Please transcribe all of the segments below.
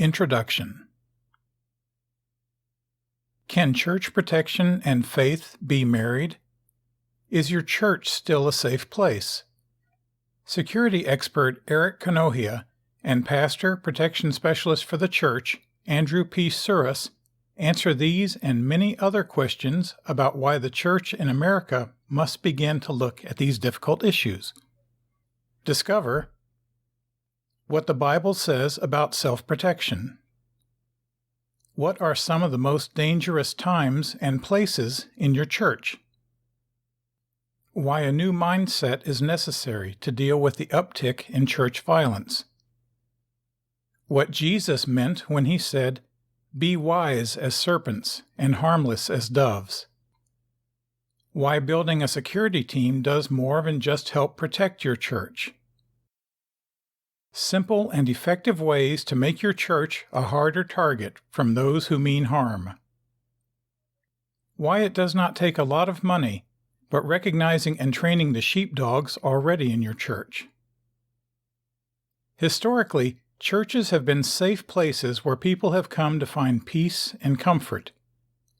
Introduction. Can church protection and faith be married? Is your church still a safe place? Security expert Eric Konohia and pastor protection specialist for the church, Andrew P. Surace, answer these and many other questions about why the church in America must begin to look at these difficult issues. Discover what the Bible says about self-protection. What are some of the most dangerous times and places in your church? Why a new mindset is necessary to deal with the uptick in church violence. What Jesus meant when he said, "Be wise as serpents and harmless as doves." Why building a security team does more than just help protect your church. Simple and effective ways to make your church a harder target from those who mean harm. Why it does not take a lot of money, but recognizing and training the sheepdogs already in your church. Historically, churches have been safe places where people have come to find peace and comfort.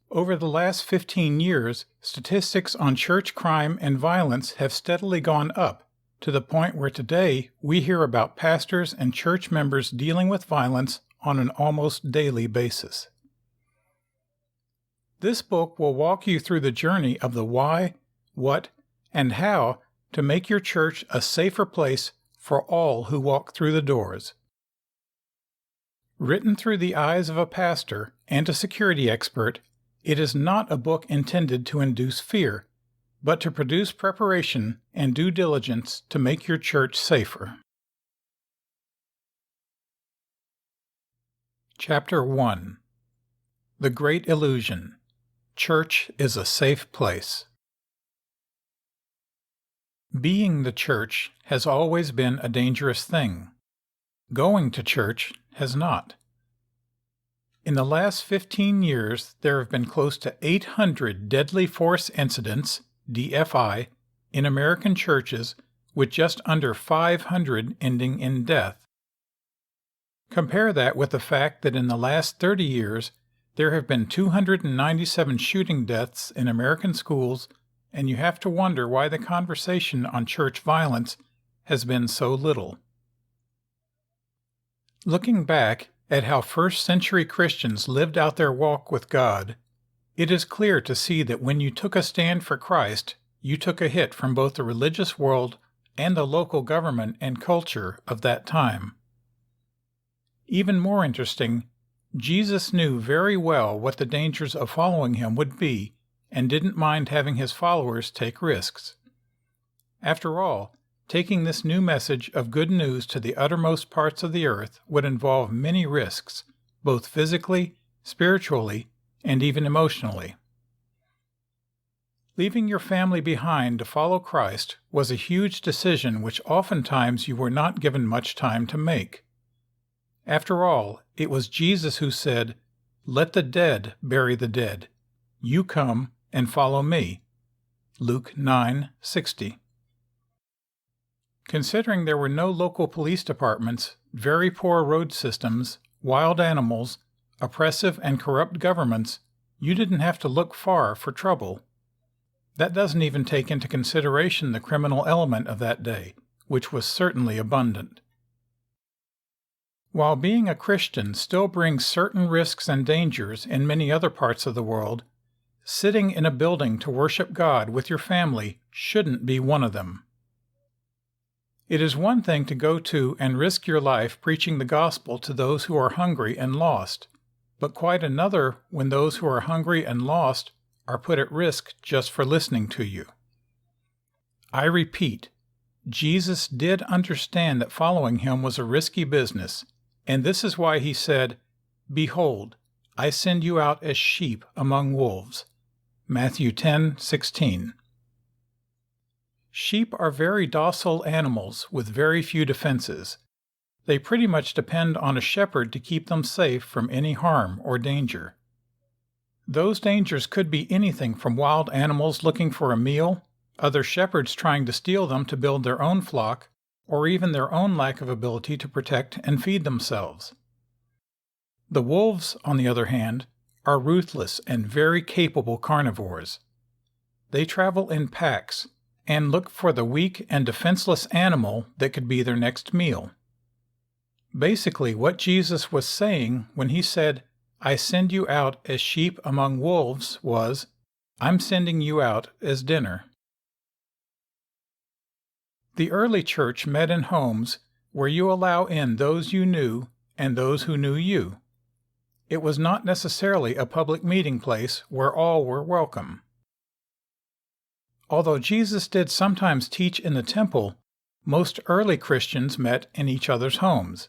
Over the last 15 years, statistics on church crime and violence have steadily gone up, to the point where today we hear about pastors and church members dealing with violence on an almost daily basis. This book will walk you through the journey of the why, what, and how to make your church a safer place for all who walk through the doors. Written through the eyes of a pastor and a security expert, it is not a book intended to induce fear, but to produce preparation and due diligence to make your church safer. Chapter 1. The Great Illusion. Church is a Safe Place. Being the church has always been a dangerous thing. Going to church has not. In the last 15 years, there have been close to 800 deadly force incidents, DFI, in American churches, with just under 500 ending in death. Compare that with the fact that in the last 30 years, there have been 297 shooting deaths in American schools, and you have to wonder why the conversation on church violence has been so little. Looking back at how first-century Christians lived out their walk with God, it is clear to see that when you took a stand for Christ, you took a hit from both the religious world and the local government and culture of that time. Even more interesting, Jesus knew very well what the dangers of following him would be and didn't mind having his followers take risks. After all, taking this new message of good news to the uttermost parts of the earth would involve many risks, both physically, spiritually, and even emotionally. Leaving your family behind to follow Christ was a huge decision which oftentimes you were not given much time to make. After all, it was Jesus who said, "Let the dead bury the dead. You come and follow me." Luke 9:60. Considering there were no local police departments, very poor road systems, wild animals, oppressive and corrupt governments, you didn't have to look far for trouble. That doesn't even take into consideration the criminal element of that day, which was certainly abundant. While being a Christian still brings certain risks and dangers in many other parts of the world, sitting in a building to worship God with your family shouldn't be one of them. It is one thing to go to and risk your life preaching the gospel to those who are hungry and lost, but quite another when those who are hungry and lost are put at risk just for listening to you. I repeat, Jesus did understand that following him was a risky business, and this is why he said, "Behold, I send you out as sheep among wolves." Matthew 10:16. Sheep are very docile animals with very few defenses. They pretty much depend on a shepherd to keep them safe from any harm or danger. Those dangers could be anything from wild animals looking for a meal, other shepherds trying to steal them to build their own flock, or even their own lack of ability to protect and feed themselves. The wolves, on the other hand, are ruthless and very capable carnivores. They travel in packs and look for the weak and defenseless animal that could be their next meal. Basically, what Jesus was saying when he said, "I send you out as sheep among wolves," was, "I'm sending you out as dinner." The early church met in homes where you allow in those you knew and those who knew you. It was not necessarily a public meeting place where all were welcome. Although Jesus did sometimes teach in the temple, most early Christians met in each other's homes.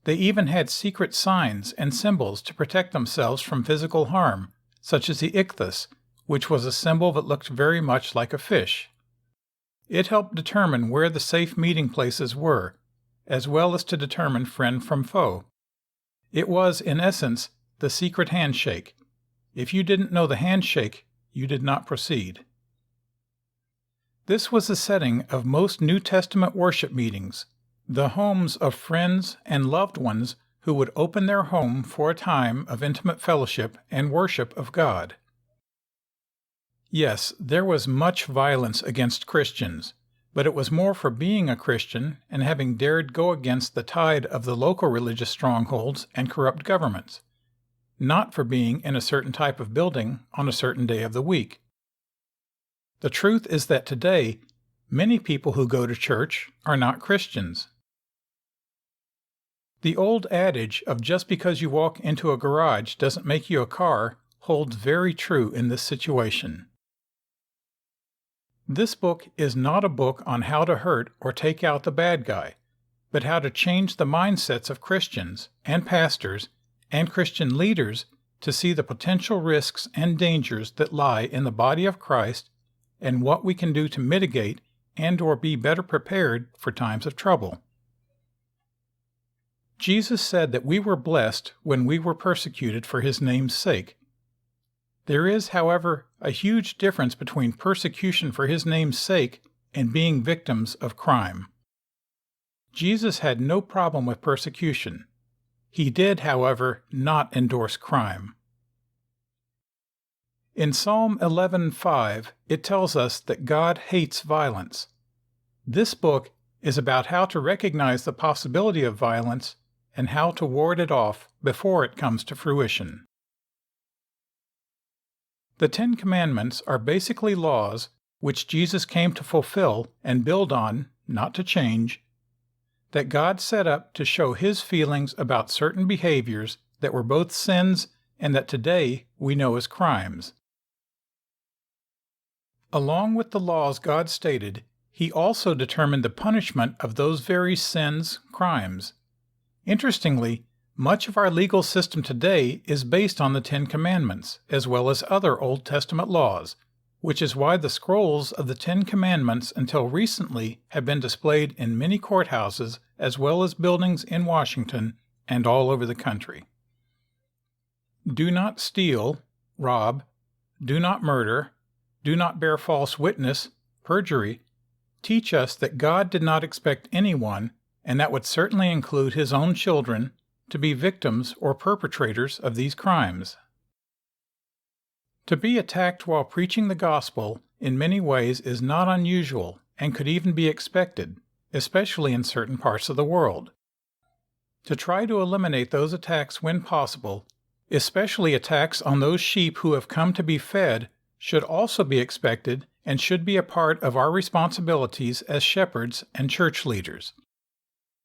They even had secret signs and symbols to protect themselves from physical harm, such as the ichthus, which was a symbol that looked very much like a fish. It helped determine where the safe meeting places were, as well as to determine friend from foe. It was, in essence, the secret handshake. If you didn't know the handshake, you did not proceed. This was the setting of most New Testament worship meetings, the homes of friends and loved ones who would open their home for a time of intimate fellowship and worship of God. Yes, there was much violence against Christians, but it was more for being a Christian and having dared go against the tide of the local religious strongholds and corrupt governments, not for being in a certain type of building on a certain day of the week. The truth is that today, many people who go to church are not Christians. The old adage of just because you walk into a garage doesn't make you a car holds very true in this situation. This book is not a book on how to hurt or take out the bad guy, but how to change the mindsets of Christians and pastors and Christian leaders to see the potential risks and dangers that lie in the body of Christ and what we can do to mitigate and/or be better prepared for times of trouble. Jesus said that we were blessed when we were persecuted for his name's sake. There is, however, a huge difference between persecution for his name's sake and being victims of crime. Jesus had no problem with persecution. He did, however, not endorse crime. In Psalm 11:5, it tells us that God hates violence. This book is about how to recognize the possibility of violence and how to ward it off before it comes to fruition. The Ten Commandments are basically laws which Jesus came to fulfill and build on, not to change, that God set up to show his feelings about certain behaviors that were both sins and that today we know as crimes. Along with the laws God stated, he also determined the punishment of those very sins, crimes. Interestingly, much of our legal system today is based on the Ten Commandments, as well as other Old Testament laws, which is why the scrolls of the Ten Commandments until recently have been displayed in many courthouses as well as buildings in Washington and all over the country. Do not steal, rob, do not murder, do not bear false witness, perjury, teach us that God did not expect anyone, and that would certainly include his own children, to be victims or perpetrators of these crimes. To be attacked while preaching the gospel in many ways is not unusual and could even be expected, especially in certain parts of the world. To try to eliminate those attacks when possible, especially attacks on those sheep who have come to be fed, should also be expected and should be a part of our responsibilities as shepherds and church leaders.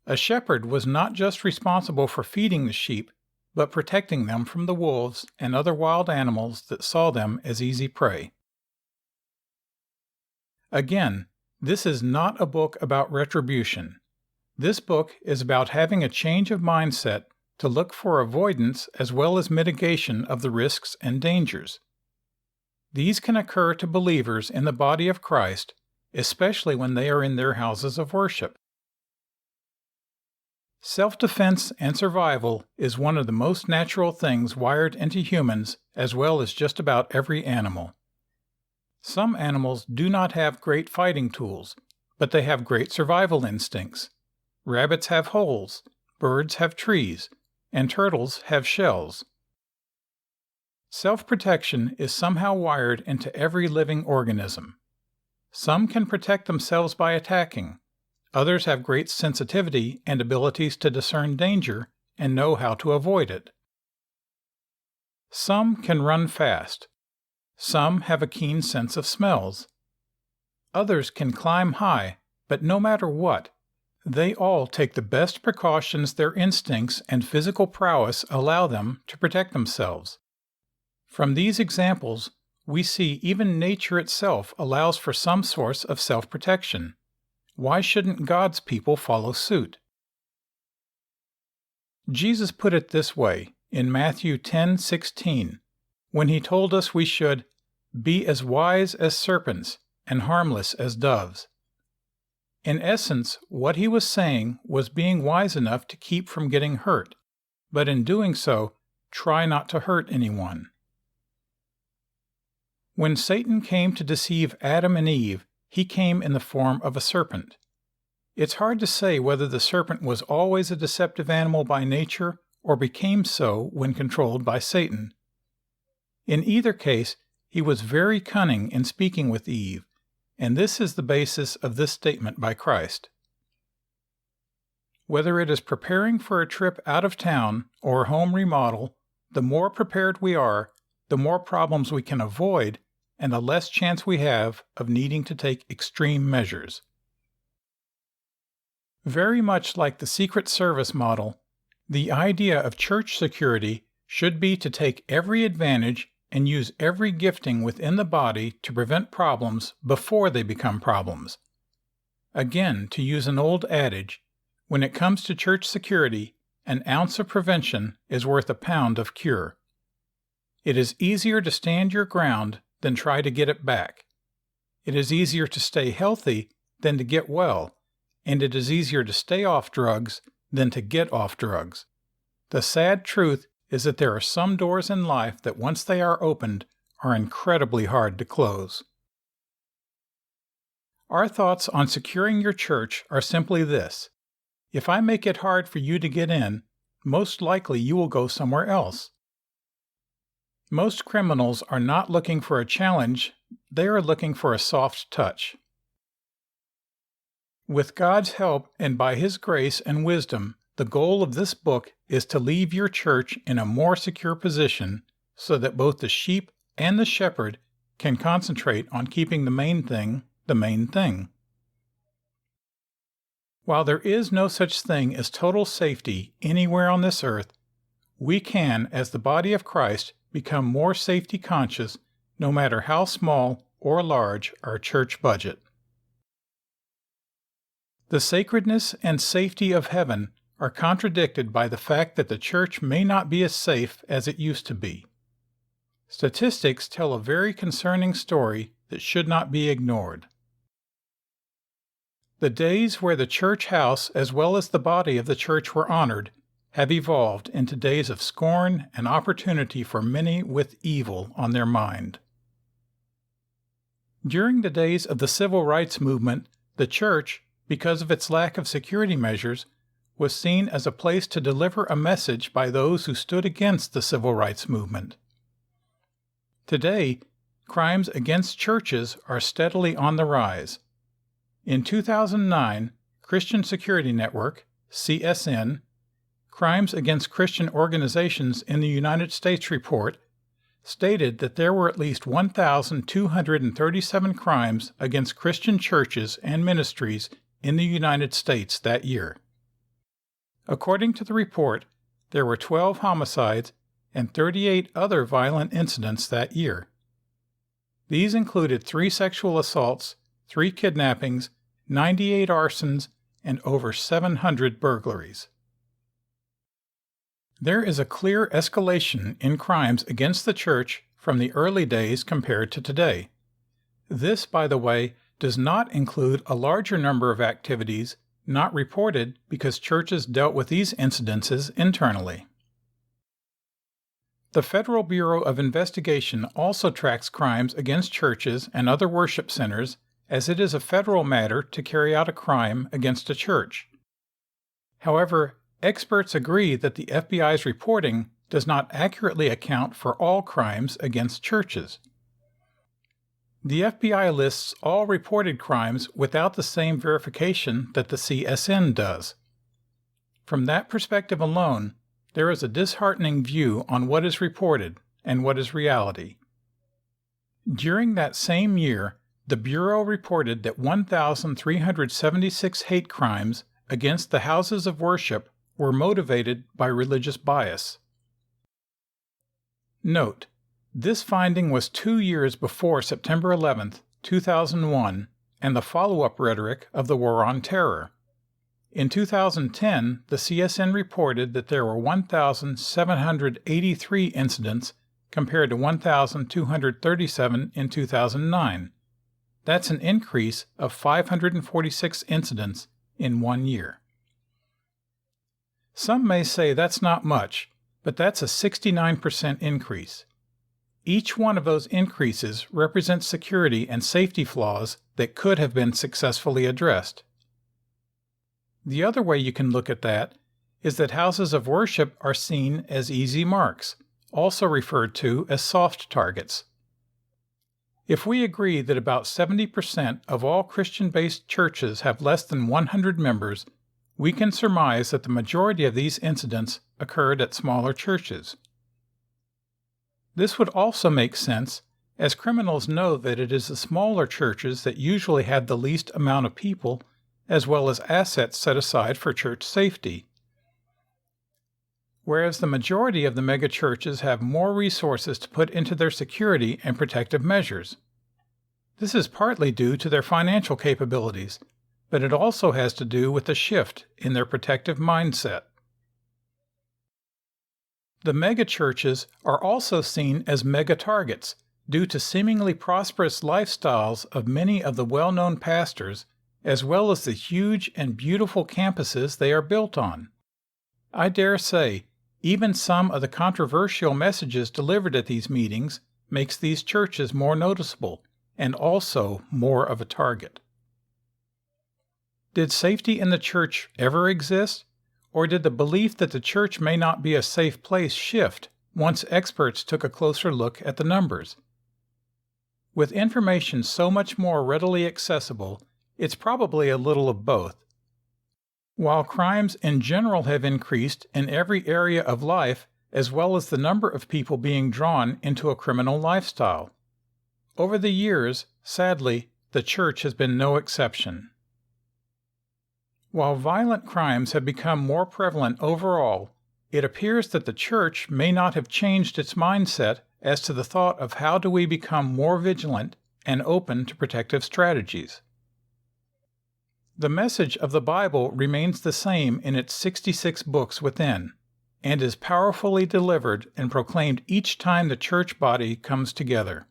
A shepherd was not just responsible for feeding the sheep, but protecting them from the wolves and other wild animals that saw them as easy prey. Again, this is not a book about retribution. This book is about having a change of mindset to look for avoidance as well as mitigation of the risks and dangers. These can occur to believers in the body of Christ, especially when they are in their houses of worship. Self-defense and survival is one of the most natural things wired into humans as well as just about every animal. Some animals do not have great fighting tools, but they have great survival instincts. Rabbits have holes, birds have trees, and turtles have shells. Self-protection is somehow wired into every living organism. Some can protect themselves by attacking. Others have great sensitivity and abilities to discern danger and know how to avoid it. Some can run fast. Some have a keen sense of smells. Others can climb high, but no matter what, they all take the best precautions their instincts and physical prowess allow them to protect themselves. From these examples, we see even nature itself allows for some source of self-protection. Why shouldn't God's people follow suit? Jesus put it this way in Matthew 10:16, when he told us we should be as wise as serpents and harmless as doves. In essence, what he was saying was being wise enough to keep from getting hurt, but in doing so, try not to hurt anyone. When Satan came to deceive Adam and Eve, he came in the form of a serpent. It's hard to say whether the serpent was always a deceptive animal by nature or became so when controlled by Satan. In either case, he was very cunning in speaking with Eve, and this is the basis of this statement by Christ. Whether it is preparing for a trip out of town or a home remodel, the more prepared we are, the more problems we can avoid, and the less chance we have of needing to take extreme measures. Very much like the Secret Service model, the idea of church security should be to take every advantage and use every gifting within the body to prevent problems before they become problems. Again, to use an old adage, when it comes to church security, an ounce of prevention is worth a pound of cure. It is easier to stand your ground than try to get it back. It is easier to stay healthy than to get well, and it is easier to stay off drugs than to get off drugs. The sad truth is that there are some doors in life that once they are opened are incredibly hard to close. Our thoughts on securing your church are simply this: if I make it hard for you to get in, most likely you will go somewhere else. Most criminals are not looking for a challenge, they are looking for a soft touch. With God's help and by His grace and wisdom, the goal of this book is to leave your church in a more secure position so that both the sheep and the shepherd can concentrate on keeping the main thing the main thing. While there is no such thing as total safety anywhere on this earth, we can, as the body of Christ, become more safety conscious no matter how small or large our church budget. The sacredness and safety of heaven are contradicted by the fact that the church may not be as safe as it used to be. Statistics tell a very concerning story that should not be ignored. The days where the church house as well as the body of the church were honored have evolved into days of scorn and opportunity for many with evil on their mind. During the days of the civil rights movement, the church, because of its lack of security measures, was seen as a place to deliver a message by those who stood against the civil rights movement. Today, crimes against churches are steadily on the rise. In 2009, Christian Security Network, CSN, Crimes Against Christian Organizations in the United States report stated that there were at least 1,237 crimes against Christian churches and ministries in the United States that year. According to the report, there were 12 homicides and 38 other violent incidents that year. These included 3 sexual assaults, 3 kidnappings, 98 arsons, and over 700 burglaries. There is a clear escalation in crimes against the church from the early days compared to today. This, by the way, does not include a larger number of activities not reported because churches dealt with these incidences internally. The Federal Bureau of Investigation also tracks crimes against churches and other worship centers, as it is a federal matter to carry out a crime against a church. However, experts agree that the FBI's reporting does not accurately account for all crimes against churches. The FBI lists all reported crimes without the same verification that the CSN does. From that perspective alone, there is a disheartening view on what is reported and what is reality. During that same year, the Bureau reported that 1,376 hate crimes against the houses of worship were motivated by religious bias. Note: this finding was 2 years before September 11, 2001, and the follow-up rhetoric of the War on Terror. In 2010, the CSN reported that there were 1,783 incidents compared to 1,237 in 2009. That's an increase of 546 incidents in 1 year. Some may say that's not much, but that's a 69% increase. Each one of those increases represents security and safety flaws that could have been successfully addressed. The other way you can look at that is that houses of worship are seen as easy marks, also referred to as soft targets. If we agree that about 70% of all Christian-based churches have less than 100 members, we can surmise that the majority of these incidents occurred at smaller churches. This would also make sense, as criminals know that it is the smaller churches that usually have the least amount of people, as well as assets set aside for church safety. Whereas the majority of the megachurches have more resources to put into their security and protective measures. This is partly due to their financial capabilities, but it also has to do with a shift in their protective mindset. The megachurches are also seen as mega-targets due to seemingly prosperous lifestyles of many of the well-known pastors, as well as the huge and beautiful campuses they are built on. I dare say, even some of the controversial messages delivered at these meetings makes these churches more noticeable and also more of a target. Did safety in the church ever exist, or did the belief that the church may not be a safe place shift once experts took a closer look at the numbers? With information so much more readily accessible, it's probably a little of both. While crimes in general have increased in every area of life, as well as the number of people being drawn into a criminal lifestyle. Over the years, sadly, the church has been no exception. While violent crimes have become more prevalent overall, it appears that the church may not have changed its mindset as to the thought of how do we become more vigilant and open to protective strategies. The message of the Bible remains the same in its 66 books within, and is powerfully delivered and proclaimed each time the church body comes together.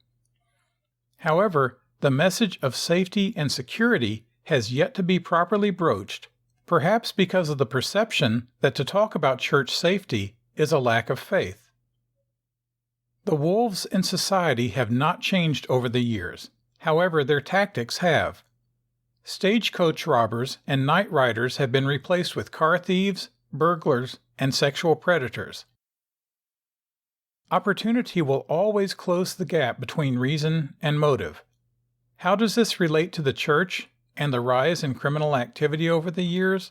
However, the message of safety and security has yet to be properly broached, perhaps because of the perception that to talk about church safety is a lack of faith. The wolves in society have not changed over the years, however their tactics have. Stagecoach robbers and night riders have been replaced with car thieves, burglars, and sexual predators. Opportunity will always close the gap between reason and motive. How does this relate to the church and the rise in criminal activity over the years?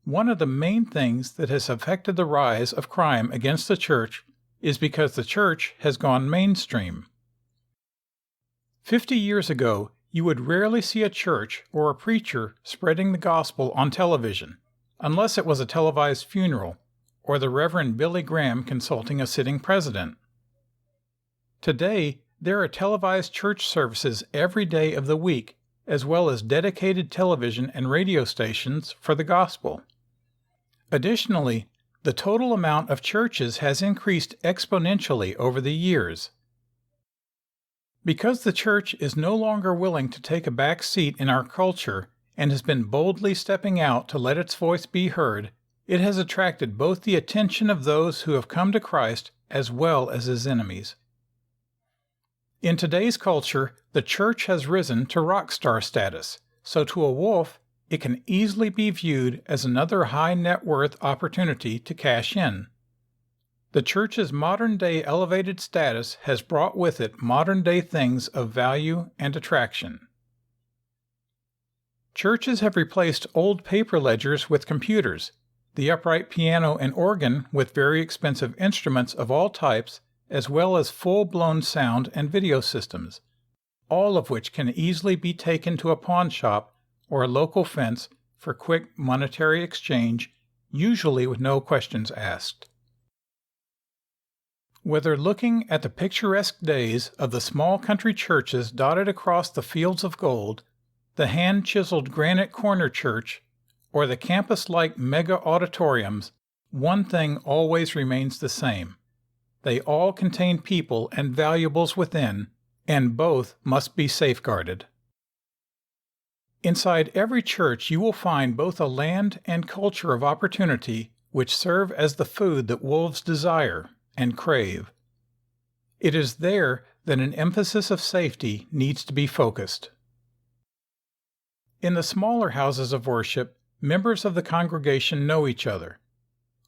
One of the main things that has affected the rise of crime against the church is because the church has gone mainstream. 50 years ago, you would rarely see a church or a preacher spreading the gospel on television, unless it was a televised funeral or the Reverend Billy Graham consulting a sitting president. Today, there are televised church services every day of the week, as well as dedicated television and radio stations for the gospel. Additionally, the total amount of churches has increased exponentially over the years. Because the church is no longer willing to take a back seat in our culture and has been boldly stepping out to let its voice be heard, it has attracted both the attention of those who have come to Christ as well as his enemies. In today's culture, the church has risen to rock star status, so to a wolf, it can easily be viewed as another high net worth opportunity to cash in. The church's modern-day elevated status has brought with it modern-day things of value and attraction. Churches have replaced old paper ledgers with computers, the upright piano and organ with very expensive instruments of all types, as well as full-blown sound and video systems, all of which can easily be taken to a pawn shop or a local fence for quick monetary exchange, usually with no questions asked. Whether looking at the picturesque days of the small country churches dotted across the fields of gold, the hand-chiseled granite corner church, or the campus-like mega auditoriums, one thing always remains the same. They all contain people and valuables within, and both must be safeguarded. Inside every church you will find both a land and culture of opportunity which serve as the food that wolves desire and crave. It is there that an emphasis of safety needs to be focused. In the smaller houses of worship, members of the congregation know each other.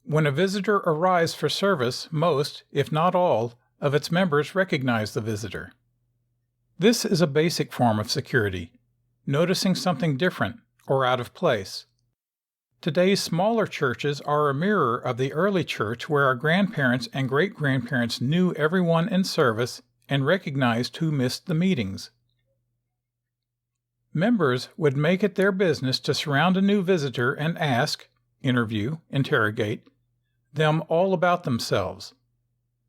When a visitor arrives for service, most, if not all, of its members recognize the visitor. This is a basic form of security, noticing something different or out of place. Today's smaller churches are a mirror of the early church where our grandparents and great-grandparents knew everyone in service and recognized who missed the meetings. Members would make it their business to surround a new visitor and ask, interview, interrogate, them all about themselves.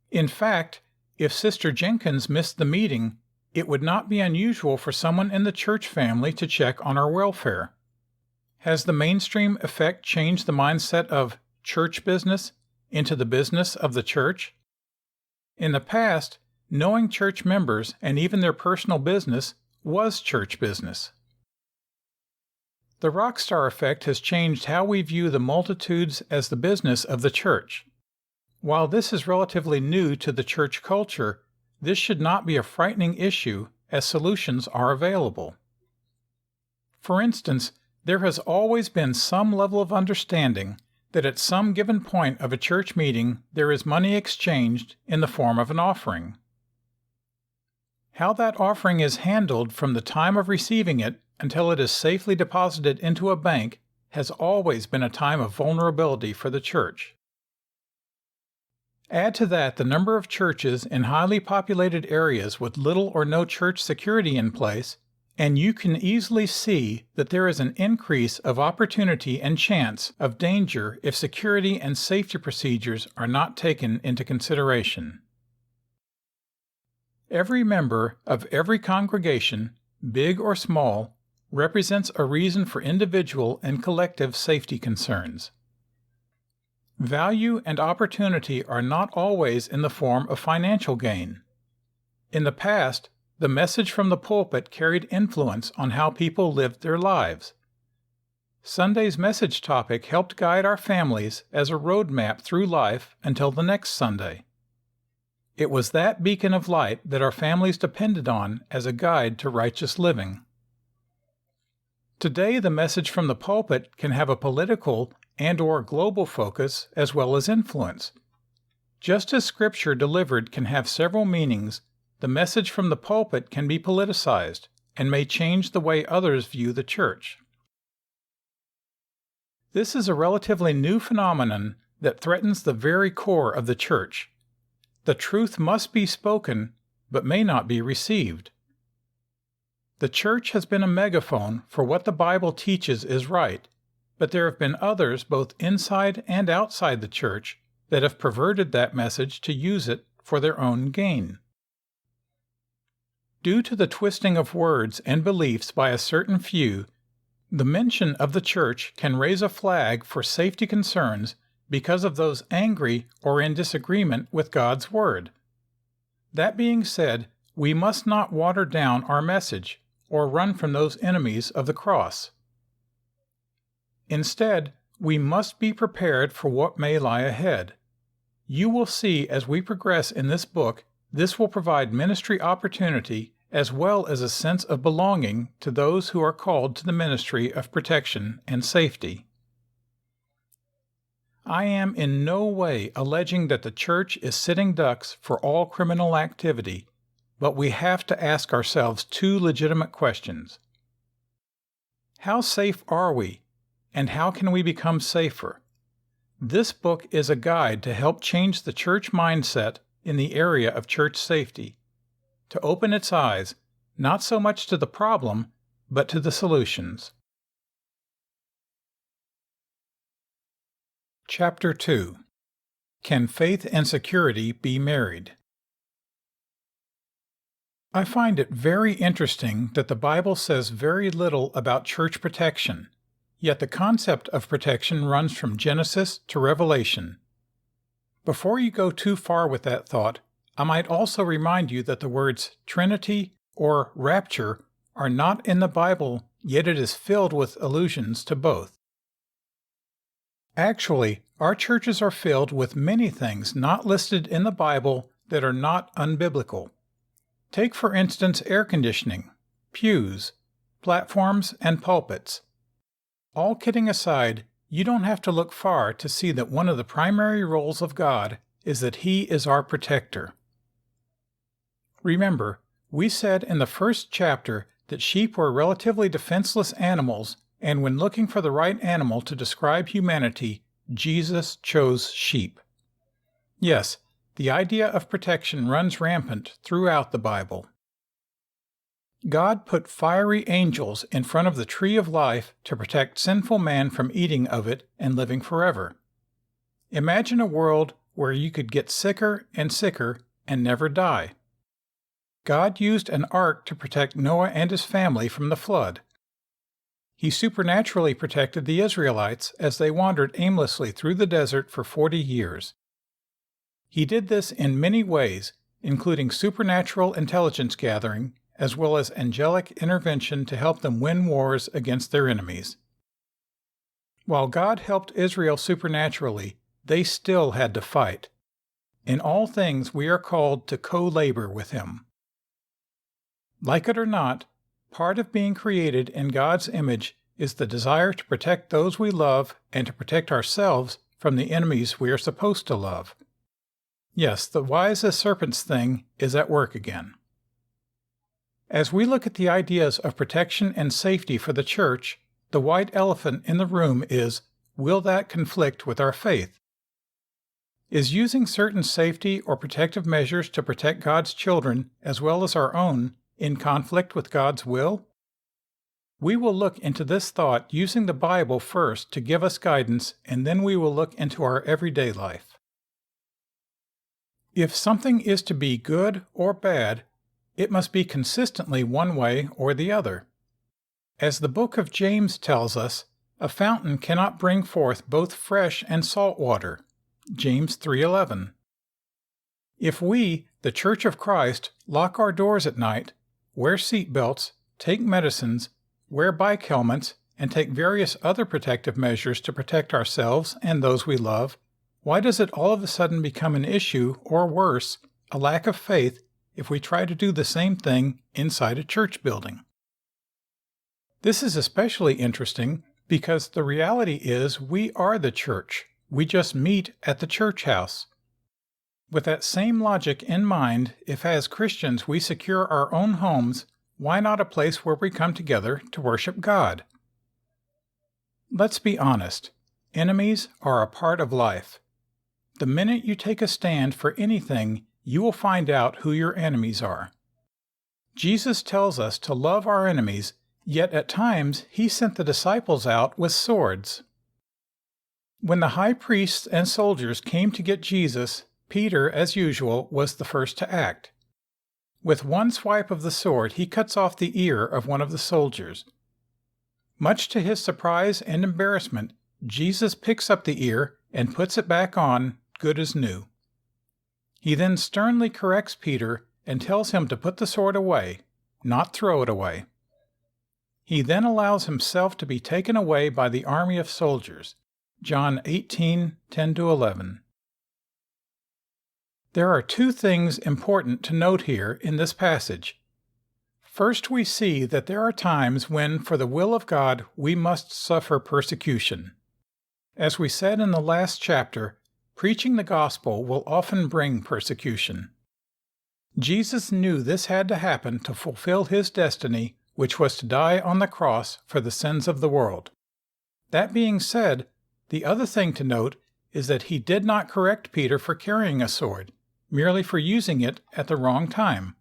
In fact, if Sister Jenkins missed the meeting, it would not be unusual for someone in the church family to check on our welfare. Has the mainstream effect changed the mindset of church business into the business of the church? In the past, knowing church members and even their personal business was church business. The rock star effect has changed how we view the multitudes as the business of the church. While this is relatively new to the church culture, this should not be a frightening issue as solutions are available. For instance, there has always been some level of understanding that at some given point of a church meeting there is money exchanged in the form of an offering. How that offering is handled from the time of receiving it until it is safely deposited into a bank has always been a time of vulnerability for the church. Add to that the number of churches in highly populated areas with little or no church security in place, and you can easily see that there is an increase of opportunity and chance of danger if security and safety procedures are not taken into consideration. Every member of every congregation, big or small, represents a reason for individual and collective safety concerns. Value and opportunity are not always in the form of financial gain. In the past, the message from the pulpit carried influence on how people lived their lives. Sunday's message topic helped guide our families as a roadmap through life until the next Sunday. It was that beacon of light that our families depended on as a guide to righteous living. Today, the message from the pulpit can have a political and/or global focus as well as influence. Just as Scripture delivered can have several meanings, the message from the pulpit can be politicized and may change the way others view the church. This is a relatively new phenomenon that threatens the very core of the church. The truth must be spoken, but may not be received. The church has been a megaphone for what the Bible teaches is right, but there have been others both inside and outside the church that have perverted that message to use it for their own gain. Due to the twisting of words and beliefs by a certain few, the mention of the church can raise a flag for safety concerns because of those angry or in disagreement with God's Word. That being said, we must not water down our message or run from those enemies of the cross. Instead, we must be prepared for what may lie ahead. You will see as we progress in this book, this will provide ministry opportunity as well as a sense of belonging to those who are called to the ministry of protection and safety. I am in no way alleging that the church is sitting ducks for all criminal activity, but we have to ask ourselves two legitimate questions. How safe are we, and how can we become safer? This book is a guide to help change the church mindset in the area of church safety, to open its eyes not so much to the problem, but to the solutions. Chapter 2. Can Faith and Security Be Married? I find it very interesting that the Bible says very little about church protection, yet the concept of protection runs from Genesis to Revelation. Before you go too far with that thought, I might also remind you that the words Trinity or rapture are not in the Bible, yet it is filled with allusions to both. Actually, our churches are filled with many things not listed in the Bible that are not unbiblical. Take, for instance, air conditioning, pews, platforms, and pulpits. All kidding aside, you don't have to look far to see that one of the primary roles of God is that He is our protector. Remember, we said in the first chapter that sheep were relatively defenseless animals, and when looking for the right animal to describe humanity, Jesus chose sheep. Yes, the idea of protection runs rampant throughout the Bible. God put fiery angels in front of the tree of life to protect sinful man from eating of it and living forever. Imagine a world where you could get sicker and sicker and never die. God used an ark to protect Noah and his family from the flood. He supernaturally protected the Israelites as they wandered aimlessly through the desert for 40 years. He did this in many ways, including supernatural intelligence gathering, as well as angelic intervention to help them win wars against their enemies. While God helped Israel supernaturally, they still had to fight. In all things we are called to co-labor with Him. Like it or not, part of being created in God's image is the desire to protect those we love and to protect ourselves from the enemies we are supposed to love. Yes, the wise as serpents thing is at work again. As we look at the ideas of protection and safety for the church, the white elephant in the room is, will that conflict with our faith? Is using certain safety or protective measures to protect God's children, as well as our own, in conflict with God's will? We will look into this thought using the Bible first to give us guidance, and then we will look into our everyday life. If something is to be good or bad, it must be consistently one way or the other. As the book of James tells us, a fountain cannot bring forth both fresh and salt water. James 3:11. If we, the Church of Christ, lock our doors at night, wear seat belts, take medicines, wear bike helmets, and take various other protective measures to protect ourselves and those we love, why does it all of a sudden become an issue, or worse, a lack of faith, if we try to do the same thing inside a church building? This is especially interesting because the reality is we are the church. We just meet at the church house. With that same logic in mind, if as Christians we secure our own homes, why not a place where we come together to worship God? Let's be honest. Enemies are a part of life. The minute you take a stand for anything, you will find out who your enemies are. Jesus tells us to love our enemies, yet at times He sent the disciples out with swords. When the high priests and soldiers came to get Jesus, Peter, as usual, was the first to act. With one swipe of the sword, he cuts off the ear of one of the soldiers. Much to his surprise and embarrassment, Jesus picks up the ear and puts it back on, good as new. He then sternly corrects Peter and tells him to put the sword away, not throw it away. He then allows himself to be taken away by the army of soldiers. John 18:10-11. There are two things important to note here in this passage. First, we see that there are times when, for the will of God, we must suffer persecution. As we said in the last chapter, preaching the gospel will often bring persecution. Jesus knew this had to happen to fulfill his destiny, which was to die on the cross for the sins of the world. That being said, the other thing to note is that he did not correct Peter for carrying a sword, merely for using it at the wrong time.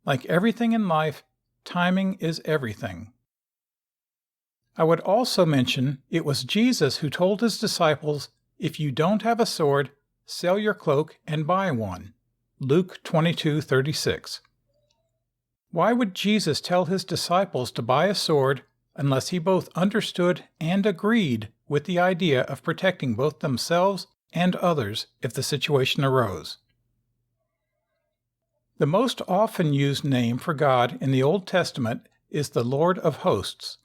Like everything in life, timing is everything. I would also mention it was Jesus who told his disciples, "If you don't have a sword, sell your cloak and buy one." Luke 22:36. Why would Jesus tell his disciples to buy a sword unless he both understood and agreed with the idea of protecting both themselves and others if the situation arose? The most often used name for God in the Old Testament is the Lord of Hosts.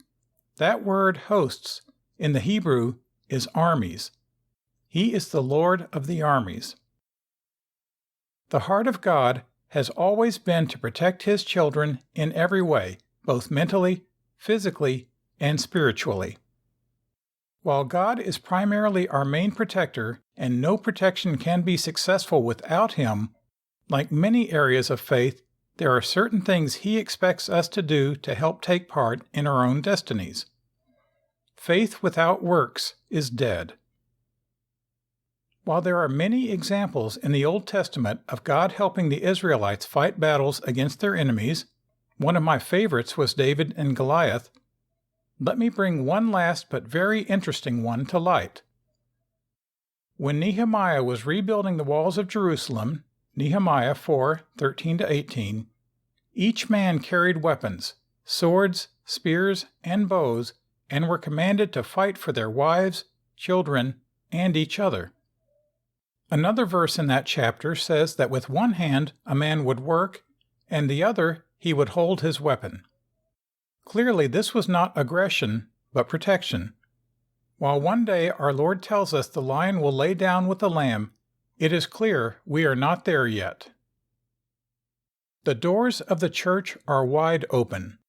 That word hosts in the Hebrew is armies. He is the Lord of the armies. The heart of God has always been to protect his children in every way, both mentally, physically, and spiritually. While God is primarily our main protector and no protection can be successful without him, like many areas of faith, there are certain things he expects us to do to help take part in our own destinies. Faith without works is dead. While there are many examples in the Old Testament of God helping the Israelites fight battles against their enemies, one of my favorites was David and Goliath, let me bring one last but very interesting one to light. When Nehemiah was rebuilding the walls of Jerusalem, Nehemiah 4:13-18, each man carried weapons, swords, spears, and bows, and were commanded to fight for their wives, children, and each other. Another verse in that chapter says that with one hand a man would work, and the other he would hold his weapon. Clearly this was not aggression, but protection. While one day our Lord tells us the lion will lay down with the lamb, it is clear we are not there yet. The doors of the church are wide open.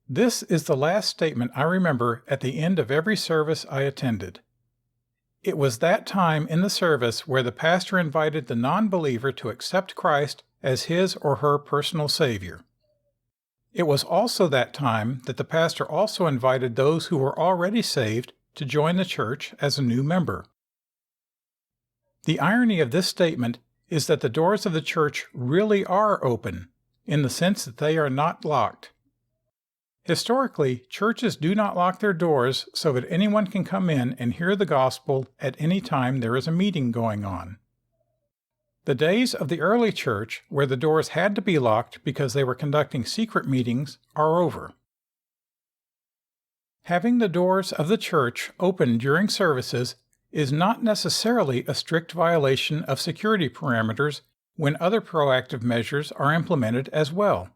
This is the last statement I remember at the end of every service I attended. It was that time in the service where the pastor invited the non-believer to accept Christ as his or her personal Savior. It was also that time that the pastor also invited those who were already saved to join the church as a new member. The irony of this statement is that the doors of the church really are open, in the sense that they are not locked. Historically, churches do not lock their doors so that anyone can come in and hear the gospel at any time there is a meeting going on. The days of the early church, where the doors had to be locked because they were conducting secret meetings, are over. Having the doors of the church open during services is not necessarily a strict violation of security parameters when other proactive measures are implemented as well.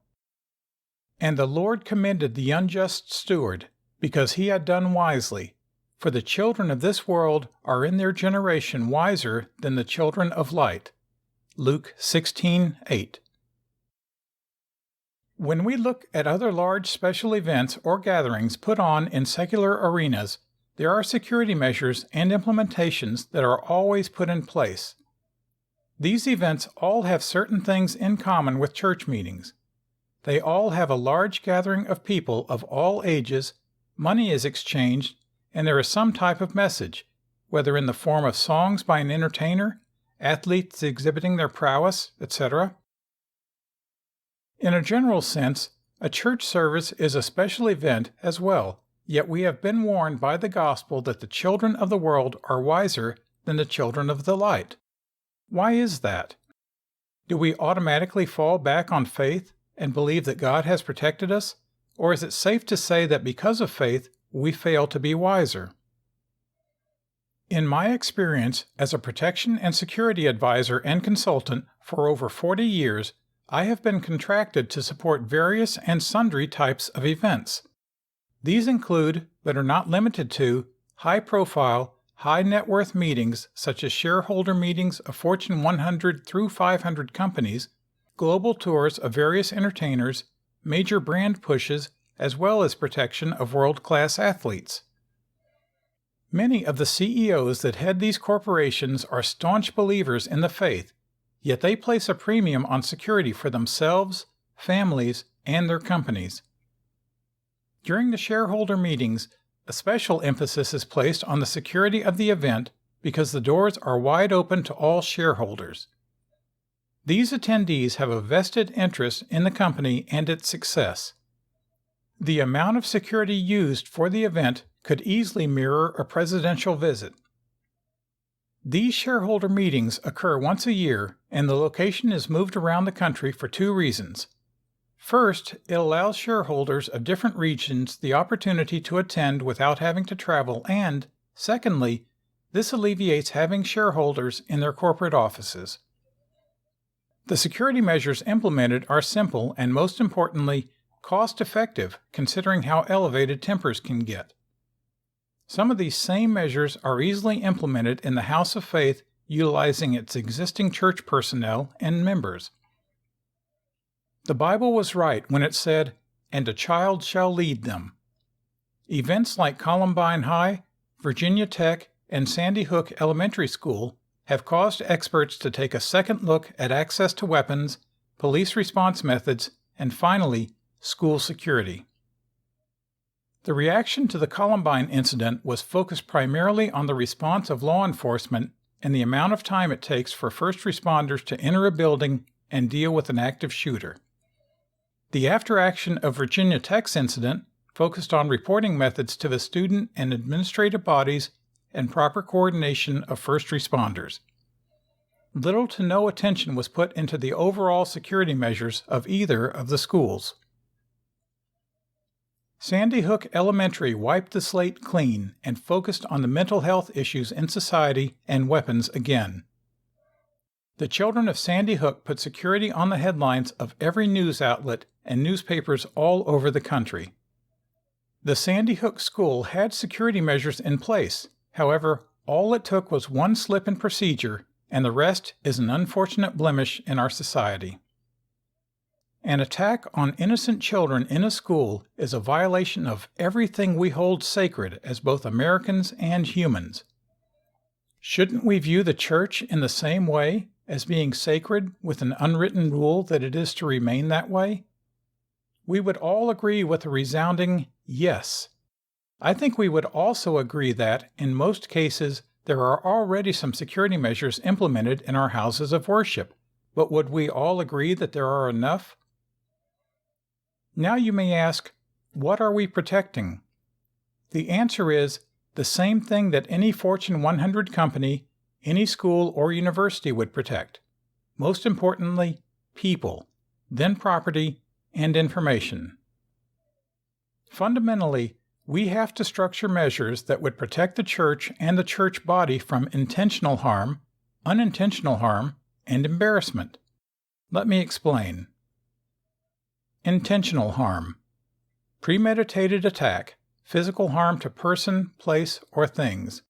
And the Lord commended the unjust steward, because he had done wisely, for the children of this world are in their generation wiser than the children of light. Luke 16:8. When we look at other large special events or gatherings put on in secular arenas, there are security measures and implementations that are always put in place. These events all have certain things in common with church meetings. They all have a large gathering of people of all ages, money is exchanged, and there is some type of message, whether in the form of songs by an entertainer, athletes exhibiting their prowess, etc. In a general sense, a church service is a special event as well, yet we have been warned by the gospel that the children of the world are wiser than the children of the light. Why is that? Do we automatically fall back on faith and believe that God has protected us, or is it safe to say that because of faith, we fail to be wiser? In my experience as a protection and security advisor and consultant for over 40 years, I have been contracted to support various and sundry types of events. These include, but are not limited to, high-profile, high-net-worth meetings such as shareholder meetings of Fortune 100 through 500 companies, global tours of various entertainers, major brand pushes, as well as protection of world-class athletes. Many of the CEOs that head these corporations are staunch believers in the faith, yet they place a premium on security for themselves, families, and their companies. During the shareholder meetings, a special emphasis is placed on the security of the event because the doors are wide open to all shareholders. These attendees have a vested interest in the company and its success. The amount of security used for the event could easily mirror a presidential visit. These shareholder meetings occur once a year, and the location is moved around the country for two reasons. First, it allows shareholders of different regions the opportunity to attend without having to travel, and, secondly, this alleviates having shareholders in their corporate offices. The security measures implemented are simple and, most importantly, cost-effective considering how elevated tempers can get. Some of these same measures are easily implemented in the House of Faith utilizing its existing church personnel and members. The Bible was right when it said, "And a child shall lead them." Events like Columbine High, Virginia Tech, and Sandy Hook Elementary School have caused experts to take a second look at access to weapons, police response methods, and finally, school security. The reaction to the Columbine incident was focused primarily on the response of law enforcement and the amount of time it takes for first responders to enter a building and deal with an active shooter. The after-action of Virginia Tech's incident focused on reporting methods to the student and administrative bodies and proper coordination of first responders. Little to no attention was put into the overall security measures of either of the schools. Sandy Hook Elementary wiped the slate clean and focused on the mental health issues in society and weapons again. The children of Sandy Hook put security on the headlines of every news outlet and newspapers all over the country. The Sandy Hook school had security measures in place. However, all it took was one slip in procedure, and the rest is an unfortunate blemish in our society. An attack on innocent children in a school is a violation of everything we hold sacred as both Americans and humans. Shouldn't we view the church in the same way, as being sacred with an unwritten rule that it is to remain that way? We would all agree with a resounding yes. I think we would also agree that, in most cases, there are already some security measures implemented in our houses of worship, but would we all agree that there are enough? Now you may ask, what are we protecting? The answer is the same thing that any Fortune 100 company, any school or university would protect. Most importantly, people, then property, and information. Fundamentally, we have to structure measures that would protect the church and the church body from intentional harm, unintentional harm, and embarrassment. Let me explain. Intentional harm. Premeditated attack, physical harm to person, place, or things.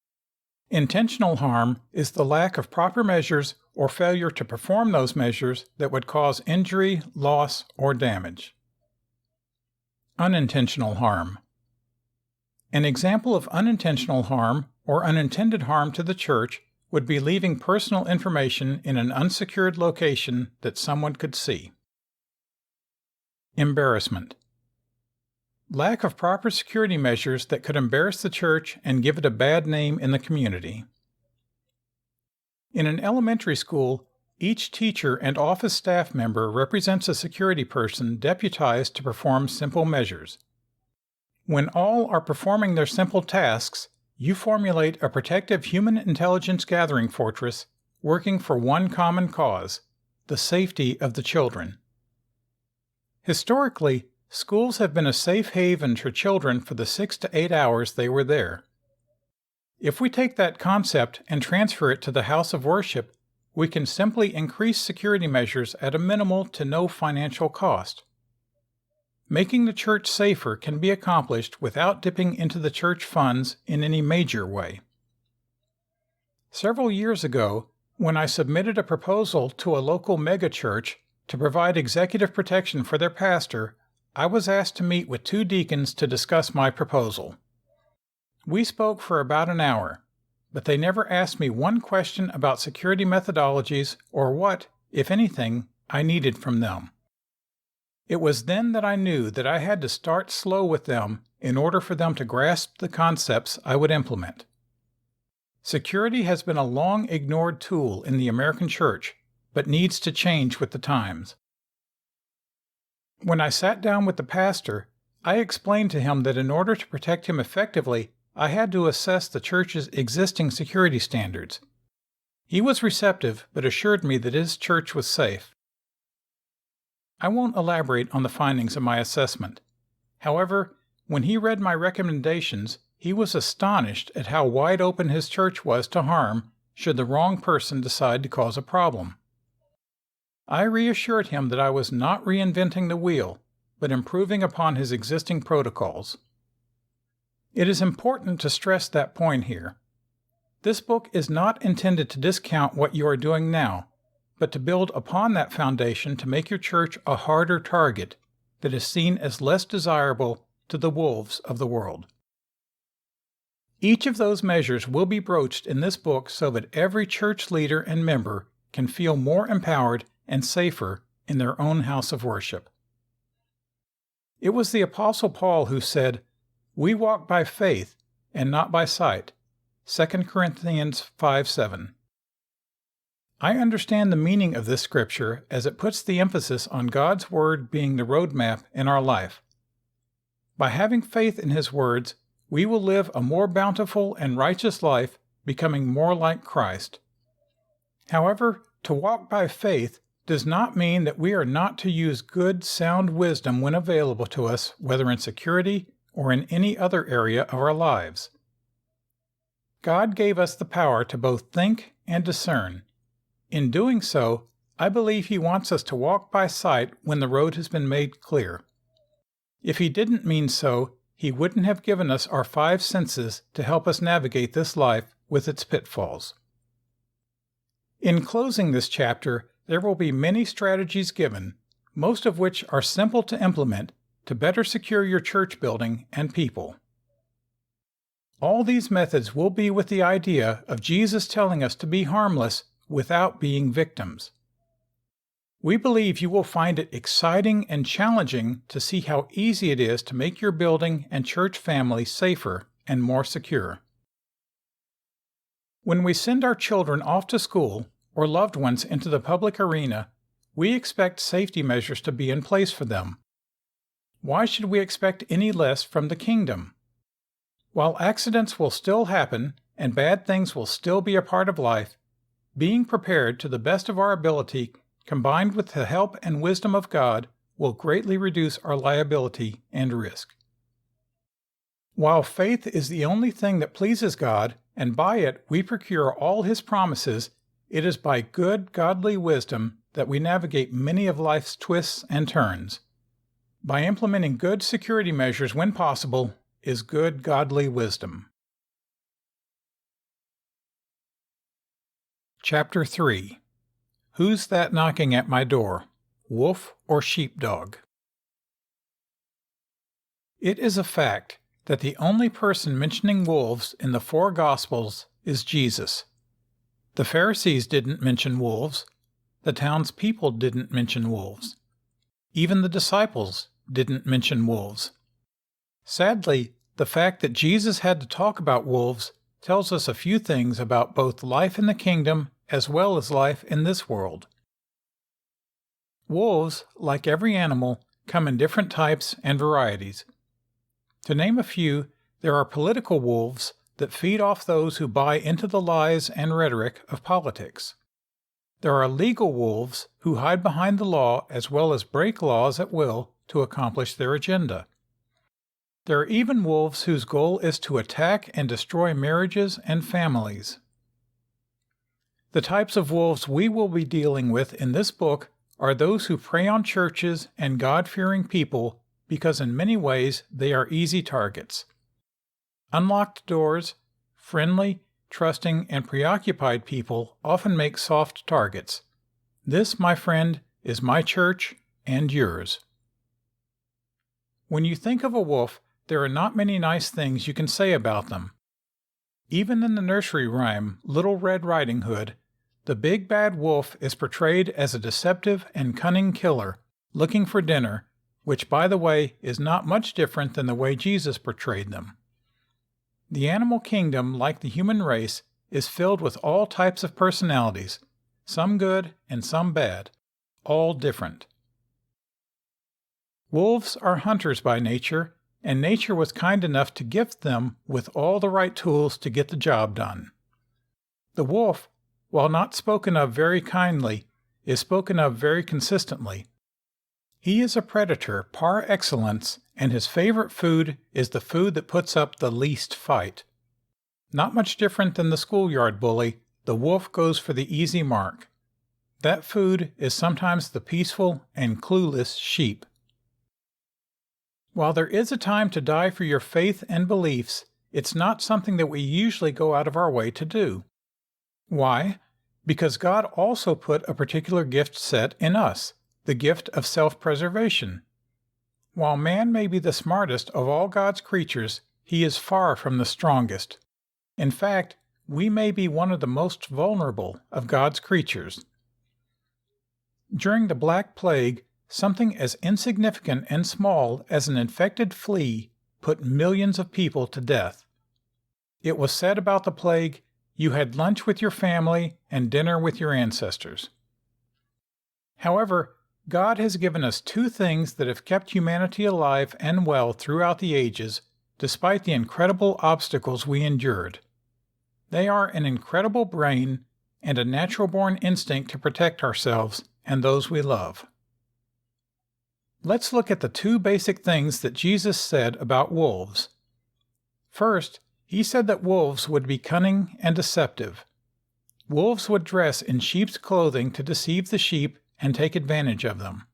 Intentional harm is the lack of proper measures or failure to perform those measures that would cause injury, loss, or damage. Unintentional harm. An example of unintentional harm or unintended harm to the church would be leaving personal information in an unsecured location that someone could see. Embarrassment. Lack of proper security measures that could embarrass the church and give it a bad name in the community. In an elementary school, each teacher and office staff member represents a security person deputized to perform simple measures. When all are performing their simple tasks, you formulate a protective human intelligence gathering fortress working for one common cause, the safety of the children. Historically, schools have been a safe haven for children for the 6 to 8 hours they were there. If we take that concept and transfer it to the house of worship, we can simply increase security measures at a minimal to no financial cost. Making the church safer can be accomplished without dipping into the church funds in any major way. Several years ago, when I submitted a proposal to a local megachurch to provide executive protection for their pastor, I was asked to meet with 2 deacons to discuss my proposal. We spoke for about an hour, but they never asked me one question about security methodologies or what, if anything, I needed from them. It was then that I knew that I had to start slow with them in order for them to grasp the concepts I would implement. Security has been a long ignored tool in the American church, but needs to change with the times. When I sat down with the pastor, I explained to him that in order to protect him effectively, I had to assess the church's existing security standards. He was receptive, but assured me that his church was safe. I won't elaborate on the findings of my assessment. However, when he read my recommendations, he was astonished at how wide open his church was to harm should the wrong person decide to cause a problem. I reassured him that I was not reinventing the wheel, but improving upon his existing protocols. It is important to stress that point here. This book is not intended to discount what you are doing now, but to build upon that foundation to make your church a harder target that is seen as less desirable to the wolves of the world. Each of those measures will be broached in this book so that every church leader and member can feel more empowered and safer in their own house of worship. It was the Apostle Paul who said, "We walk by faith and not by sight." 2 Corinthians 5:7. I understand the meaning of this scripture as it puts the emphasis on God's Word being the roadmap in our life. By having faith in His words, we will live a more bountiful and righteous life, becoming more like Christ. However, to walk by faith does not mean that we are not to use good, sound wisdom when available to us, whether in security or in any other area of our lives. God gave us the power to both think and discern. In doing so, I believe He wants us to walk by sight when the road has been made clear. If He didn't mean so, He wouldn't have given us our 5 senses to help us navigate this life with its pitfalls. In closing this chapter, there will be many strategies given, most of which are simple to implement to better secure your church building and people. All these methods will be with the idea of Jesus telling us to be harmless without being victims. We believe you will find it exciting and challenging to see how easy it is to make your building and church family safer and more secure. When we send our children off to school or loved ones into the public arena, we expect safety measures to be in place for them. Why should we expect any less from the kingdom? While accidents will still happen and bad things will still be a part of life, being prepared to the best of our ability, combined with the help and wisdom of God, will greatly reduce our liability and risk. While faith is the only thing that pleases God, and by it we procure all His promises, it is by good, godly wisdom that we navigate many of life's twists and turns. By implementing good security measures when possible is good, godly wisdom. Chapter 3. Who's that knocking at my door? Wolf or sheepdog? It is a fact that the only person mentioning wolves in the 4 Gospels is Jesus. The Pharisees didn't mention wolves. The townspeople didn't mention wolves. Even the disciples didn't mention wolves. Sadly, the fact that Jesus had to talk about wolves tells us a few things about both life in the kingdom as well as life in this world. Wolves, like every animal, come in different types and varieties. To name a few, there are political wolves that feed off those who buy into the lies and rhetoric of politics. There are legal wolves who hide behind the law as well as break laws at will to accomplish their agenda. There are even wolves whose goal is to attack and destroy marriages and families. The types of wolves we will be dealing with in this book are those who prey on churches and God-fearing people because in many ways they are easy targets. Unlocked doors, friendly, trusting, and preoccupied people often make soft targets. This, my friend, is my church and yours. When you think of a wolf, there are not many nice things you can say about them. Even in the nursery rhyme Little Red Riding Hood, the big bad wolf is portrayed as a deceptive and cunning killer, looking for dinner, which, by the way, is not much different than the way Jesus portrayed them. The animal kingdom, like the human race, is filled with all types of personalities, some good and some bad, all different. Wolves are hunters by nature, and nature was kind enough to gift them with all the right tools to get the job done. The wolf, while not spoken of very kindly, is spoken of very consistently. He is a predator par excellence, and his favorite food is the food that puts up the least fight. Not much different than the schoolyard bully, the wolf goes for the easy mark. That food is sometimes the peaceful and clueless sheep. While there is a time to die for your faith and beliefs, it's not something that we usually go out of our way to do. Why? Because God also put a particular gift set in us, the gift of self-preservation. While man may be the smartest of all God's creatures, he is far from the strongest. In fact, we may be one of the most vulnerable of God's creatures. During the Black Plague, something as insignificant and small as an infected flea put millions of people to death. It was said about the plague, you had lunch with your family and dinner with your ancestors. However, God has given us two things that have kept humanity alive and well throughout the ages, despite the incredible obstacles we endured. They are an incredible brain and a natural-born instinct to protect ourselves and those we love. Let's look at the two basic things that Jesus said about wolves. First, he said that wolves would be cunning and deceptive. Wolves would dress in sheep's clothing to deceive the sheep and take advantage of them.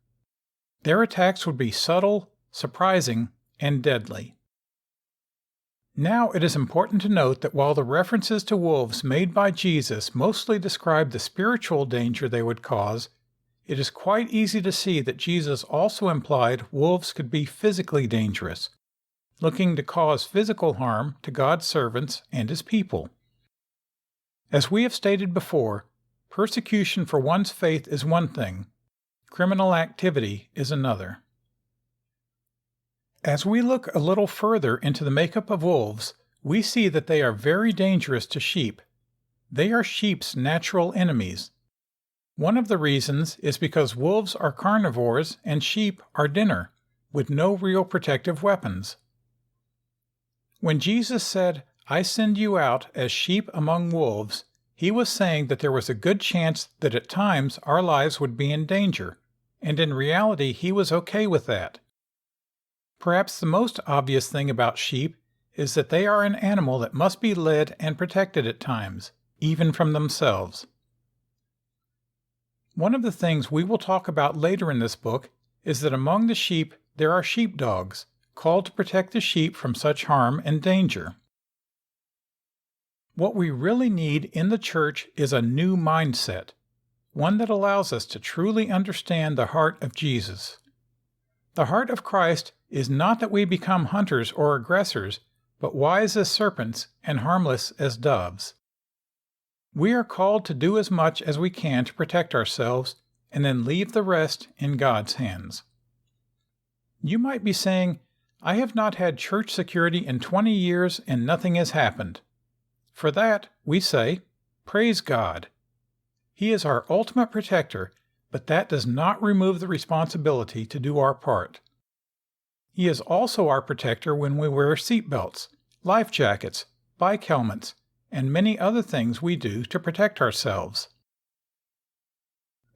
Their attacks would be subtle, surprising, and deadly. Now it is important to note that while the references to wolves made by Jesus mostly describe the spiritual danger they would cause, it is quite easy to see that Jesus also implied wolves could be physically dangerous, looking to cause physical harm to God's servants and His people. As we have stated before, persecution for one's faith is one thing, criminal activity is another. As we look a little further into the makeup of wolves, we see that they are very dangerous to sheep. They are sheep's natural enemies. One of the reasons is because wolves are carnivores and sheep are dinner, with no real protective weapons. When Jesus said, "I send you out as sheep among wolves," he was saying that there was a good chance that at times our lives would be in danger, and in reality he was okay with that. Perhaps the most obvious thing about sheep is that they are an animal that must be led and protected at times, even from themselves. One of the things we will talk about later in this book is that among the sheep there are sheepdogs, called to protect the sheep from such harm and danger. What we really need in the church is a new mindset, one that allows us to truly understand the heart of Jesus. The heart of Christ is not that we become hunters or aggressors, but wise as serpents and harmless as doves. We are called to do as much as we can to protect ourselves and then leave the rest in God's hands. You might be saying, "I have not had church security in 20 years and nothing has happened." For that, we say, praise God. He is our ultimate protector, but that does not remove the responsibility to do our part. He is also our protector when we wear seatbelts, life jackets, bike helmets, and many other things we do to protect ourselves.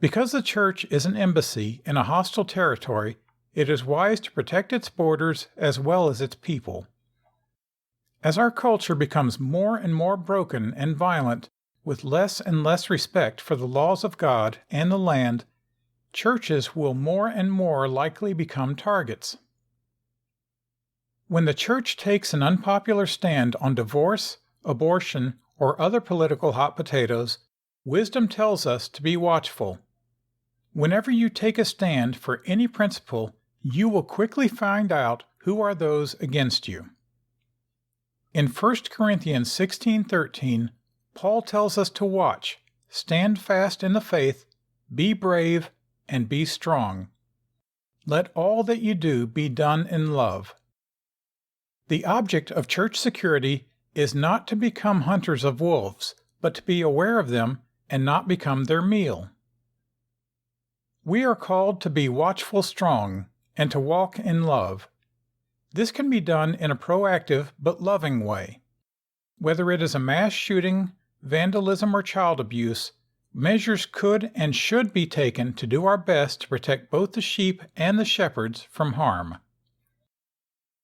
Because the church is an embassy in a hostile territory, it is wise to protect its borders as well as its people. As our culture becomes more and more broken and violent, with less and less respect for the laws of God and the land, churches will more and more likely become targets. When the church takes an unpopular stand on divorce, abortion, or other political hot potatoes, wisdom tells us to be watchful. Whenever you take a stand for any principle, you will quickly find out who are those against you? In 1 Corinthians 16:13, Paul tells us to watch, stand fast in the faith, be brave, and be strong. Let all that you do be done in love. The object of church security is not to become hunters of wolves, but to be aware of them and not become their meal. We are called to be watchful strong and to walk in love. This can be done in a proactive but loving way. Whether it is a mass shooting, vandalism, or child abuse, measures could and should be taken to do our best to protect both the sheep and the shepherds from harm.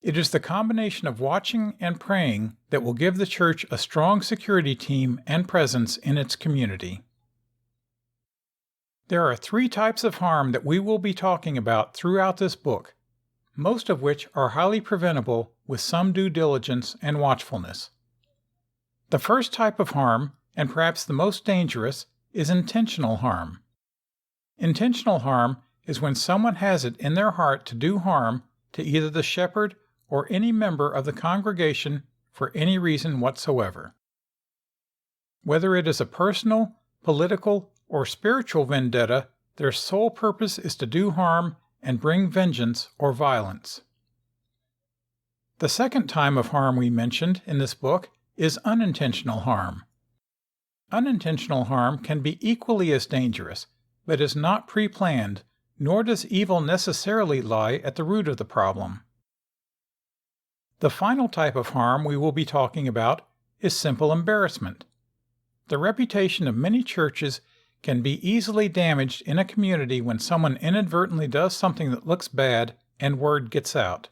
It is the combination of watching and praying that will give the church a strong security team and presence in its community. There are 3 types of harm that we will be talking about throughout this book, most of which are highly preventable with some due diligence and watchfulness. The first type of harm, and perhaps the most dangerous, is intentional harm. Intentional harm is when someone has it in their heart to do harm to either the shepherd or any member of the congregation for any reason whatsoever. Whether it is a personal, political, or spiritual vendetta, their sole purpose is to do harm and bring vengeance or violence. The second type of harm we mentioned in this book is unintentional harm. Unintentional harm can be equally as dangerous, but is not pre-planned, nor does evil necessarily lie at the root of the problem. The final type of harm we will be talking about is simple embarrassment. The reputation of many churches can be easily damaged in a community when someone inadvertently does something that looks bad and word gets out.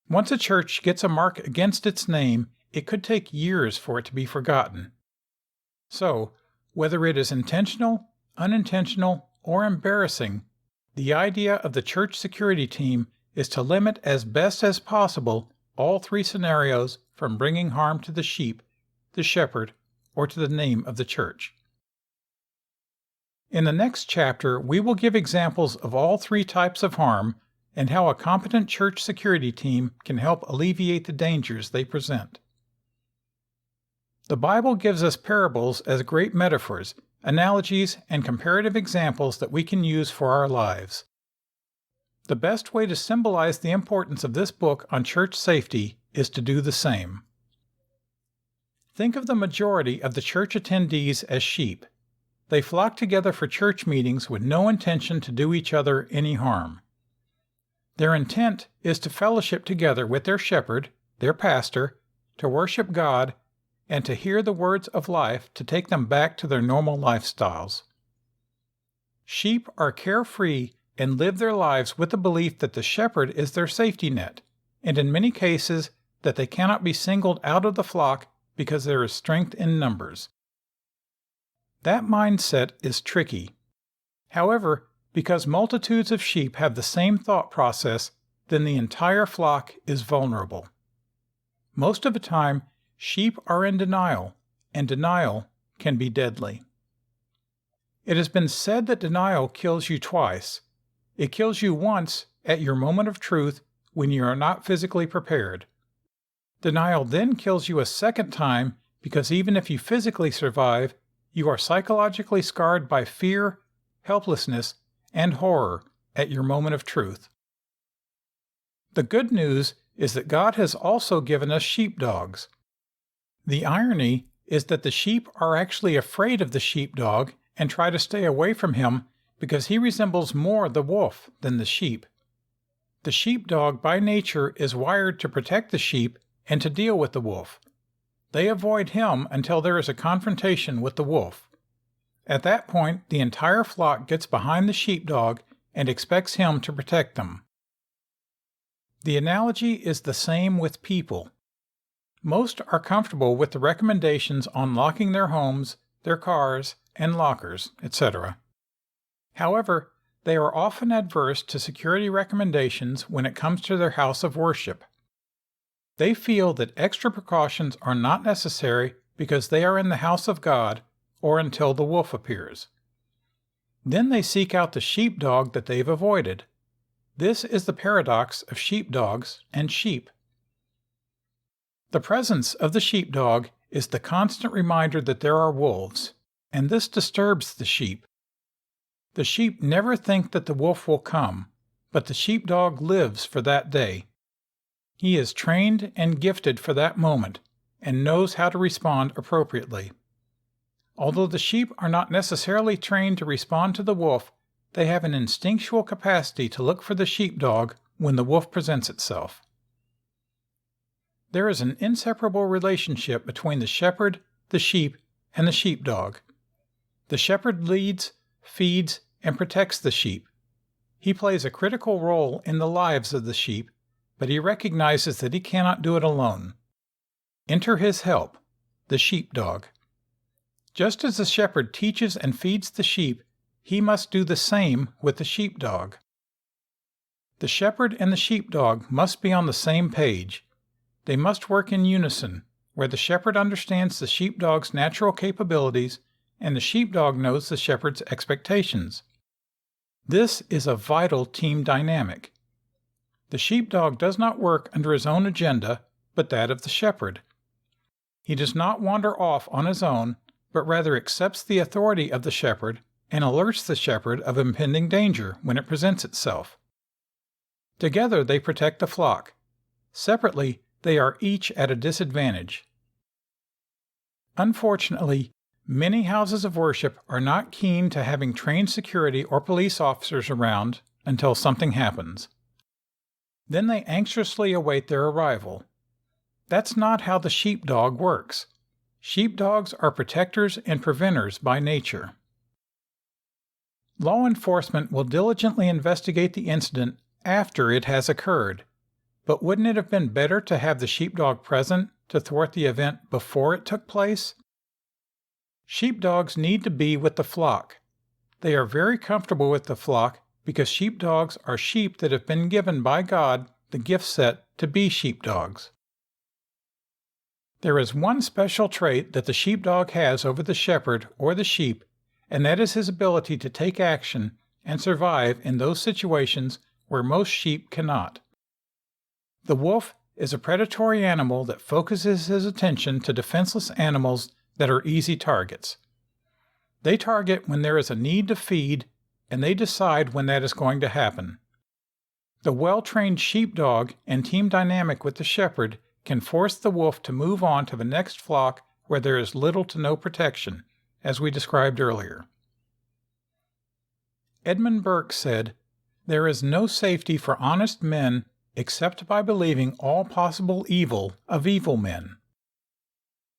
Once a church gets a mark against its name, it could take years for it to be forgotten. So, whether it is intentional, unintentional, or embarrassing, the idea of the church security team is to limit as best as possible all 3 scenarios from bringing harm to the sheep, the shepherd, or to the name of the church. In the next chapter, we will give examples of all 3 types of harm and how a competent church security team can help alleviate the dangers they present. The Bible gives us parables as great metaphors, analogies, and comparative examples that we can use for our lives. The best way to symbolize the importance of this book on church safety is to do the same. Think of the majority of the church attendees as sheep. They flock together for church meetings with no intention to do each other any harm. Their intent is to fellowship together with their shepherd, their pastor, to worship God, and to hear the words of life to take them back to their normal lifestyles. Sheep are carefree and live their lives with the belief that the shepherd is their safety net, and in many cases that they cannot be singled out of the flock because there is strength in numbers. That mindset is tricky. However, because multitudes of sheep have the same thought process, then the entire flock is vulnerable. Most of the time, sheep are in denial, and denial can be deadly. It has been said that denial kills you twice. It kills you once at your moment of truth when you are not physically prepared. Denial then kills you a second time because even if you physically survive, you are psychologically scarred by fear, helplessness, and horror at your moment of truth. The good news is that God has also given us sheepdogs. The irony is that the sheep are actually afraid of the sheepdog and try to stay away from him because he resembles more the wolf than the sheep. The sheepdog by nature is wired to protect the sheep and to deal with the wolf. They avoid him until there is a confrontation with the wolf. At that point, the entire flock gets behind the sheepdog and expects him to protect them. The analogy is the same with people. Most are comfortable with the recommendations on locking their homes, their cars, and lockers, etc. However, they are often adverse to security recommendations when it comes to their house of worship. They feel that extra precautions are not necessary because they are in the house of God or until the wolf appears. Then they seek out the sheepdog that they've avoided. This is the paradox of sheepdogs and sheep. The presence of the sheepdog is the constant reminder that there are wolves, and this disturbs the sheep. The sheep never think that the wolf will come, but the sheepdog lives for that day. He is trained and gifted for that moment, and knows how to respond appropriately. Although the sheep are not necessarily trained to respond to the wolf, they have an instinctual capacity to look for the sheepdog when the wolf presents itself. There is an inseparable relationship between the shepherd, the sheep, and the sheepdog. The shepherd leads, feeds, and protects the sheep. He plays a critical role in the lives of the sheep, but he recognizes that he cannot do it alone. Enter his help, the sheepdog. Just as the shepherd teaches and feeds the sheep, he must do the same with the sheepdog. The shepherd and the sheepdog must be on the same page. They must work in unison, where the shepherd understands the sheepdog's natural capabilities and the sheepdog knows the shepherd's expectations. This is a vital team dynamic. The sheepdog does not work under his own agenda, but that of the shepherd. He does not wander off on his own, but rather accepts the authority of the shepherd and alerts the shepherd of impending danger when it presents itself. Together they protect the flock. Separately, they are each at a disadvantage. Unfortunately, many houses of worship are not keen to having trained security or police officers around until something happens. Then they anxiously await their arrival. That's not how the sheepdog works. Sheepdogs are protectors and preventers by nature. Law enforcement will diligently investigate the incident after it has occurred, but wouldn't it have been better to have the sheepdog present to thwart the event before it took place? Sheepdogs need to be with the flock. They are very comfortable with the flock because sheepdogs are sheep that have been given by God the gift set to be sheepdogs. There is one special trait that the sheepdog has over the shepherd or the sheep, and that is his ability to take action and survive in those situations where most sheep cannot. The wolf is a predatory animal that focuses his attention to defenseless animals that are easy targets. They target when there is a need to feed, and they decide when that is going to happen. The well-trained sheepdog and team dynamic with the shepherd can force the wolf to move on to the next flock where there is little to no protection, as we described earlier. Edmund Burke said, "There is no safety for honest men except by believing all possible evil of evil men."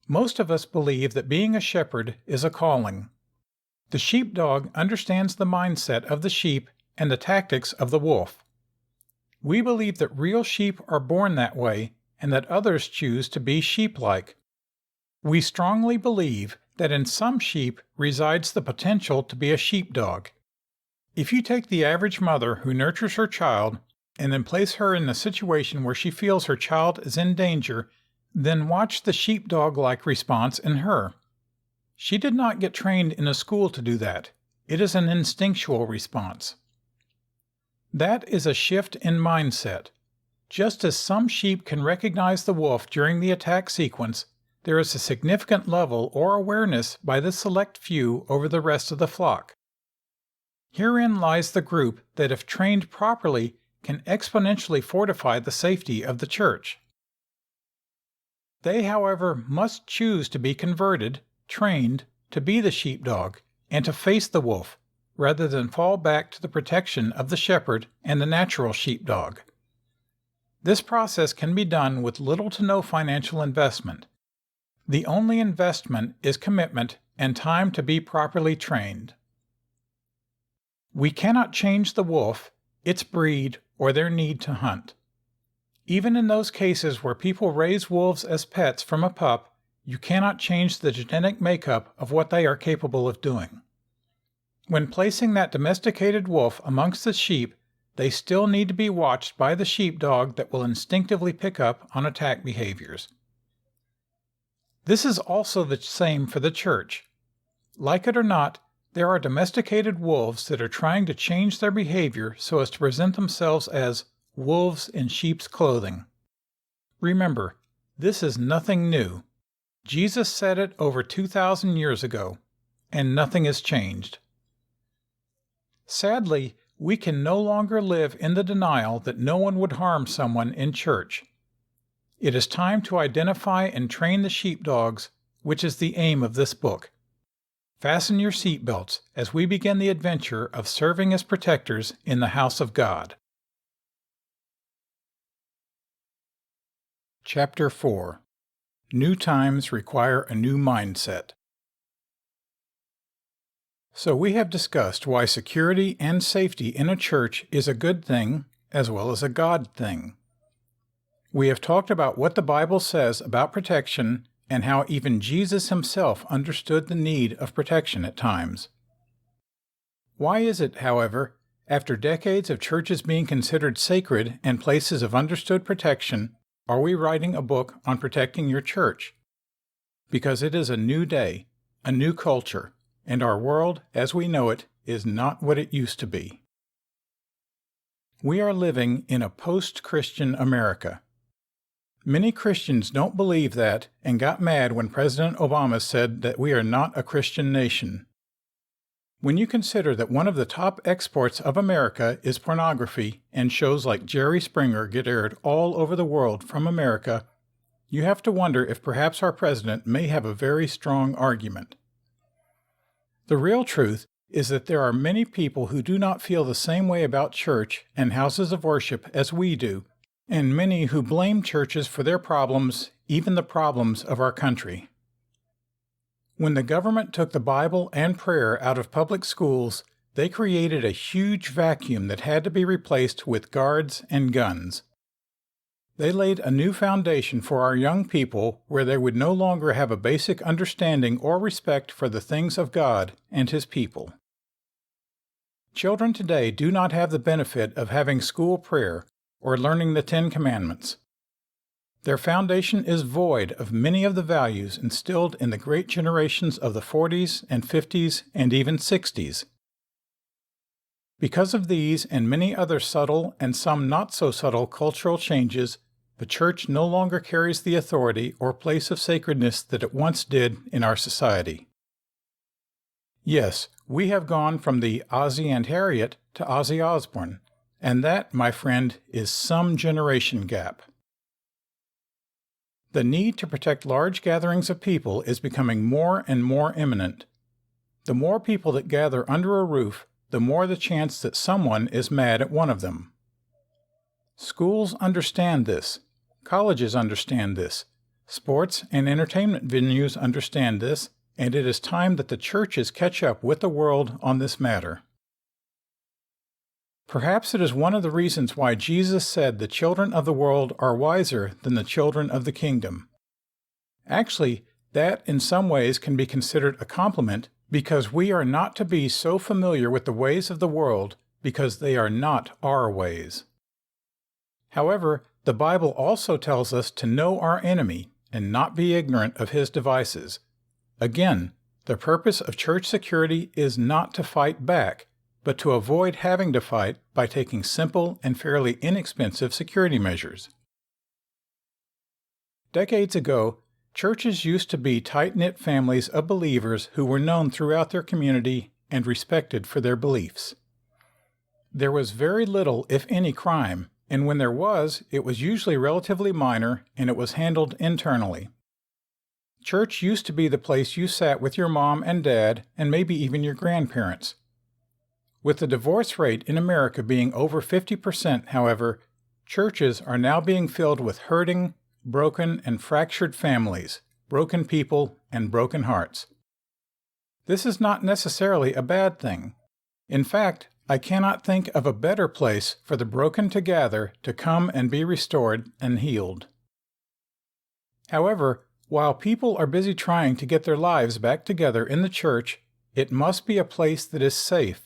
Most of us believe that being a shepherd is a calling. The sheepdog understands the mindset of the sheep and the tactics of the wolf. We believe that real sheep are born that way and that others choose to be sheep-like. We strongly believe that in some sheep resides the potential to be a sheepdog. If you take the average mother who nurtures her child and then place her in the situation where she feels her child is in danger, then watch the sheepdog-like response in her. She did not get trained in a school to do that. It is an instinctual response. That is a shift in mindset. Just as some sheep can recognize the wolf during the attack sequence, there is a significant level or awareness by the select few over the rest of the flock. Herein lies the group that, if trained properly, can exponentially fortify the safety of the church. They, however, must choose to be converted, trained, to be the sheepdog, and to face the wolf, rather than fall back to the protection of the shepherd and the natural sheepdog. This process can be done with little to no financial investment. The only investment is commitment and time to be properly trained. We cannot change the wolf, its breed, or their need to hunt. Even in those cases where people raise wolves as pets from a pup, you cannot change the genetic makeup of what they are capable of doing. When placing that domesticated wolf amongst the sheep, they still need to be watched by the sheepdog that will instinctively pick up on attack behaviors. This is also the same for the church. Like it or not, There are domesticated wolves that are trying to change their behavior so as to present themselves as wolves in sheep's clothing. Remember, this is nothing new. Jesus said it over 2,000 years ago, and nothing has changed. Sadly, we can no longer live in the denial that no one would harm someone in church. It is time to identify and train the sheepdogs, which is the aim of this book. Fasten your seatbelts as we begin the adventure of serving as protectors in the house of God. Chapter 4. New Times Require a New Mindset. So we have discussed why security and safety in a church is a good thing as well as a God thing. We have talked about what the Bible says about protection and how even Jesus himself understood the need of protection at times. Why is it, however, after decades of churches being considered sacred and places of understood protection, are we writing a book on protecting your church? Because it is a new day, a new culture, and our world, as we know it, is not what it used to be. We are living in a post-Christian America. Many Christians don't believe that and got mad when President Obama said that we are not a Christian nation. When you consider that one of the top exports of America is pornography and shows like Jerry Springer get aired all over the world from America, you have to wonder if perhaps our president may have a very strong argument. The real truth is that there are many people who do not feel the same way about church and houses of worship as we do, and many who blame churches for their problems, even the problems of our country. When the government took the Bible and prayer out of public schools, they created a huge vacuum that had to be replaced with guards and guns. They laid a new foundation for our young people where they would no longer have a basic understanding or respect for the things of God and His people. Children today do not have the benefit of having school prayer or learning the Ten Commandments. Their foundation is void of many of the values instilled in the great generations of the 40s and 50s and even 60s. Because of these and many other subtle and some not so subtle cultural changes, the church no longer carries the authority or place of sacredness that it once did in our society. Yes, we have gone from the Ozzie and Harriet to Ozzy Osbourne, and that, my friend, is some generation gap. The need to protect large gatherings of people is becoming more and more imminent. The more people that gather under a roof, the more the chance that someone is mad at one of them. Schools understand this. Colleges understand this. Sports and entertainment venues understand this, and it is time that the churches catch up with the world on this matter. Perhaps it is one of the reasons why Jesus said the children of the world are wiser than the children of the kingdom. Actually, that in some ways can be considered a compliment because we are not to be so familiar with the ways of the world because they are not our ways. However, the Bible also tells us to know our enemy and not be ignorant of his devices. Again, the purpose of church security is not to fight back, but to avoid having to fight by taking simple and fairly inexpensive security measures. Decades ago, churches used to be tight-knit families of believers who were known throughout their community and respected for their beliefs. There was very little, if any, crime, and when there was, it was usually relatively minor and it was handled internally. Church used to be the place you sat with your mom and dad and maybe even your grandparents. With the divorce rate in America being over 50%, however, churches are now being filled with hurting, broken, and fractured families, broken people, and broken hearts. This is not necessarily a bad thing. In fact, I cannot think of a better place for the broken to gather to come and be restored and healed. However, while people are busy trying to get their lives back together in the church, it must be a place that is safe.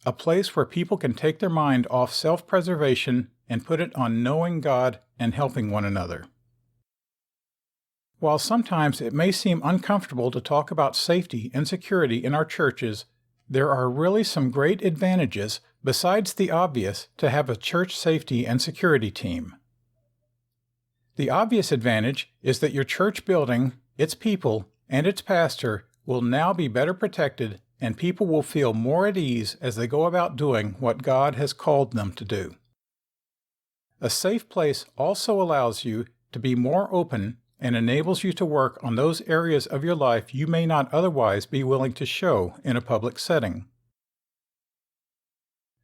A place where people can take their mind off self-preservation and put it on knowing God and helping one another. While sometimes it may seem uncomfortable to talk about safety and security in our churches, There are really some great advantages, besides the obvious, to have a church safety and security team. The obvious advantage is that your church building, its people, and its pastor will now be better protected, and people will feel more at ease as they go about doing what God has called them to do. A safe place also allows you to be more open and enables you to work on those areas of your life you may not otherwise be willing to show in a public setting.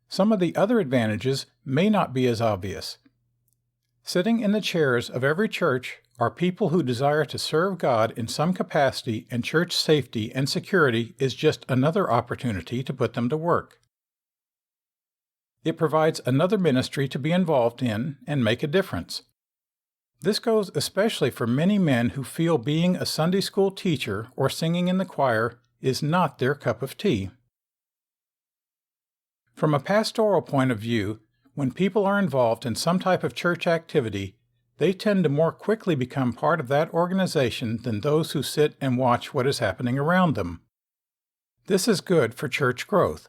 Some of the other advantages may not be as obvious. Sitting in the chairs of every church are people who desire to serve God in some capacity, and church safety and security is just another opportunity to put them to work. It provides another ministry to be involved in and make a difference. This goes especially for many men who feel being a Sunday school teacher or singing in the choir is not their cup of tea. From a pastoral point of view, when people are involved in some type of church activity, they tend to more quickly become part of that organization than those who sit and watch what is happening around them. This is good for church growth.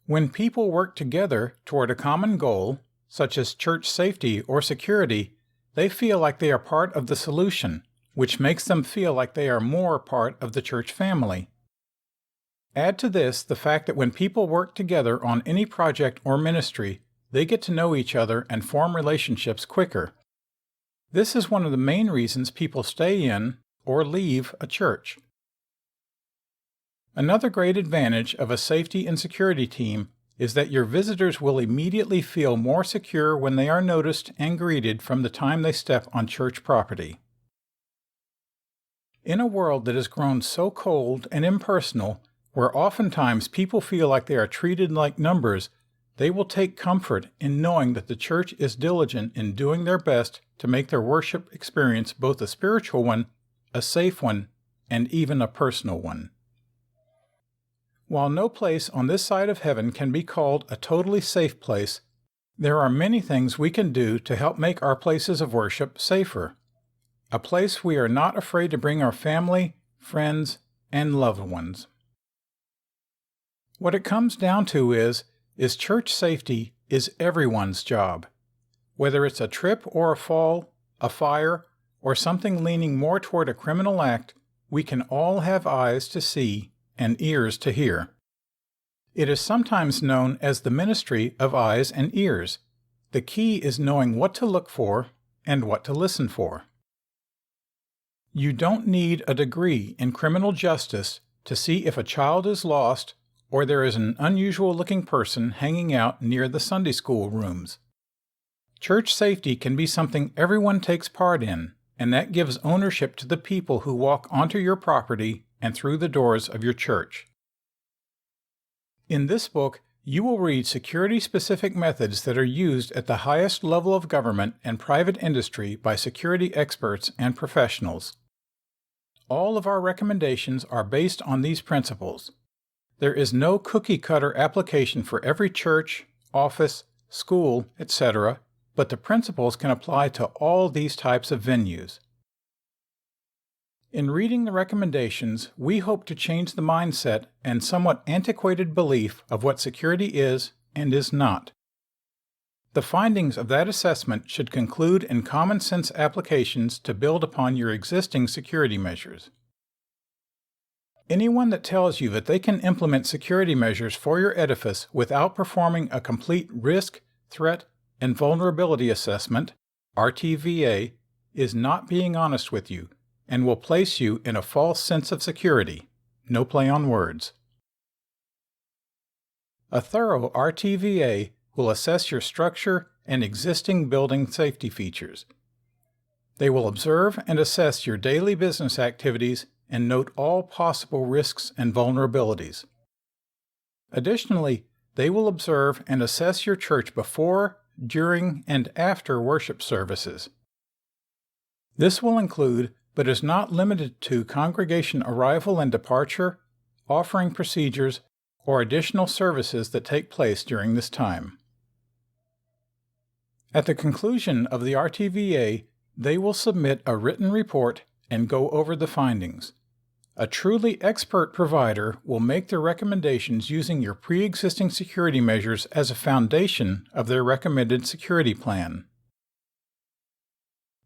When people work together toward a common goal, such as church safety or security, they feel like they are part of the solution, which makes them feel like they are more part of the church family. Add to this the fact that when people work together on any project or ministry, they get to know each other and form relationships quicker. This is one of the main reasons people stay in or leave a church. Another great advantage of a safety and security team is that your visitors will immediately feel more secure when they are noticed and greeted from the time they step on church property. In a world that has grown so cold and impersonal, where oftentimes people feel like they are treated like numbers, they will take comfort in knowing that the church is diligent in doing their best to make their worship experience both a spiritual one, a safe one, and even a personal one. While no place on this side of heaven can be called a totally safe place, there are many things we can do to help make our places of worship safer. A place we are not afraid to bring our family, friends, and loved ones. What it comes down to is church safety is everyone's job. Whether it's a trip or a fall, a fire, or something leaning more toward a criminal act, we can all have eyes to see and ears to hear. It is sometimes known as the ministry of eyes and ears. The key is knowing what to look for and what to listen for. You don't need a degree in criminal justice to see if a child is lost or there is an unusual-looking person hanging out near the Sunday school rooms. Church safety can be something everyone takes part in, and that gives ownership to the people who walk onto your property and through the doors of your church. In this book, you will read security-specific methods that are used at the highest level of government and private industry by security experts and professionals. All of our recommendations are based on these principles. There is no cookie-cutter application for every church, office, school, etc., but the principles can apply to all these types of venues. In reading the recommendations, we hope to change the mindset and somewhat antiquated belief of what security is and is not. The findings of that assessment should conclude in common sense applications to build upon your existing security measures. Anyone that tells you that they can implement security measures for your edifice without performing a complete risk, threat, and vulnerability assessment, RTVA, is not being honest with you and will place you in a false sense of security. No play on words. A thorough RTVA will assess your structure and existing building safety features. They will observe and assess your daily business activities and note all possible risks and vulnerabilities. Additionally, they will observe and assess your church before, during, and after worship services. This will include, but is not limited to, congregation arrival and departure, offering procedures, or additional services that take place during this time. At the conclusion of the RTVA, they will submit a written report and go over the findings. A truly expert provider will make their recommendations using your pre-existing security measures as a foundation of their recommended security plan.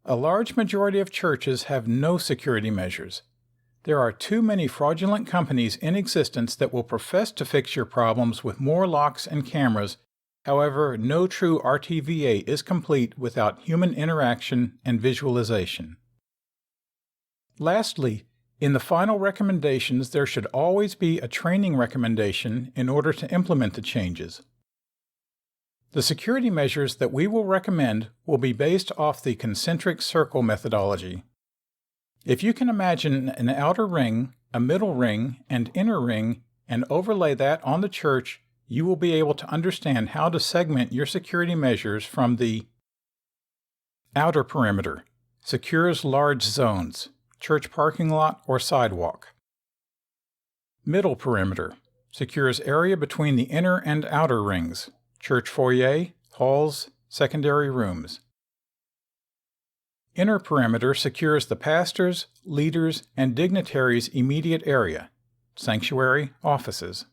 A large majority of churches have no security measures. There are too many fraudulent companies in existence that will profess to fix your problems with more locks and cameras. However, no true RTVA is complete without human interaction and visualization. Lastly, in the final recommendations, there should always be a training recommendation in order to implement the changes. The security measures that we will recommend will be based off the concentric circle methodology. If you can imagine an outer ring, a middle ring, and inner ring, and overlay that on the church, you will be able to understand how to segment your security measures from the outer perimeter, secures large zones, church parking lot or sidewalk. Middle perimeter, secures area between the inner and outer rings, church foyer, halls, secondary rooms. Inner perimeter secures the pastors, leaders, and dignitaries' immediate area, sanctuary, offices.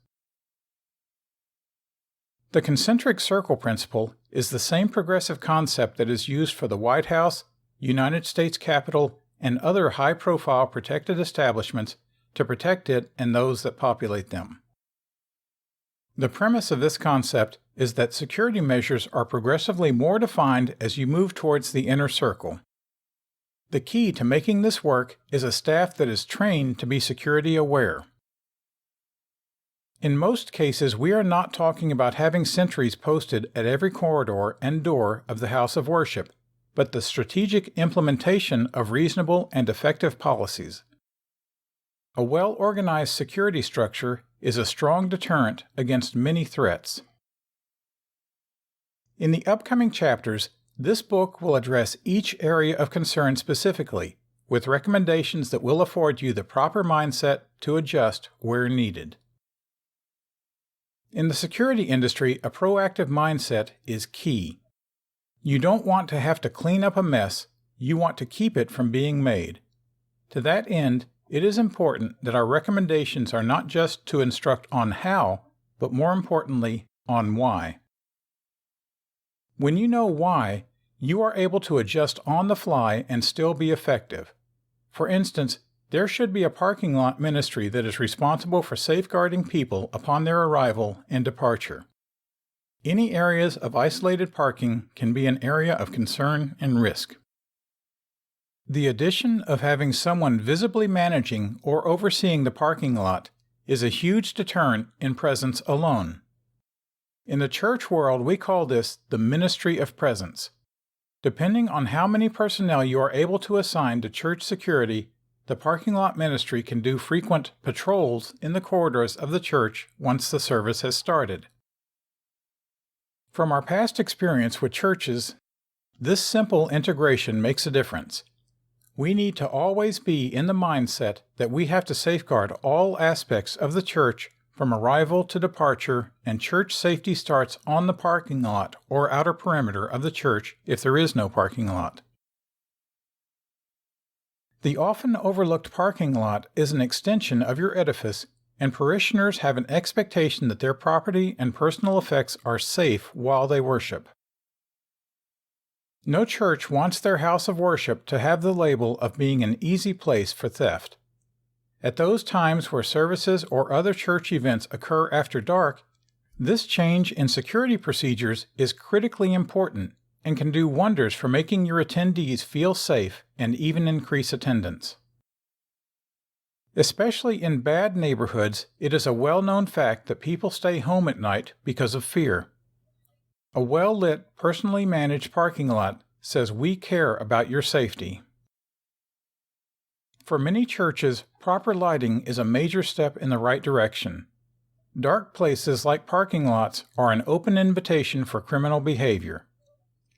The concentric circle principle is the same progressive concept that is used for the White House, United States Capitol, and other high-profile protected establishments to protect it and those that populate them. The premise of this concept is that security measures are progressively more defined as you move towards the inner circle. The key to making this work is a staff that is trained to be security aware. In most cases, we are not talking about having sentries posted at every corridor and door of the house of worship, but the strategic implementation of reasonable and effective policies. A well-organized security structure is a strong deterrent against many threats. In the upcoming chapters, this book will address each area of concern specifically, with recommendations that will afford you the proper mindset to adjust where needed. In the security industry, a proactive mindset is key. You don't want to have to clean up a mess, you want to keep it from being made. To that end, it is important that our recommendations are not just to instruct on how, but more importantly, on why. When you know why, you are able to adjust on the fly and still be effective. For instance, there should be a parking lot ministry that is responsible for safeguarding people upon their arrival and departure. Any areas of isolated parking can be an area of concern and risk. The addition of having someone visibly managing or overseeing the parking lot is a huge deterrent in presence alone. In the church world, we call this the ministry of presence. Depending on how many personnel you are able to assign to church security, the parking lot ministry can do frequent patrols in the corridors of the church once the service has started. From our past experience with churches, this simple integration makes a difference. We need to always be in the mindset that we have to safeguard all aspects of the church from arrival to departure, and church safety starts on the parking lot or outer perimeter of the church if there is no parking lot. The often overlooked parking lot is an extension of your edifice, and parishioners have an expectation that their property and personal effects are safe while they worship. No church wants their house of worship to have the label of being an easy place for theft. At those times where services or other church events occur after dark, this change in security procedures is critically important and can do wonders for making your attendees feel safe and even increase attendance. Especially in bad neighborhoods, it is a well-known fact that people stay home at night because of fear. A well-lit, personally managed parking lot says we care about your safety. For many churches, proper lighting is a major step in the right direction. Dark places like parking lots are an open invitation for criminal behavior.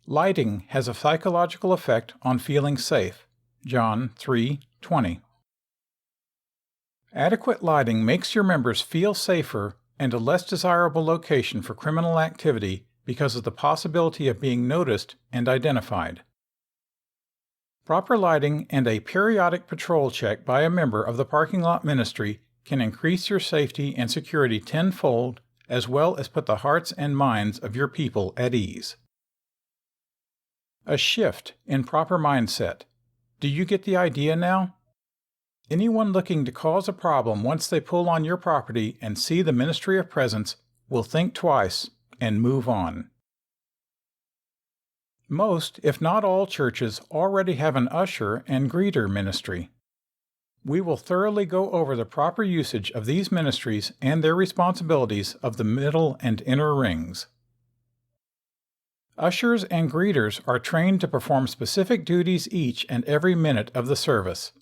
Lighting has a psychological effect on feeling safe. John 3:20. Adequate lighting makes your members feel safer and a less desirable location for criminal activity because of the possibility of being noticed and identified. Proper lighting and a periodic patrol check by a member of the parking lot ministry can increase your safety and security tenfold, as well as put the hearts and minds of your people at ease. A shift in proper mindset. Do you get the idea now? Anyone looking to cause a problem once they pull on your property and see the ministry of presence will think twice and move on. Most, if not all, churches already have an usher and greeter ministry. We will thoroughly go over the proper usage of these ministries and their responsibilities of the middle and inner rings. Ushers and greeters are trained to perform specific duties each and every minute of the service.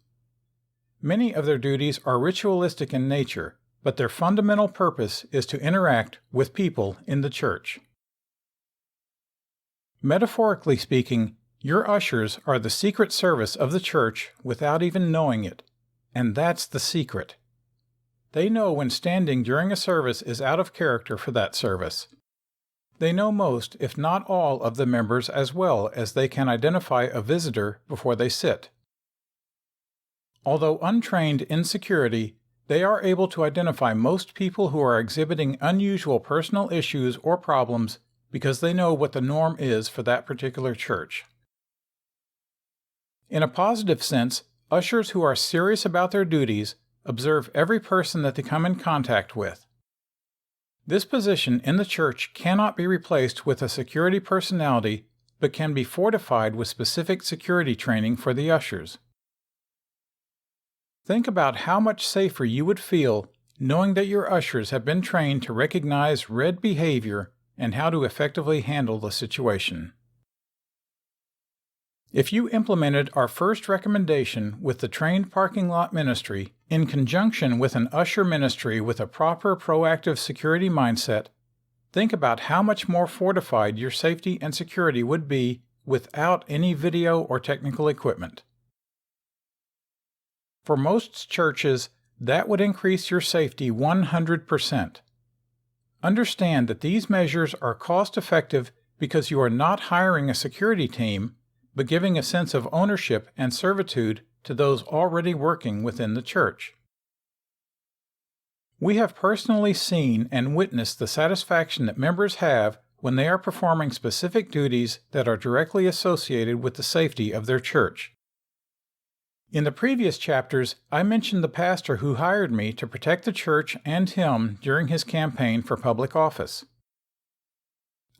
Many of their duties are ritualistic in nature, but their fundamental purpose is to interact with people in the church. Metaphorically speaking, your ushers are the secret service of the church without even knowing it, and that's the secret. They know when standing during a service is out of character for that service. They know most, if not all, of the members as well as they can identify a visitor before they sit. Although untrained in security, they are able to identify most people who are exhibiting unusual personal issues or problems because they know what the norm is for that particular church. In a positive sense, ushers who are serious about their duties observe every person that they come in contact with. This position in the church cannot be replaced with a security personality, but can be fortified with specific security training for the ushers. Think about how much safer you would feel knowing that your ushers have been trained to recognize red behavior and how to effectively handle the situation. If you implemented our first recommendation with the trained parking lot ministry in conjunction with an usher ministry with a proper proactive security mindset, think about how much more fortified your safety and security would be without any video or technical equipment. For most churches, that would increase your safety 100%. Understand that these measures are cost-effective because you are not hiring a security team, but giving a sense of ownership and servitude to those already working within the church. We have personally seen and witnessed the satisfaction that members have when they are performing specific duties that are directly associated with the safety of their church. In the previous chapters, I mentioned the pastor who hired me to protect the church and him during his campaign for public office.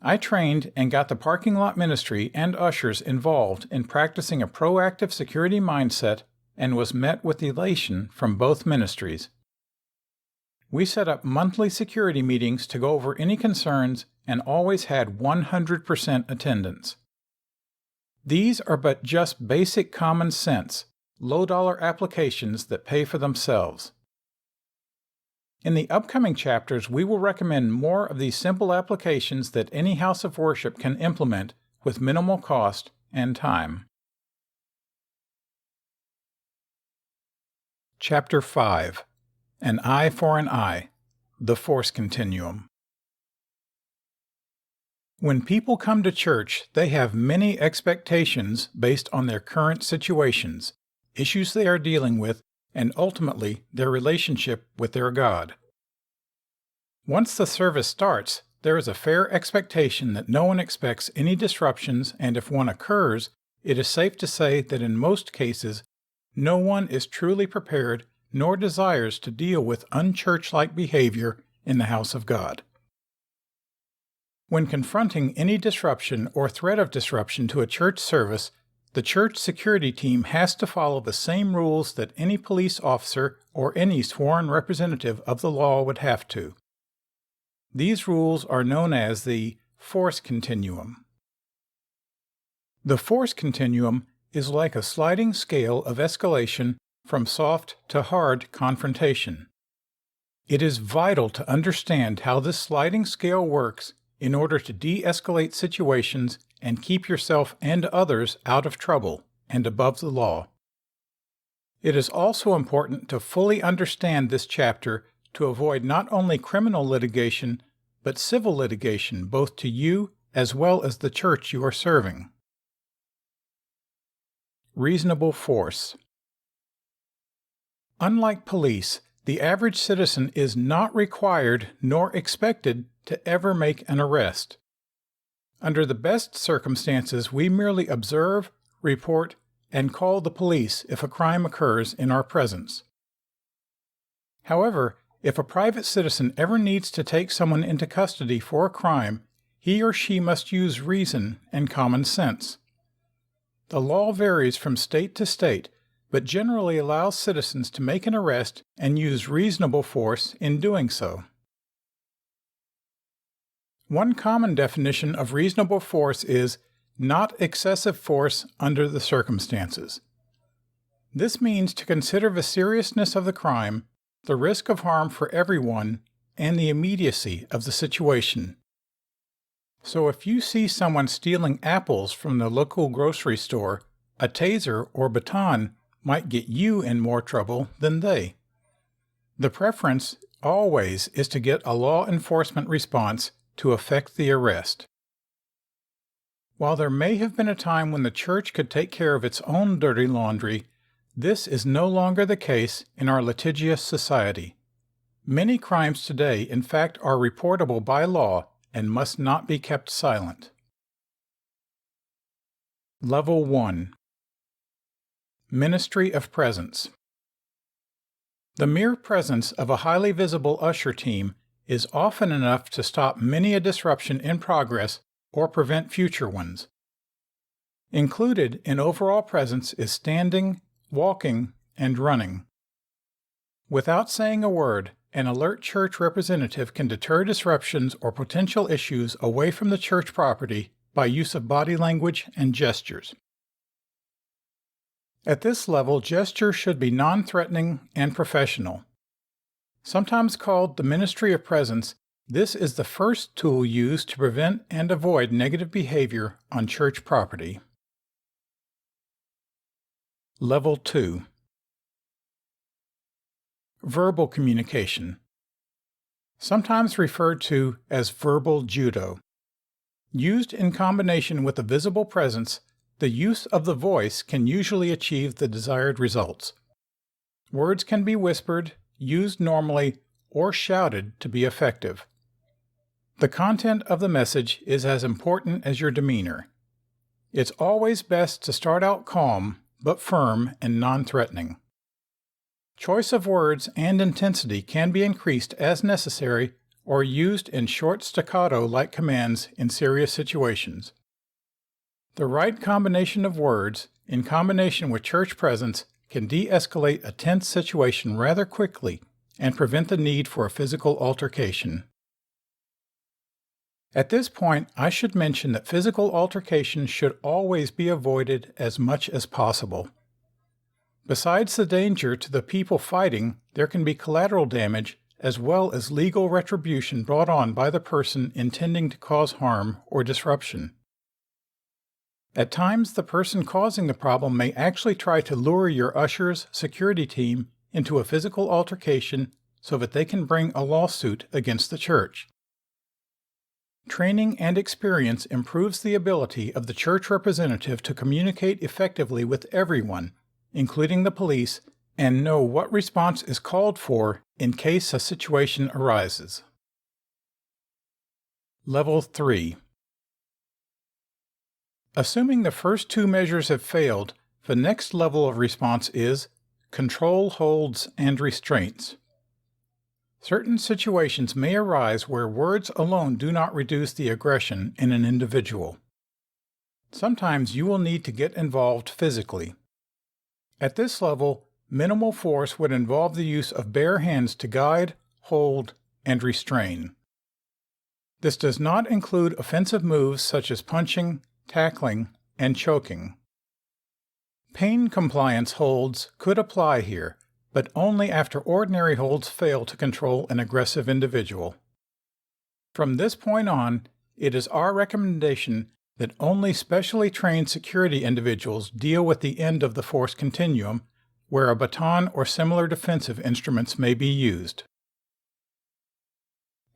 I trained and got the parking lot ministry and ushers involved in practicing a proactive security mindset and was met with elation from both ministries. We set up monthly security meetings to go over any concerns and always had 100% attendance. These are but just basic common sense, low-dollar applications that pay for themselves. In the upcoming chapters, we will recommend more of these simple applications that any house of worship can implement with minimal cost and time. Chapter 5. An Eye for an Eye, the Force Continuum. When people come to church, they have many expectations based on their current situations, issues they are dealing with, and ultimately their relationship with their God. Once the service starts, there is a fair expectation that no one expects any disruptions, and if one occurs, it is safe to say that in most cases, no one is truly prepared nor desires to deal with unchurch-like behavior in the house of God. When confronting any disruption or threat of disruption to a church service, the church security team has to follow the same rules that any police officer or any sworn representative of the law would have to. These rules are known as the Force Continuum. The Force Continuum is like a sliding scale of escalation from soft to hard confrontation. It is vital to understand how this sliding scale works in order to de-escalate situations and keep yourself and others out of trouble and above the law. It is also important to fully understand this chapter to avoid not only criminal litigation, but civil litigation both to you as well as the church you are serving. Reasonable force. Unlike police, the average citizen is not required nor expected to ever make an arrest. Under the best circumstances, we merely observe, report, and call the police if a crime occurs in our presence. However, if a private citizen ever needs to take someone into custody for a crime, he or she must use reason and common sense. The law varies from state to state, but generally allows citizens to make an arrest and use reasonable force in doing so. One common definition of reasonable force is not excessive force under the circumstances. This means to consider the seriousness of the crime, the risk of harm for everyone, and the immediacy of the situation. So if you see someone stealing apples from the local grocery store, a taser or baton might get you in more trouble than they. The preference always is to get a law enforcement response to effect the arrest. While there may have been a time when the church could take care of its own dirty laundry, this is no longer the case in our litigious society. Many crimes today, in fact, are reportable by law and must not be kept silent. Level 1. Ministry of Presence. The mere presence of a highly visible usher team is often enough to stop many a disruption in progress or prevent future ones. Included in overall presence is standing, walking, and running. Without saying a word, an alert church representative can deter disruptions or potential issues away from the church property by use of body language and gestures. At this level, gestures should be non-threatening and professional. Sometimes called the Ministry of Presence, this is the first tool used to prevent and avoid negative behavior on church property. Level 2. Verbal communication. Sometimes referred to as verbal judo. Used in combination with a visible presence, the use of the voice can usually achieve the desired results. Words can be whispered, used normally, or shouted to be effective. The content of the message is as important as your demeanor. It's always best to start out calm, but firm and non-threatening. Choice of words and intensity can be increased as necessary or used in short staccato-like commands in serious situations. The right combination of words, in combination with church presence, can de-escalate a tense situation rather quickly and prevent the need for a physical altercation. At this point, I should mention that physical altercation should always be avoided as much as possible. Besides the danger to the people fighting, there can be collateral damage as well as legal retribution brought on by the person intending to cause harm or disruption. At times, the person causing the problem may actually try to lure your usher's security team into a physical altercation so that they can bring a lawsuit against the church. Training and experience improves the ability of the church representative to communicate effectively with everyone, including the police, and know what response is called for in case a situation arises. Level 3. Assuming the first two measures have failed, the next level of response is control holds and restraints. Certain situations may arise where words alone do not reduce the aggression in an individual. Sometimes you will need to get involved physically. At this level, minimal force would involve the use of bare hands to guide, hold, and restrain. This does not include offensive moves such as punching, tackling, and choking. Pain compliance holds could apply here, but only after ordinary holds fail to control an aggressive individual. From this point on, it is our recommendation that only specially trained security individuals deal with the end of the force continuum, where a baton or similar defensive instruments may be used.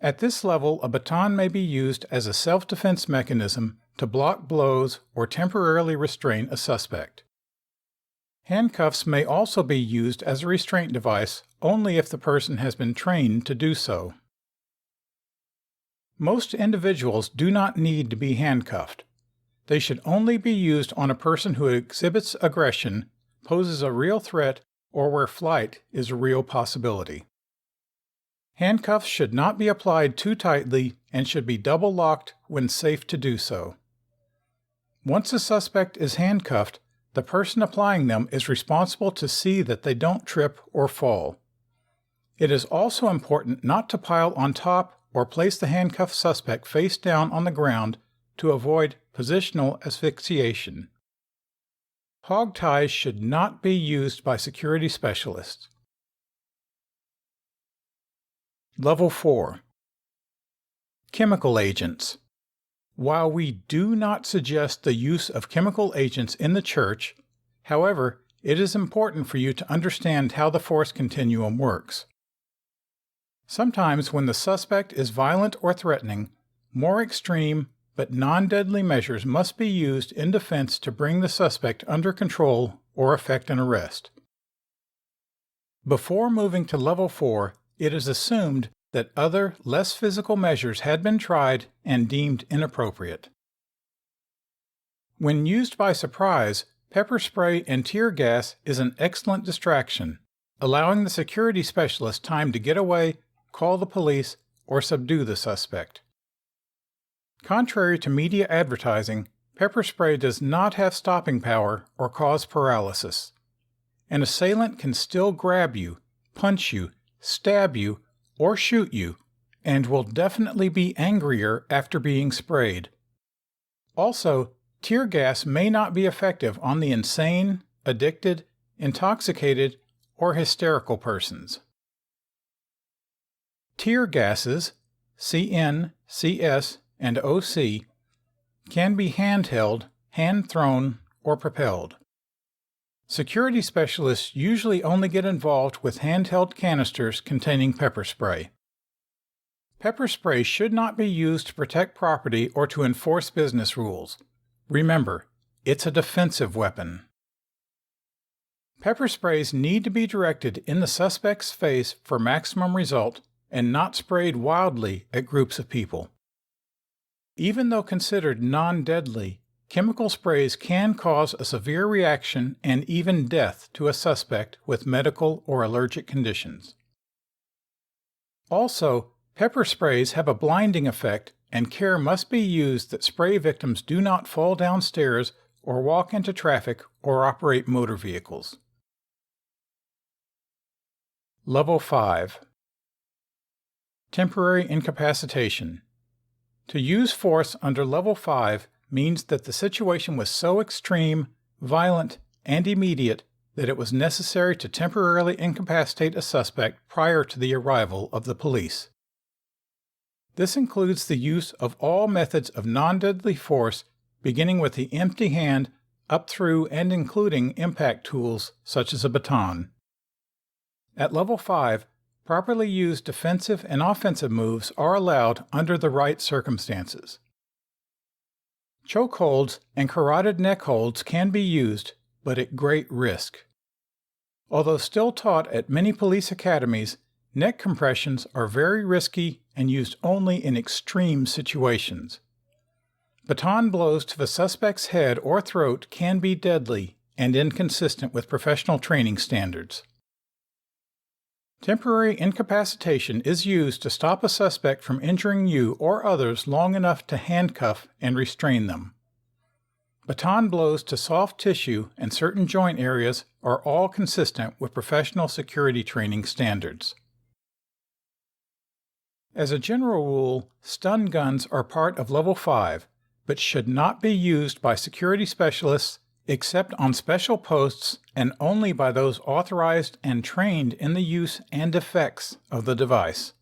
At this level, a baton may be used as a self-defense mechanism to block blows or temporarily restrain a suspect. Handcuffs may also be used as a restraint device only if the person has been trained to do so. Most individuals do not need to be handcuffed. They should only be used on a person who exhibits aggression, poses a real threat, or where flight is a real possibility. Handcuffs should not be applied too tightly and should be double locked when safe to do so. Once a suspect is handcuffed, the person applying them is responsible to see that they don't trip or fall. It is also important not to pile on top or place the handcuffed suspect face down on the ground to avoid positional asphyxiation. Hog ties should not be used by security specialists. Level 4. Chemical agents. While we do not suggest the use of chemical agents in the church, however, it is important for you to understand how the force continuum works. Sometimes when the suspect is violent or threatening, more extreme but non-deadly measures must be used in defense to bring the suspect under control or effect an arrest. Before moving to Level 4, it is assumed that other, less physical measures had been tried and deemed inappropriate. When used by surprise, pepper spray and tear gas is an excellent distraction, allowing the security specialist time to get away, call the police, or subdue the suspect. Contrary to media advertising, pepper spray does not have stopping power or cause paralysis. An assailant can still grab you, punch you, stab you, or shoot you, and will definitely be angrier after being sprayed. Also, tear gas may not be effective on the insane, addicted, intoxicated, or hysterical persons. Tear gases, CN, CS, and OC, can be handheld, hand-thrown, or propelled. Security specialists usually only get involved with handheld canisters containing pepper spray. Pepper spray should not be used to protect property or to enforce business rules. Remember, it's a defensive weapon. Pepper sprays need to be directed in the suspect's face for maximum result and not sprayed wildly at groups of people. Even though considered non-deadly, chemical sprays can cause a severe reaction and even death to a suspect with medical or allergic conditions. Also, pepper sprays have a blinding effect, and care must be used that spray victims do not fall downstairs or walk into traffic or operate motor vehicles. Level 5. Temporary incapacitation. To use force under Level 5 means that the situation was so extreme, violent, and immediate that it was necessary to temporarily incapacitate a suspect prior to the arrival of the police. This includes the use of all methods of non-deadly force, beginning with the empty hand up through and including impact tools such as a baton. At Level 5, properly used defensive and offensive moves are allowed under the right circumstances. Chokeholds and carotid neck holds can be used, but at great risk. Although still taught at many police academies, neck compressions are very risky and used only in extreme situations. Baton blows to the suspect's head or throat can be deadly and inconsistent with professional training standards. Temporary incapacitation is used to stop a suspect from injuring you or others long enough to handcuff and restrain them. Baton blows to soft tissue and certain joint areas are all consistent with professional security training standards. As a general rule, stun guns are part of Level 5, but should not be used by security specialists except on special posts and only by those authorized and trained in the use and effects of the device.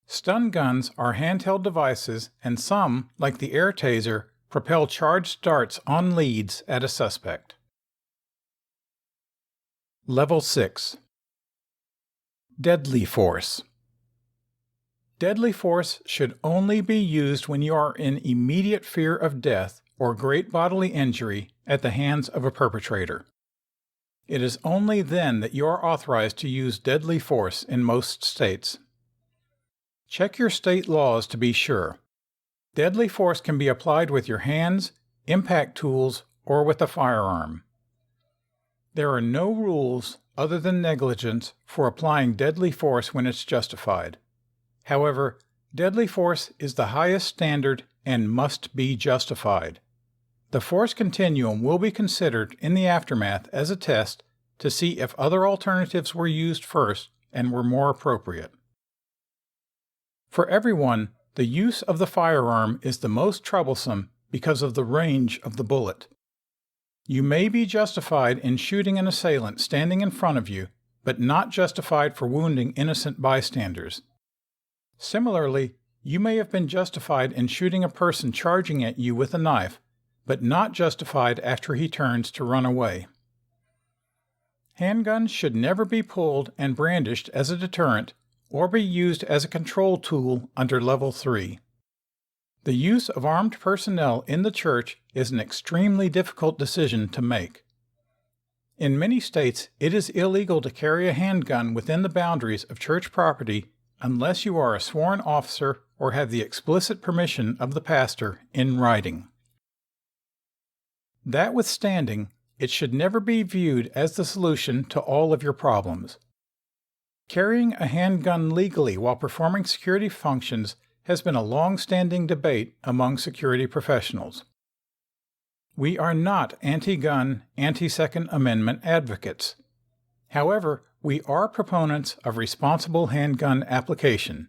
Stun guns are handheld devices, and some, like the air taser, propel charged darts on leads at a suspect. Level 6. Deadly force. Deadly force should only be used when you are in immediate fear of death or great bodily injury at the hands of a perpetrator. It is only then that you are authorized to use deadly force in most states. Check your state laws to be sure. Deadly force can be applied with your hands, impact tools, or with a firearm. There are no rules other than negligence for applying deadly force when it's justified. However, deadly force is the highest standard and must be justified. The force continuum will be considered in the aftermath as a test to see if other alternatives were used first and were more appropriate. For everyone, the use of the firearm is the most troublesome because of the range of the bullet. You may be justified in shooting an assailant standing in front of you, but not justified for wounding innocent bystanders. Similarly, you may have been justified in shooting a person charging at you with a knife, but not justified after he turns to run away. Handguns should never be pulled and brandished as a deterrent or be used as a control tool under Level 3. The use of armed personnel in the church is an extremely difficult decision to make. In many states, it is illegal to carry a handgun within the boundaries of church property unless you are a sworn officer or have the explicit permission of the pastor in writing. That withstanding, it should never be viewed as the solution to all of your problems. Carrying a handgun legally while performing security functions has been a long-standing debate among security professionals. We are not anti-gun, anti-Second Amendment advocates. However, we are proponents of responsible handgun application.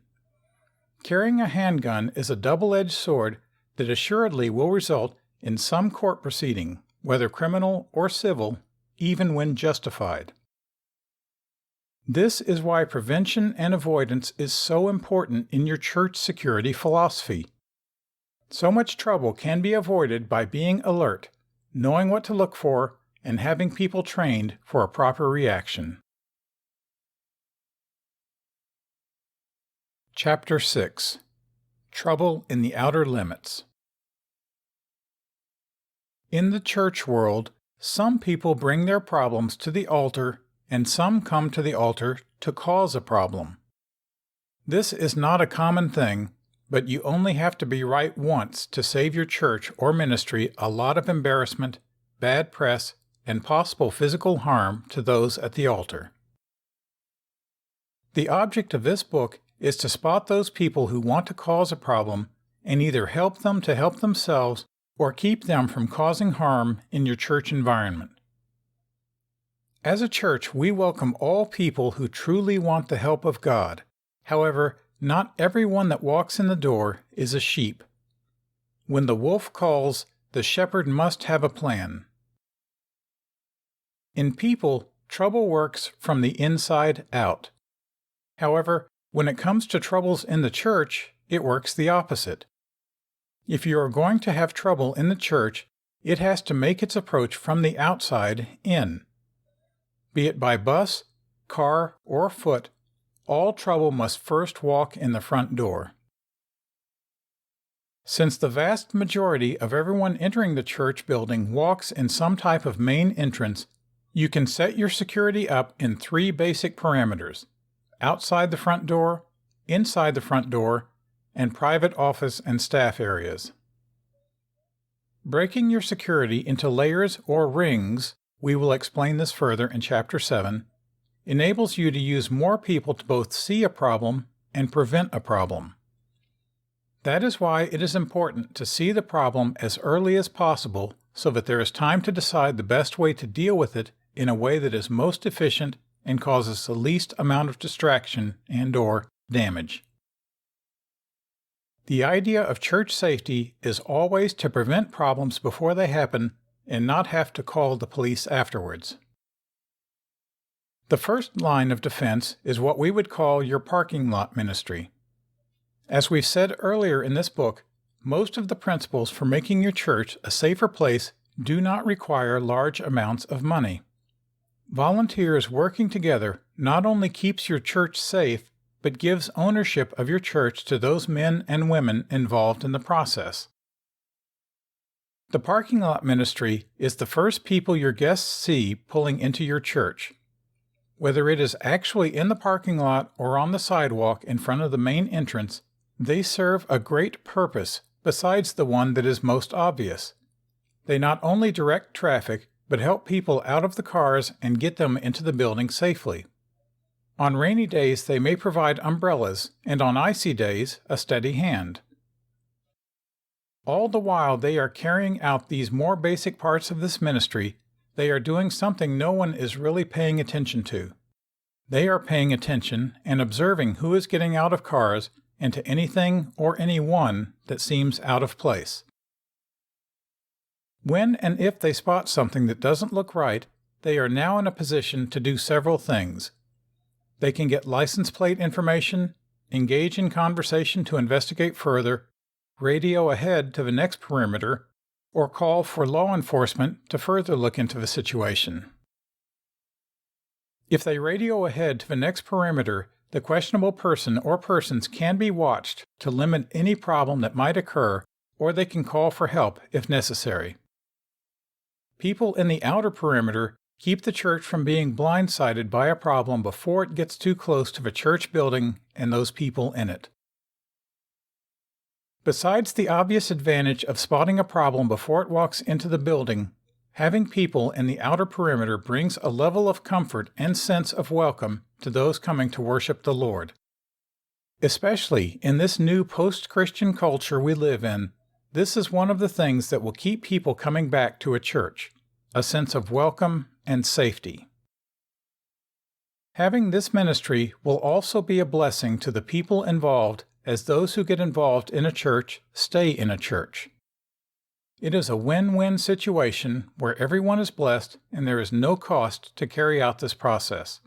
Carrying a handgun is a double-edged sword that assuredly will result in some court proceeding, whether criminal or civil, even when justified. This is why prevention and avoidance is so important in your church security philosophy. So much trouble can be avoided by being alert, knowing what to look for, and having people trained for a proper reaction. Chapter 6. Trouble in the Outer Limits. In the church world, some people bring their problems to the altar and some come to the altar to cause a problem. This is not a common thing, but you only have to be right once to save your church or ministry a lot of embarrassment, bad press, and possible physical harm to those at the altar. The object of this book is to spot those people who want to cause a problem and either help them to help themselves or keep them from causing harm in your church environment. As a church, we welcome all people who truly want the help of God. However, not everyone that walks in the door is a sheep. When the wolf calls, the shepherd must have a plan. In people, trouble works from the inside out. However, when it comes to troubles in the church, it works the opposite. If you are going to have trouble in the church, it has to make its approach from the outside in. Be it by bus, car, or foot, all trouble must first walk in the front door. Since the vast majority of everyone entering the church building walks in some type of main entrance, you can set your security up in 3 basic parameters: outside the front door, inside the front door, and private office and staff areas. Breaking your security into layers or rings, we will explain this further in Chapter 7, enables you to use more people to both see a problem and prevent a problem. That is why it is important to see the problem as early as possible so that there is time to decide the best way to deal with it in a way that is most efficient and causes the least amount of distraction and/or damage. The idea of church safety is always to prevent problems before they happen and not have to call the police afterwards. The first line of defense is what we would call your parking lot ministry. As we said earlier in this book, most of the principles for making your church a safer place do not require large amounts of money. Volunteers working together not only keeps your church safe, but gives ownership of your church to those men and women involved in the process. The parking lot ministry is the first people your guests see pulling into your church. Whether it is actually in the parking lot or on the sidewalk in front of the main entrance, they serve a great purpose besides the one that is most obvious. They not only direct traffic, but help people out of the cars and get them into the building safely. On rainy days, they may provide umbrellas, and on icy days, a steady hand. All the while they are carrying out these more basic parts of this ministry, they are doing something no one is really paying attention to. They are paying attention and observing who is getting out of cars and to anything or anyone that seems out of place. When and if they spot something that doesn't look right, they are now in a position to do several things. They can get license plate information, engage in conversation to investigate further, radio ahead to the next perimeter, or call for law enforcement to further look into the situation. If they radio ahead to the next perimeter, the questionable person or persons can be watched to limit any problem that might occur, or they can call for help if necessary. People in the outer perimeter keep the church from being blindsided by a problem before it gets too close to the church building and those people in it. Besides the obvious advantage of spotting a problem before it walks into the building, having people in the outer perimeter brings a level of comfort and sense of welcome to those coming to worship the Lord. Especially in this new post-Christian culture we live in, this is one of the things that will keep people coming back to a church, a sense of welcome and safety. Having this ministry will also be a blessing to the people involved, as those who get involved in a church stay in a church. It is a win-win situation where everyone is blessed and there is no cost to carry out this process.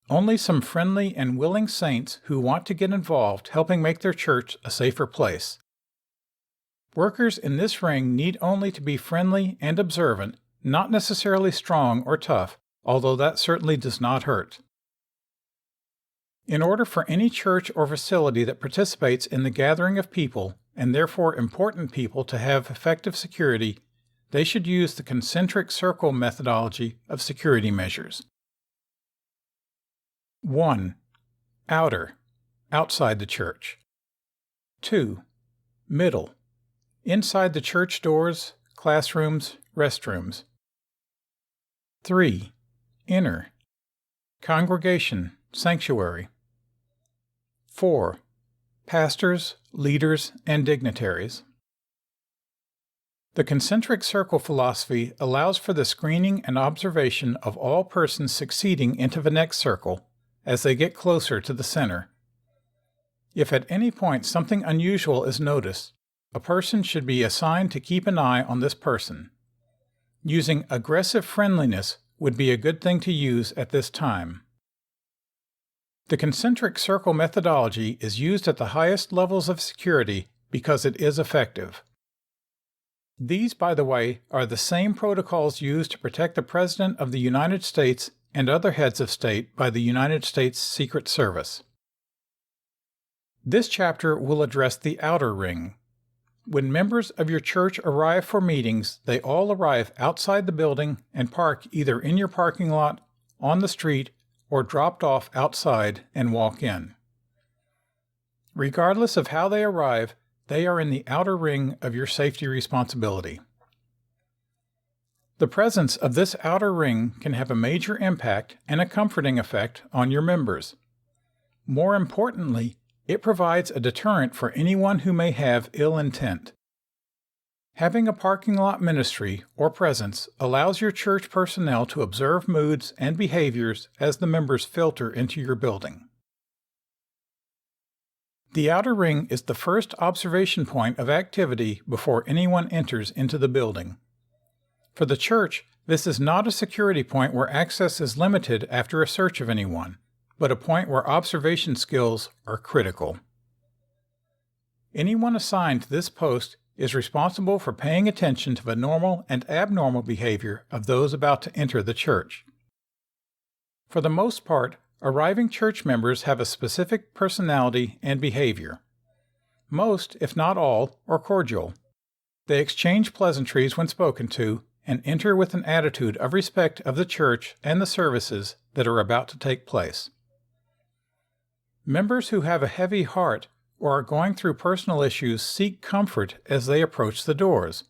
Only some friendly and willing saints who want to get involved helping make their church a safer place. Workers in this ring need only to be friendly and observant, not necessarily strong or tough, although that certainly does not hurt. In order for any church or facility that participates in the gathering of people, and therefore important people, to have effective security, they should use the concentric circle methodology of security measures. 1. Outer, outside the church. 2. Middle, inside the church doors, classrooms, restrooms. 3. Inner, congregation, sanctuary. 4. Pastors, leaders, and dignitaries. The concentric circle philosophy allows for the screening and observation of all persons succeeding into the next circle as they get closer to the center. If at any point something unusual is noticed, a person should be assigned to keep an eye on this person. Using aggressive friendliness would be a good thing to use at this time. The concentric circle methodology is used at the highest levels of security because it is effective. These, by the way, are the same protocols used to protect the President of the United States and other heads of state by the United States Secret Service. This chapter will address the outer ring. When members of your church arrive for meetings, they all arrive outside the building and park either in your parking lot, on the street, or dropped off outside and walk in. Regardless of how they arrive, they are in the outer ring of your safety responsibility. The presence of this outer ring can have a major impact and a comforting effect on your members. More importantly, it provides a deterrent for anyone who may have ill intent. Having a parking lot ministry or presence allows your church personnel to observe moods and behaviors as the members filter into your building. The outer ring is the first observation point of activity before anyone enters into the building. For the church, this is not a security point where access is limited after a search of anyone, but a point where observation skills are critical. Anyone assigned to this post is responsible for paying attention to the normal and abnormal behavior of those about to enter the church. For the most part, arriving church members have a specific personality and behavior. Most, if not all, are cordial. They exchange pleasantries when spoken to and enter with an attitude of respect of the church and the services that are about to take place. Members who have a heavy heart or are going through personal issues seek comfort as they approach the doors.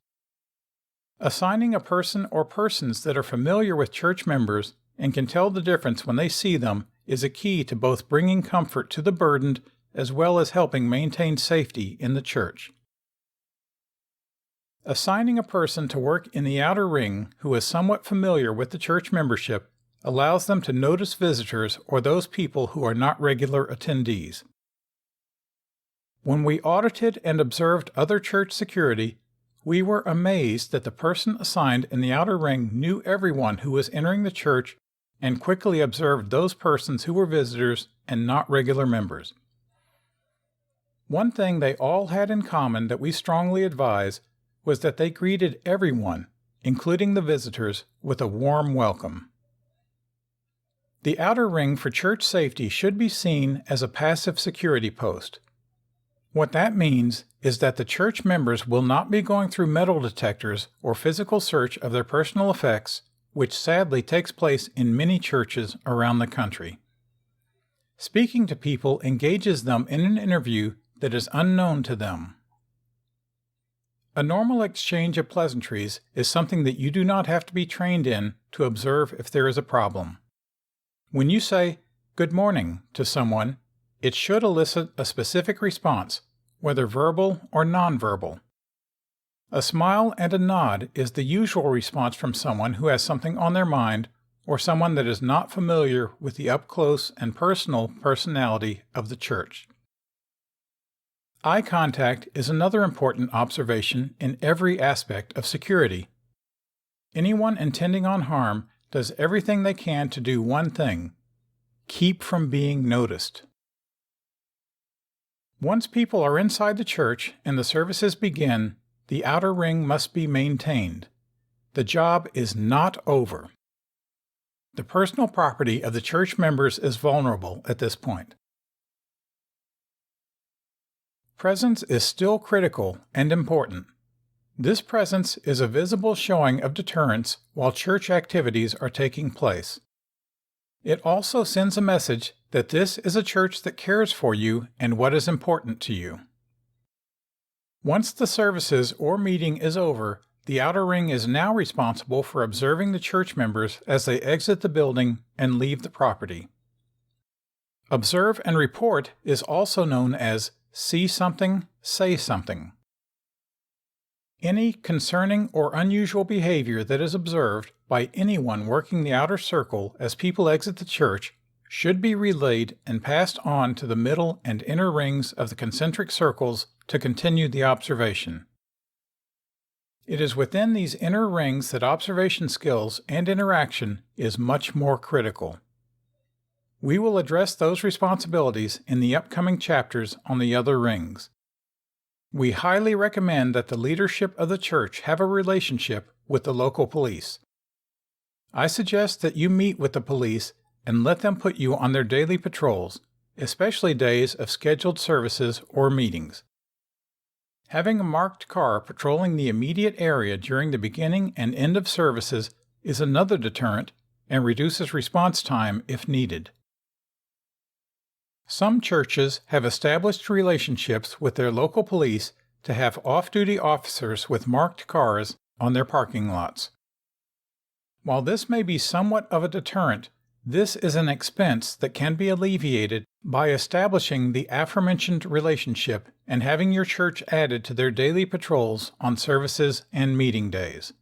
Assigning a person or persons that are familiar with church members and can tell the difference when they see them is a key to both bringing comfort to the burdened as well as helping maintain safety in the church. Assigning a person to work in the outer ring who is somewhat familiar with the church membership allows them to notice visitors or those people who are not regular attendees. When we audited and observed other church security, we were amazed that the person assigned in the outer ring knew everyone who was entering the church and quickly observed those persons who were visitors and not regular members. One thing they all had in common that we strongly advise was that they greeted everyone, including the visitors, with a warm welcome. The outer ring for church safety should be seen as a passive security post. What that means is that the church members will not be going through metal detectors or physical search of their personal effects, which sadly takes place in many churches around the country. Speaking to people engages them in an interview that is unknown to them. A normal exchange of pleasantries is something that you do not have to be trained in to observe if there is a problem. When you say, "Good morning," to someone, it should elicit a specific response, whether verbal or nonverbal. A smile and a nod is the usual response from someone who has something on their mind or someone that is not familiar with the up-close and personal personality of the church. Eye contact is another important observation in every aspect of security. Anyone intending on harm does everything they can to do one thing: keep from being noticed. Once people are inside the church and the services begin, the outer ring must be maintained. The job is not over. The personal property of the church members is vulnerable at this point. Presence is still critical and important. This presence is a visible showing of deterrence while church activities are taking place. It also sends a message that this is a church that cares for you and what is important to you. Once the services or meeting is over, the outer ring is now responsible for observing the church members as they exit the building and leave the property. Observe and report is also known as see something, say something. Any concerning or unusual behavior that is observed by anyone working the outer circle as people exit the church should be relayed and passed on to the middle and inner rings of the concentric circles to continue the observation. It is within these inner rings that observation skills and interaction is much more critical. We will address those responsibilities in the upcoming chapters on the other rings. We highly recommend that the leadership of the church have a relationship with the local police. I suggest that you meet with the police and let them put you on their daily patrols, especially days of scheduled services or meetings. Having a marked car patrolling the immediate area during the beginning and end of services is another deterrent and reduces response time if needed. Some churches have established relationships with their local police to have off-duty officers with marked cars on their parking lots. While this may be somewhat of a deterrent, this is an expense that can be alleviated by establishing the aforementioned relationship and having your church added to their daily patrols on services and meeting days.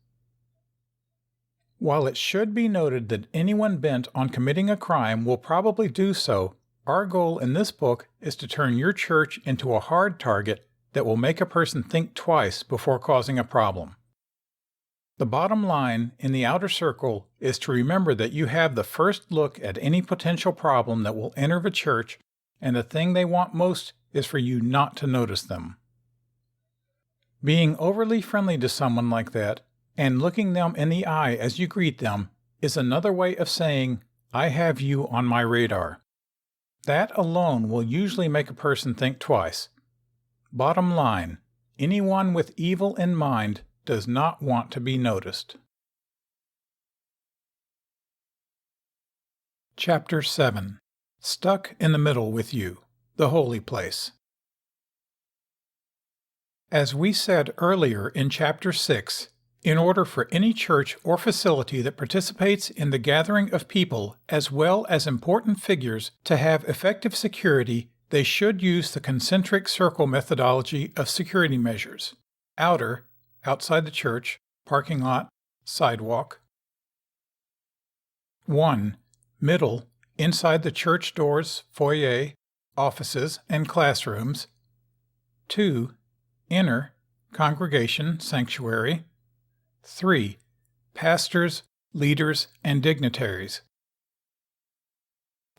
While it should be noted that anyone bent on committing a crime will probably do so, our goal in this book is to turn your church into a hard target that will make a person think twice before causing a problem. The bottom line in the outer circle is to remember that you have the first look at any potential problem that will enter the church, and the thing they want most is for you not to notice them. Being overly friendly to someone like that, and looking them in the eye as you greet them, is another way of saying, "I have you on my radar." That alone will usually make a person think twice. Bottom line, Anyone with evil in mind does not want to be noticed. Chapter 7. Stuck in the Middle with You, the Holy Place. As we said earlier in Chapter 6, in order for any church or facility that participates in the gathering of people as well as important figures to have effective security, they should use the concentric circle methodology of security measures. Outer, outside the church, parking lot, sidewalk. 1. Middle, inside the church doors, foyer, offices, and classrooms. 2. Inner, congregation, sanctuary. 3. Pastors, leaders, and dignitaries.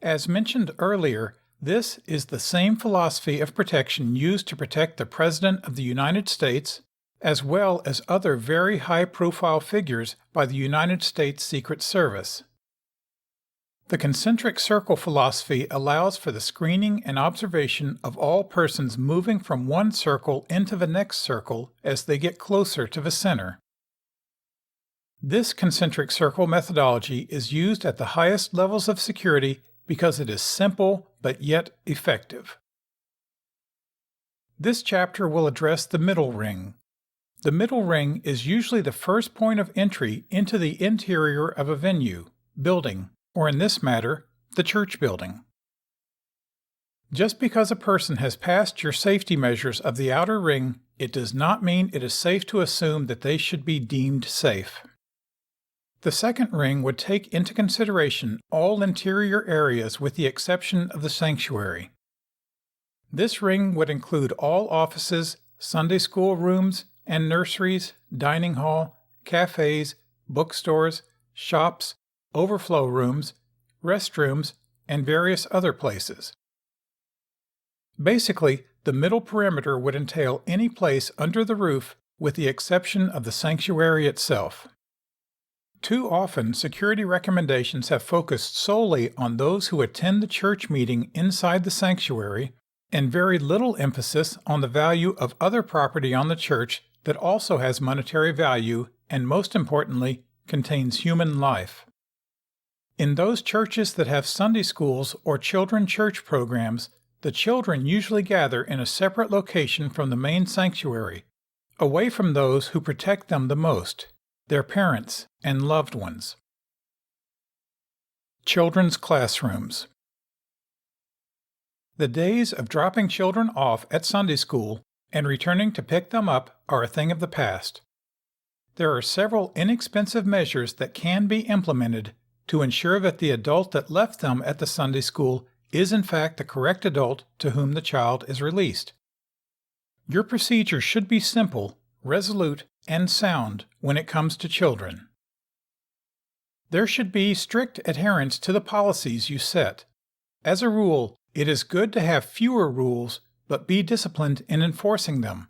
As mentioned earlier, this is the same philosophy of protection used to protect the President of the United States, as well as other very high-profile figures by the United States Secret Service. The concentric circle philosophy allows for the screening and observation of all persons moving from one circle into the next circle as they get closer to the center. This concentric circle methodology is used at the highest levels of security because it is simple but yet effective. This chapter will address the middle ring. The middle ring is usually the first point of entry into the interior of a venue, building, or in this matter, the church building. Just because a person has passed your safety measures of the outer ring, it does not mean it is safe to assume that they should be deemed safe. The second ring would take into consideration all interior areas with the exception of the sanctuary. This ring would include all offices, Sunday school rooms, and nurseries, dining hall, cafes, bookstores, shops, overflow rooms, restrooms, and various other places. Basically, the middle perimeter would entail any place under the roof with the exception of the sanctuary itself. Too often, security recommendations have focused solely on those who attend the church meeting inside the sanctuary, and very little emphasis on the value of other property on the church that also has monetary value and, most importantly, contains human life. In those churches that have Sunday schools or children church programs, the children usually gather in a separate location from the main sanctuary, away from those who protect them the most, their parents and loved ones. Children's classrooms. The days of dropping children off at Sunday school and returning to pick them up are a thing of the past. There are several inexpensive measures that can be implemented to ensure that the adult that left them at the Sunday school is in fact the correct adult to whom the child is released. Your procedure should be simple, resolute, and sound when it comes to children. There should be strict adherence to the policies you set. As a rule, it is good to have fewer rules, but be disciplined in enforcing them,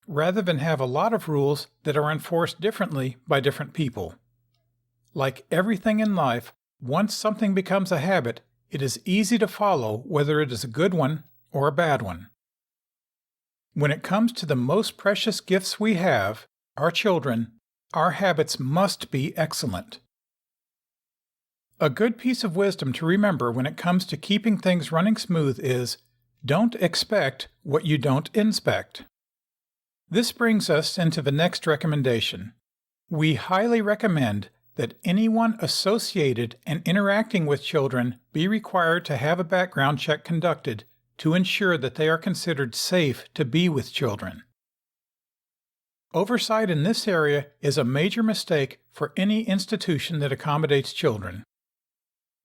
rather than have a lot of rules that are enforced differently by different people. Like everything in life, once something becomes a habit, it is easy to follow whether it is a good one or a bad one. When it comes to the most precious gifts we have, our children, our habits must be excellent. A good piece of wisdom to remember when it comes to keeping things running smooth is, don't expect what you don't inspect. This brings us into the next recommendation. We highly recommend that anyone associated and interacting with children be required to have a background check conducted to ensure that they are considered safe to be with children. Oversight in this area is a major mistake for any institution that accommodates children.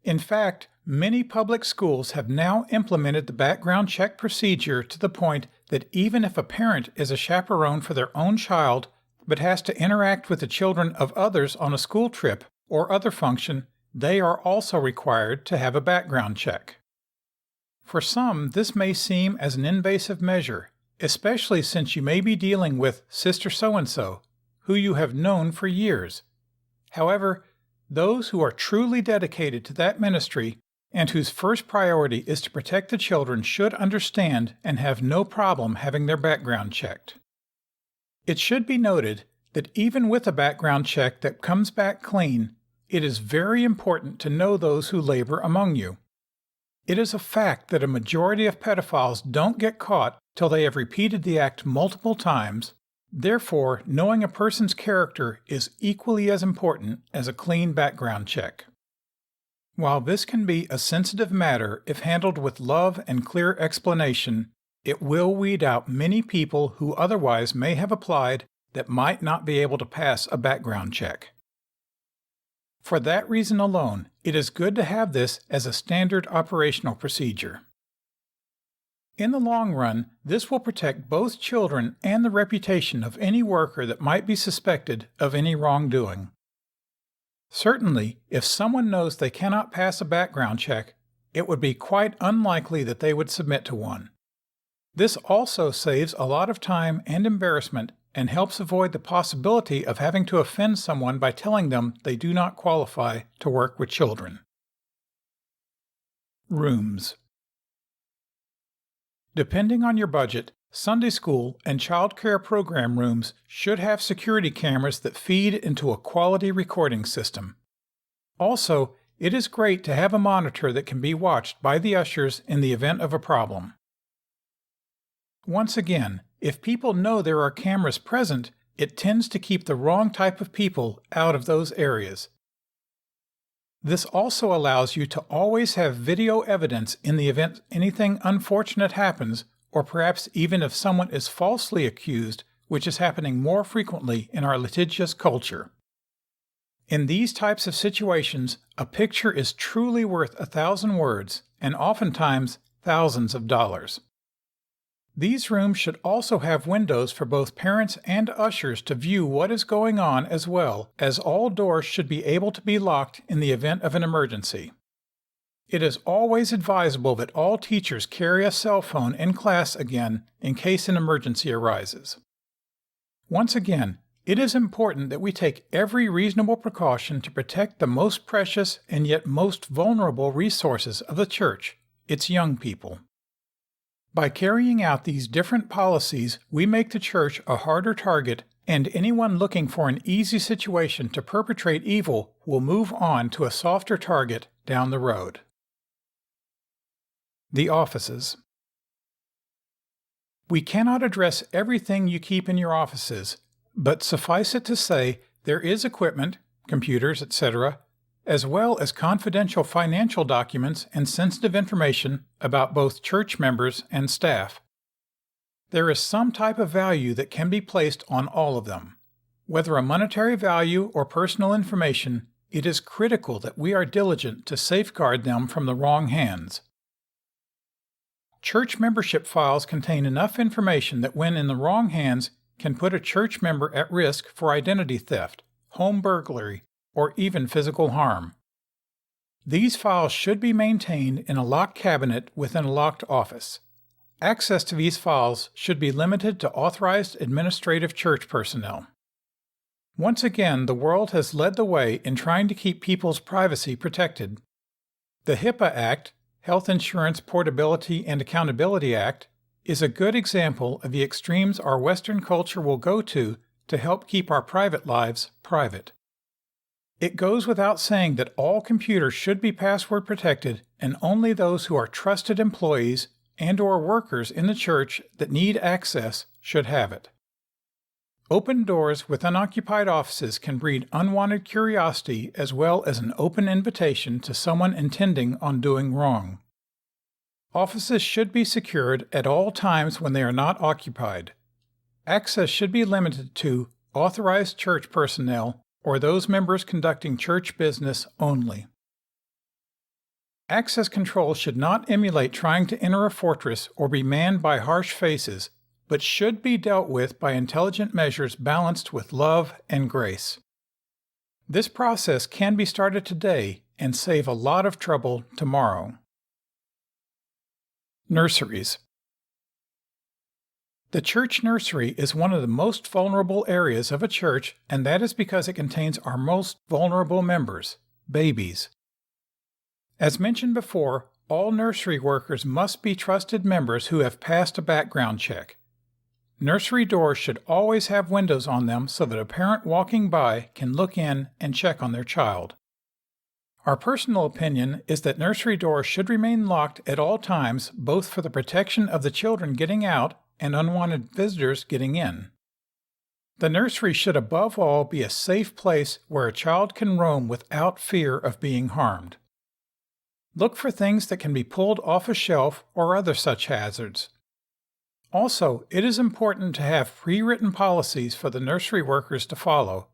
In fact, many public schools have now implemented the background check procedure to the point that even if a parent is a chaperone for their own child but has to interact with the children of others on a school trip or other function, they are also required to have a background check. For some, this may seem as an invasive measure, especially since you may be dealing with Sister So-and-so, who you have known for years. However, those who are truly dedicated to that ministry and whose first priority is to protect the children should understand and have no problem having their background checked. It should be noted that even with a background check that comes back clean, it is very important to know those who labor among you. It is a fact that a majority of pedophiles don't get caught till they have repeated the act multiple times. Therefore, knowing a person's character is equally as important as a clean background check. While this can be a sensitive matter if handled with love and clear explanation, it will weed out many people who otherwise may have applied that might not be able to pass a background check. For that reason alone, it is good to have this as a standard operational procedure. In the long run, this will protect both children and the reputation of any worker that might be suspected of any wrongdoing. Certainly, if someone knows they cannot pass a background check, it would be quite unlikely that they would submit to one. This also saves a lot of time and embarrassment and helps avoid the possibility of having to offend someone by telling them they do not qualify to work with children. Rooms. Depending on your budget, Sunday school and child care program rooms should have security cameras that feed into a quality recording system. Also, it is great to have a monitor that can be watched by the ushers in the event of a problem. Once again, if people know there are cameras present, it tends to keep the wrong type of people out of those areas. This also allows you to always have video evidence in the event anything unfortunate happens, or perhaps even if someone is falsely accused, which is happening more frequently in our litigious culture. In these types of situations, a picture is truly worth 1,000 words, and oftentimes thousands of dollars. These rooms should also have windows for both parents and ushers to view what is going on, as well as all doors should be able to be locked in the event of an emergency. It is always advisable that all teachers carry a cell phone in class again in case an emergency arises. Once again, it is important that we take every reasonable precaution to protect the most precious and yet most vulnerable resources of the church, its young people. By carrying out these different policies, we make the church a harder target, and anyone looking for an easy situation to perpetrate evil will move on to a softer target down the road. The offices. We cannot address everything you keep in your offices, but suffice it to say there is equipment, computers, etc., as well as confidential financial documents and sensitive information about both church members and staff. There is some type of value that can be placed on all of them. Whether a monetary value or personal information, it is critical that we are diligent to safeguard them from the wrong hands. Church membership files contain enough information that when in the wrong hands can put a church member at risk for identity theft, home burglary, or even physical harm. These files should be maintained in a locked cabinet within a locked office. Access to these files should be limited to authorized administrative church personnel. Once again, the world has led the way in trying to keep people's privacy protected. The HIPAA Act, Health Insurance Portability and Accountability Act, is a good example of the extremes our Western culture will go to help keep our private lives private. It goes without saying that all computers should be password protected, and only those who are trusted employees and/or workers in the church that need access should have it. Open doors with unoccupied offices can breed unwanted curiosity as well as an open invitation to someone intending on doing wrong. Offices should be secured at all times when they are not occupied. Access should be limited to authorized church personnel or those members conducting church business only. Access control should not emulate trying to enter a fortress or be manned by harsh faces, but should be dealt with by intelligent measures balanced with love and grace. This process can be started today and save a lot of trouble tomorrow. Nurseries. The church nursery is one of the most vulnerable areas of a church, and that is because it contains our most vulnerable members, babies. As mentioned before, all nursery workers must be trusted members who have passed a background check. Nursery doors should always have windows on them so that a parent walking by can look in and check on their child. Our personal opinion is that nursery doors should remain locked at all times, both for the protection of the children getting out and unwanted visitors getting in. The nursery should above all be a safe place where a child can roam without fear of being harmed. Look for things that can be pulled off a shelf or other such hazards. Also, it is important to have pre-written policies for the nursery workers to follow.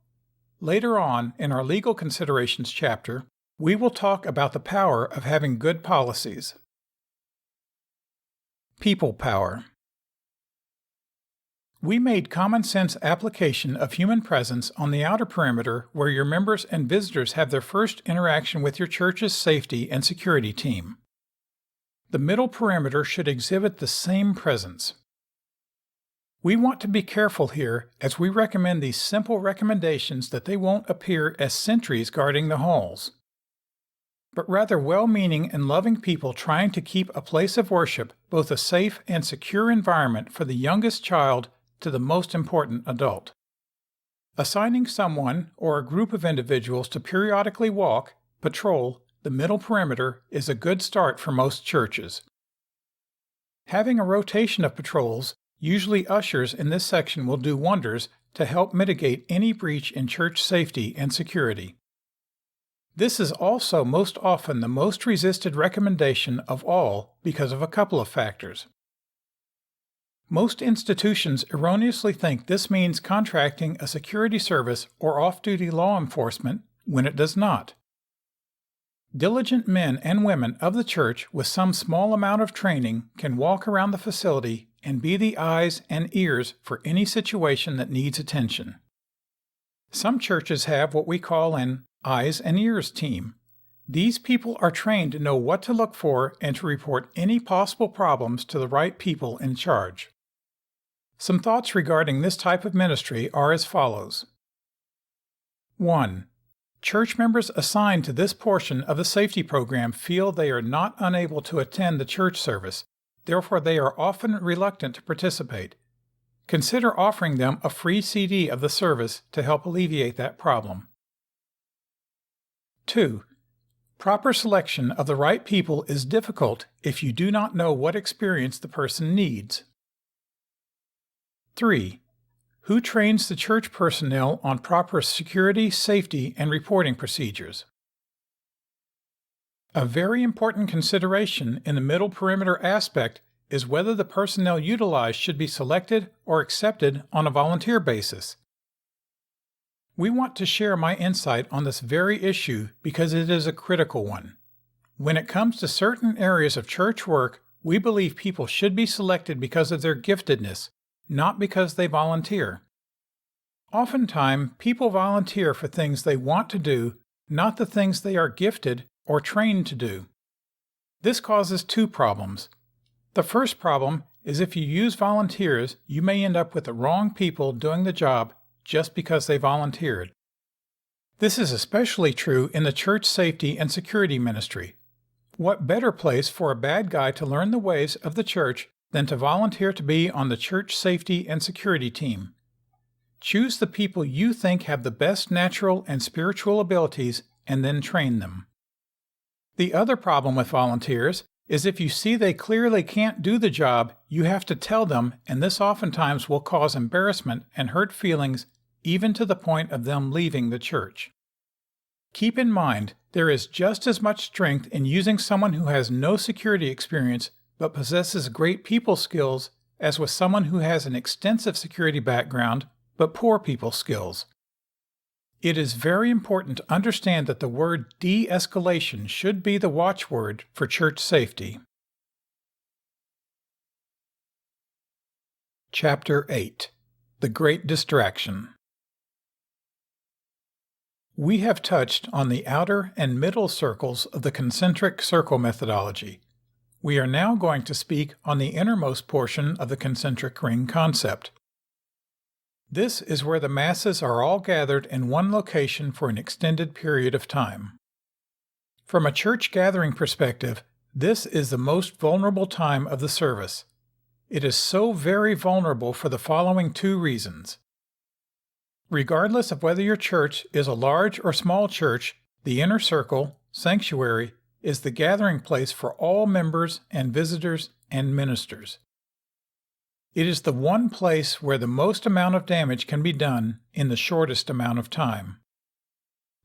Later on, in our legal considerations chapter, we will talk about the power of having good policies. People power. We made common sense application of human presence on the outer perimeter where your members and visitors have their first interaction with your church's safety and security team. The middle perimeter should exhibit the same presence. We want to be careful here as we recommend these simple recommendations that they won't appear as sentries guarding the halls, but rather well-meaning and loving people trying to keep a place of worship both a safe and secure environment for the youngest child to the most important adult. Assigning someone or a group of individuals to periodically walk, patrol, the middle perimeter is a good start for most churches. Having a rotation of patrols, usually ushers in this section, will do wonders to help mitigate any breach in church safety and security. This is also most often the most resisted recommendation of all because of a couple of factors. Most institutions erroneously think this means contracting a security service or off-duty law enforcement when it does not. Diligent men and women of the church with some small amount of training can walk around the facility and be the eyes and ears for any situation that needs attention. Some churches have what we call an eyes and ears team. These people are trained to know what to look for and to report any possible problems to the right people in charge. Some thoughts regarding this type of ministry are as follows. 1. Church members assigned to this portion of the safety program feel they are not unable to attend the church service, therefore they are often reluctant to participate. Consider offering them a free CD of the service to help alleviate that problem. 2. Proper selection of the right people is difficult if you do not know what experience the person needs. 3. Who trains the church personnel on proper security, safety, and reporting procedures? A very important consideration in the middle perimeter aspect is whether the personnel utilized should be selected or accepted on a volunteer basis. We want to share my insight on this very issue because it is a critical one. When it comes to certain areas of church work, we believe people should be selected because of their giftedness, not because they volunteer. Oftentimes, people volunteer for things they want to do, not the things they are gifted or trained to do. This causes two problems. The first problem is if you use volunteers, you may end up with the wrong people doing the job just because they volunteered. This is especially true in the church safety and security ministry. What better place for a bad guy to learn the ways of the church than to volunteer to be on the church safety and security team? Choose the people you think have the best natural and spiritual abilities and then train them. The other problem with volunteers is if you see they clearly can't do the job, you have to tell them, and this oftentimes will cause embarrassment and hurt feelings even to the point of them leaving the church. Keep in mind, there is just as much strength in using someone who has no security experience but possesses great people skills as with someone who has an extensive security background but poor people skills. It is very important to understand that the word de-escalation should be the watchword for church safety. Chapter 8. The Great Distraction. We have touched on the outer and middle circles of the concentric circle methodology. We are now going to speak on the innermost portion of the concentric ring concept. This is where the masses are all gathered in one location for an extended period of time. From a church gathering perspective, this is the most vulnerable time of the service. It is so very vulnerable for the following two reasons. Regardless of whether your church is a large or small church, the inner circle, sanctuary, is the gathering place for all members and visitors and ministers. It is the one place where the most amount of damage can be done in the shortest amount of time.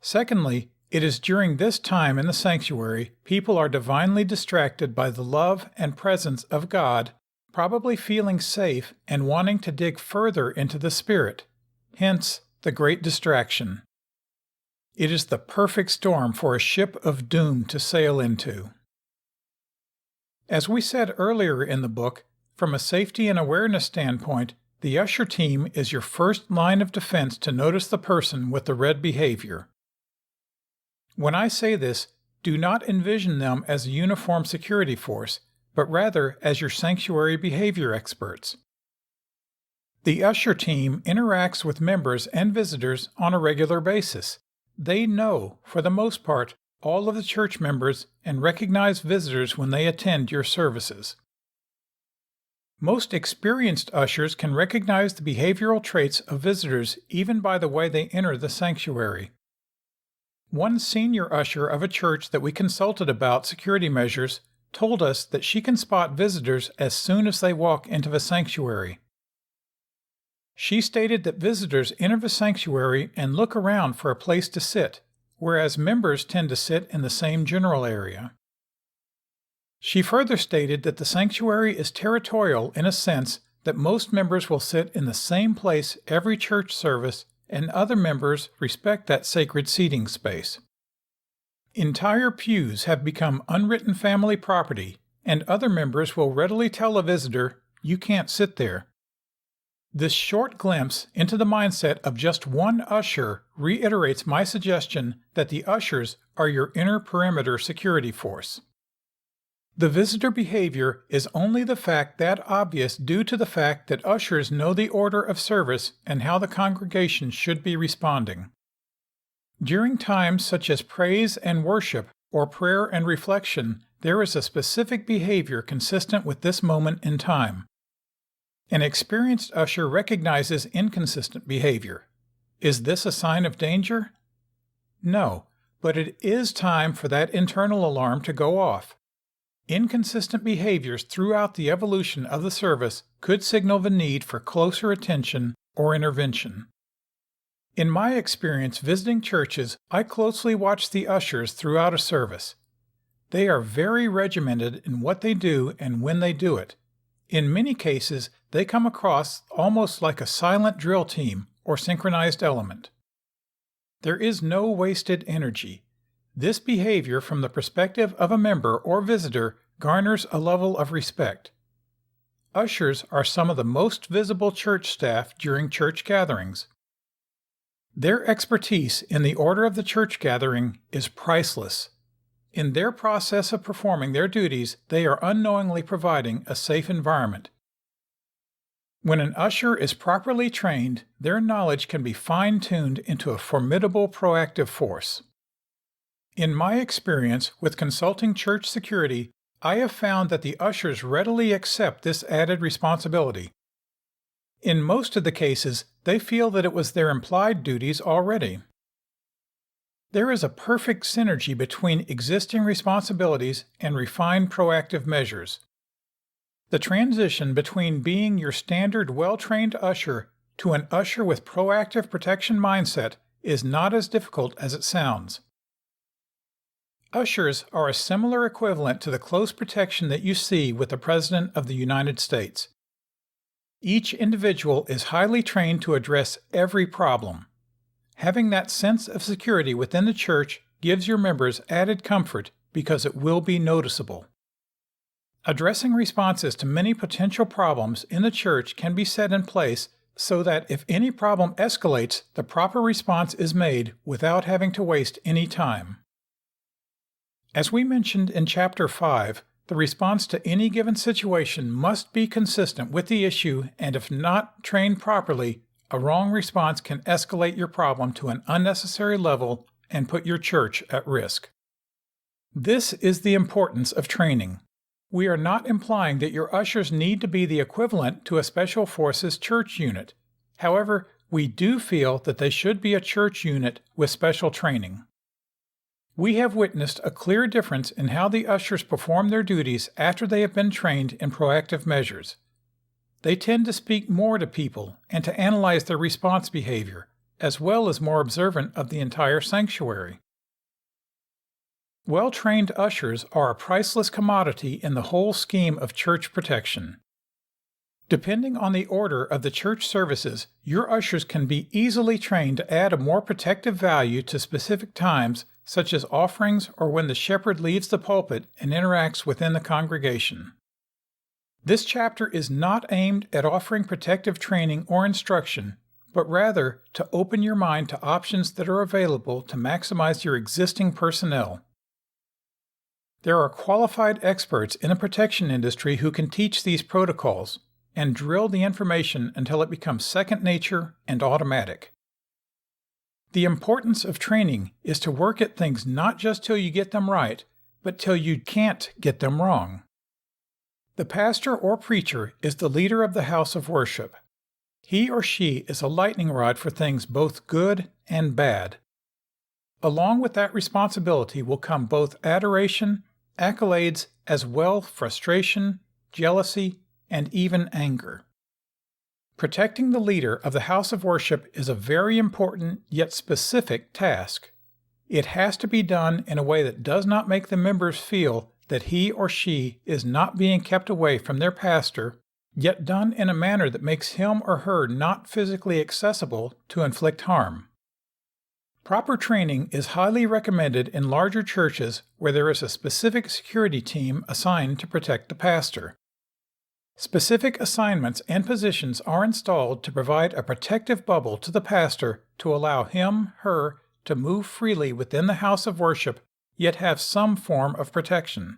Secondly, it is during this time in the sanctuary people are divinely distracted by the love and presence of God, probably feeling safe and wanting to dig further into the Spirit, hence the great distraction. It is the perfect storm for a ship of doom to sail into. As we said earlier in the book, from a safety and awareness standpoint, the usher team is your first line of defense to notice the person with the red behavior. When I say this, do not envision them as a uniformed security force, but rather as your sanctuary behavior experts. The usher team interacts with members and visitors on a regular basis. They know, for the most part, all of the church members and recognize visitors when they attend your services. Most experienced ushers can recognize the behavioral traits of visitors even by the way they enter the sanctuary. One senior usher of a church that we consulted about security measures told us that she can spot visitors as soon as they walk into the sanctuary. She stated that visitors enter the sanctuary and look around for a place to sit, whereas members tend to sit in the same general area. She further stated that the sanctuary is territorial in a sense that most members will sit in the same place every church service and other members respect that sacred seating space. Entire pews have become unwritten family property, and other members will readily tell a visitor, "You can't sit there." This short glimpse into the mindset of just one usher reiterates my suggestion that the ushers are your inner perimeter security force. The visitor behavior is only the fact that obvious due to the fact that ushers know the order of service and how the congregation should be responding. During times such as praise and worship or prayer and reflection, there is a specific behavior consistent with this moment in time. An experienced usher recognizes inconsistent behavior. Is this a sign of danger? No, but it is time for that internal alarm to go off. Inconsistent behaviors throughout the evolution of the service could signal the need for closer attention or intervention. In my experience visiting churches, I closely watch the ushers throughout a service. They are very regimented in what they do and when they do it. In many cases, they come across almost like a silent drill team or synchronized element. There is no wasted energy. This behavior from the perspective of a member or visitor garners a level of respect. Ushers are some of the most visible church staff during church gatherings. Their expertise in the order of the church gathering is priceless. In their process of performing their duties, they are unknowingly providing a safe environment. When an usher is properly trained, their knowledge can be fine-tuned into a formidable proactive force. In my experience with consulting church security, I have found that the ushers readily accept this added responsibility. In most of the cases, they feel that it was their implied duties already. There is a perfect synergy between existing responsibilities and refined proactive measures. The transition between being your standard well-trained usher to an usher with proactive protection mindset is not as difficult as it sounds. Ushers are a similar equivalent to the close protection that you see with the President of the United States. Each individual is highly trained to address every problem. Having that sense of security within the church gives your members added comfort because it will be noticeable. Addressing responses to many potential problems in the church can be set in place so that if any problem escalates, the proper response is made without having to waste any time. As we mentioned in Chapter 5, the response to any given situation must be consistent with the issue, and if not trained properly, a wrong response can escalate your problem to an unnecessary level and put your church at risk. This is the importance of training. We are not implying that your ushers need to be the equivalent to a Special Forces church unit. However, we do feel that they should be a church unit with special training. We have witnessed a clear difference in how the ushers perform their duties after they have been trained in proactive measures. They tend to speak more to people and to analyze their response behavior, as well as more observant of the entire sanctuary. Well-trained ushers are a priceless commodity in the whole scheme of church protection. Depending on the order of the church services, your ushers can be easily trained to add a more protective value to specific times, such as offerings or when the shepherd leaves the pulpit and interacts within the congregation. This chapter is not aimed at offering protective training or instruction, but rather to open your mind to options that are available to maximize your existing personnel. There are qualified experts in the protection industry who can teach these protocols and drill the information until it becomes second nature and automatic. The importance of training is to work at things not just till you get them right, but till you can't get them wrong. The pastor or preacher is the leader of the house of worship. He or she is a lightning rod for things both good and bad. Along with that responsibility will come both adoration, accolades, as well frustration, jealousy, and even anger. Protecting the leader of the house of worship is a very important yet specific task. It has to be done in a way that does not make the members feel that he or she is not being kept away from their pastor, yet done in a manner that makes him or her not physically accessible to inflict harm. Proper training is highly recommended in larger churches where there is a specific security team assigned to protect the pastor. Specific assignments and positions are installed to provide a protective bubble to the pastor to allow him/her to move freely within the house of worship, yet have some form of protection.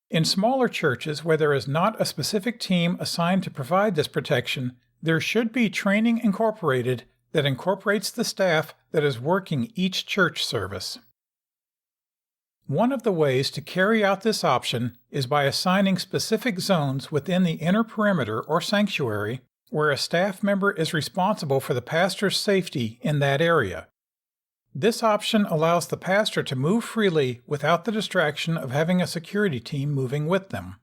In smaller churches where there is not a specific team assigned to provide this protection, there should be training incorporated that incorporates the staff that is working each church service. One of the ways to carry out this option is by assigning specific zones within the inner perimeter or sanctuary where a staff member is responsible for the pastor's safety in that area. This option allows the pastor to move freely without the distraction of having a security team moving with them.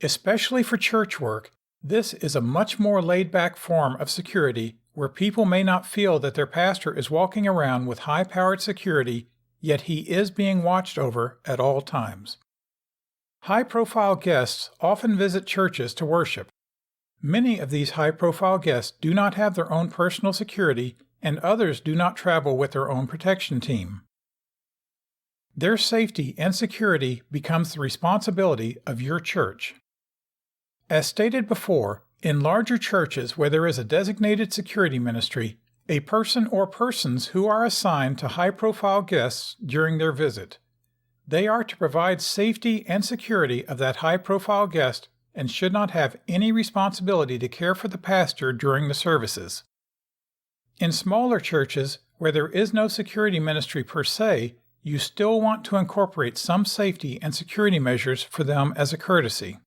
Especially for church work, this is a much more laid-back form of security where people may not feel that their pastor is walking around with high-powered security, yet he is being watched over at all times. High-profile guests often visit churches to worship. Many of these high-profile guests do not have their own personal security, and others do not travel with their own protection team. Their safety and security becomes the responsibility of your church. As stated before, in larger churches where there is a designated security ministry, a person or persons who are assigned to high-profile guests during their visit. They are to provide safety and security of that high-profile guest and should not have any responsibility to care for the pastor during the services. In smaller churches, where there is no security ministry per se, you still want to incorporate some safety and security measures for them as a courtesy.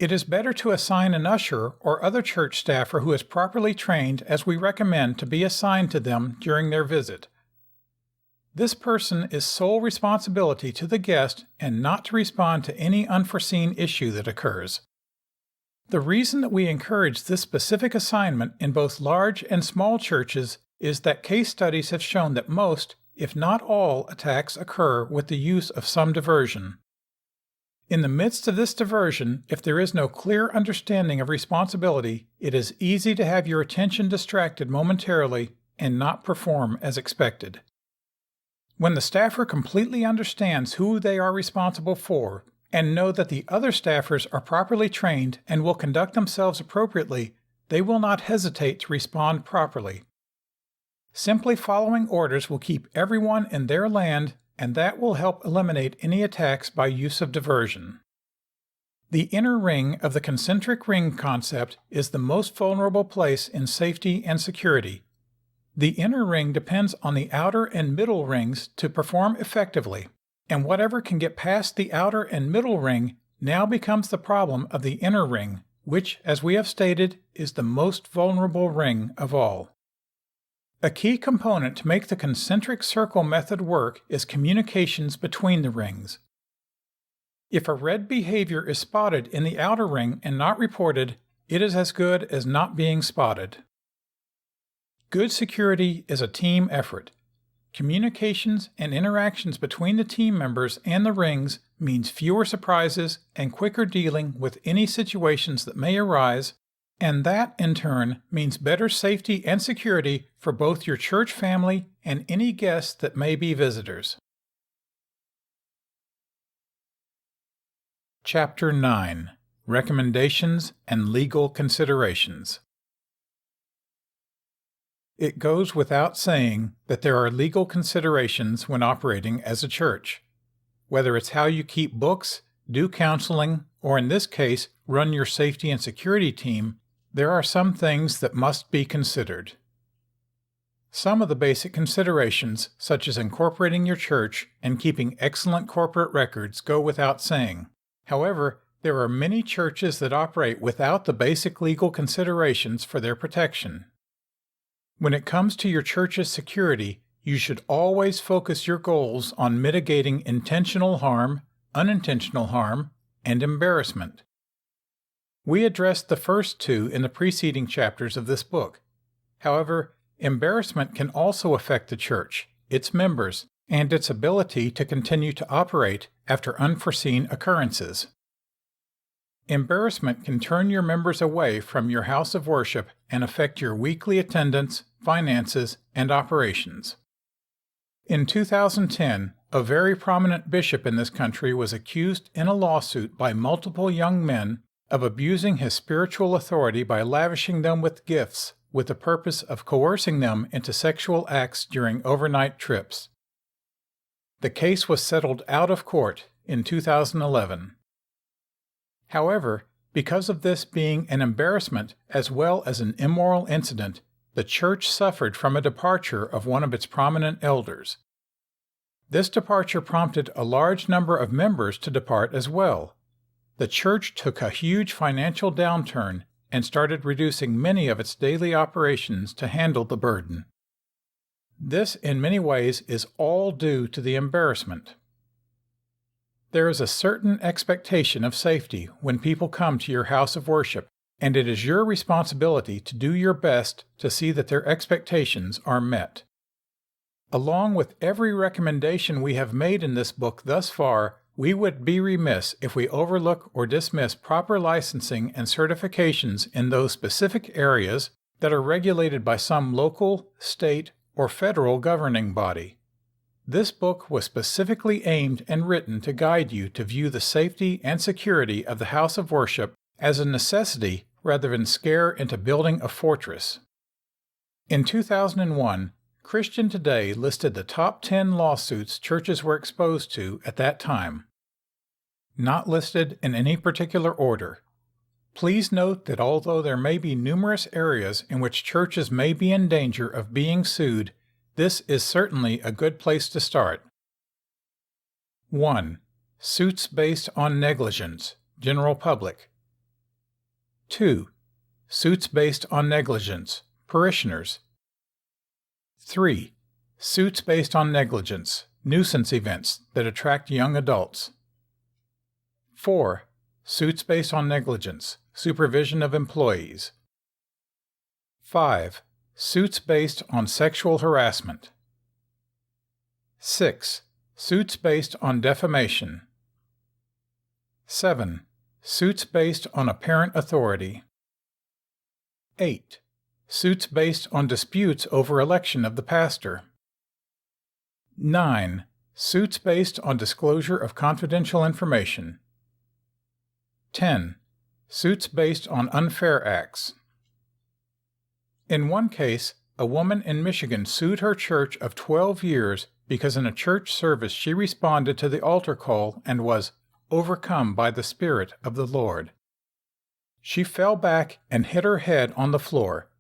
It is better to assign an usher or other church staffer who is properly trained as we recommend to be assigned to them during their visit. This person is sole responsibility to the guest and not to respond to any unforeseen issue that occurs. The reason that we encourage this specific assignment in both large and small churches is that case studies have shown that most, if not all, attacks occur with the use of some diversion. In the midst of this diversion, if there is no clear understanding of responsibility, it is easy to have your attention distracted momentarily and not perform as expected. When the staffer completely understands who they are responsible for and know that the other staffers are properly trained and will conduct themselves appropriately, they will not hesitate to respond properly. Simply following orders will keep everyone in their land, and that will help eliminate any attacks by use of diversion. The inner ring of the concentric ring concept is the most vulnerable place in safety and security. The inner ring depends on the outer and middle rings to perform effectively, and whatever can get past the outer and middle ring now becomes the problem of the inner ring, which, as we have stated, is the most vulnerable ring of all. A key component to make the concentric circle method work is communications between the rings. If a red behavior is spotted in the outer ring and not reported, it is as good as not being spotted. Good security is a team effort. Communications and interactions between the team members and the rings means fewer surprises and quicker dealing with any situations that may arise, and that, in turn, means better safety and security for both your church family and any guests that may be visitors. Chapter 9. Recommendations and Legal Considerations. It goes without saying that there are legal considerations when operating as a church. Whether it's how you keep books, do counseling, or in this case, run your safety and security team, there are some things that must be considered. Some of the basic considerations, such as incorporating your church and keeping excellent corporate records, go without saying. However, there are many churches that operate without the basic legal considerations for their protection. When it comes to your church's security, you should always focus your goals on mitigating intentional harm, unintentional harm, and embarrassment. We addressed the first two in the preceding chapters of this book. However, embarrassment can also affect the church, its members, and its ability to continue to operate after unforeseen occurrences. Embarrassment can turn your members away from your house of worship and affect your weekly attendance, finances, and operations. In 2010, a very prominent bishop in this country was accused in a lawsuit by multiple young men of abusing his spiritual authority by lavishing them with gifts with the purpose of coercing them into sexual acts during overnight trips. The case was settled out of court in 2011. However, because of this being an embarrassment as well as an immoral incident, the church suffered from a departure of one of its prominent elders. This departure prompted a large number of members to depart as well. The church took a huge financial downturn and started reducing many of its daily operations to handle the burden. This, in many ways, is all due to the embarrassment. There is a certain expectation of safety when people come to your house of worship, and it is your responsibility to do your best to see that their expectations are met. Along with every recommendation we have made in this book thus far, we would be remiss if we overlook or dismiss proper licensing and certifications in those specific areas that are regulated by some local, state, or federal governing body. This book was specifically aimed and written to guide you to view the safety and security of the house of worship as a necessity rather than scare into building a fortress. In 2001, Christian Today listed the top 10 lawsuits churches were exposed to at that time. Not listed in any particular order. Please note that although there may be numerous areas in which churches may be in danger of being sued, this is certainly a good place to start. 1. Suits based on negligence, general public. 2. Suits based on negligence, parishioners. 3. Suits based on negligence, nuisance events that attract young adults. 4. Suits based on negligence, supervision of employees. 5. Suits based on sexual harassment. 6. Suits based on defamation. 7. Suits based on apparent authority. 8. Suits based on disputes over election of the pastor. 9. Suits based on disclosure of confidential information. 10. Suits based on unfair acts. In one case, a woman in Michigan sued her church of 12 years because in a church service she responded to the altar call and was overcome by the Spirit of the Lord. She fell back and hit her head on the floor.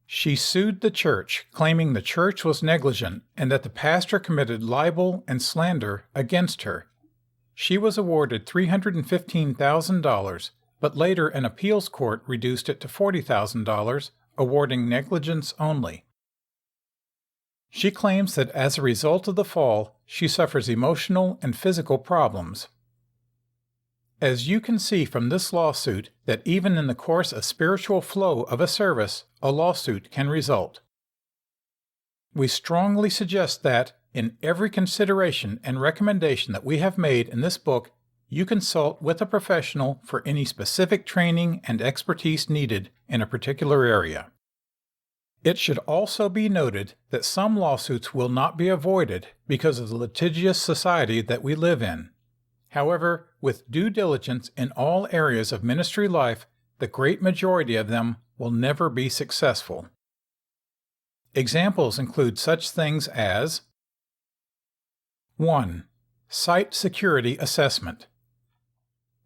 She sued the church, claiming the church was negligent and that the pastor committed libel and slander against her. She was awarded $315,000, but later an appeals court reduced it to $40,000, awarding negligence only. She claims that as a result of the fall, she suffers emotional and physical problems. As you can see from this lawsuit, that even in the course of spiritual flow of a service, a lawsuit can result. We strongly suggest that, in every consideration and recommendation that we have made in this book, you consult with a professional for any specific training and expertise needed in a particular area. It should also be noted that some lawsuits will not be avoided because of the litigious society that we live in. However, with due diligence in all areas of ministry life, the great majority of them will never be successful. Examples include such things as 1. Site security assessment.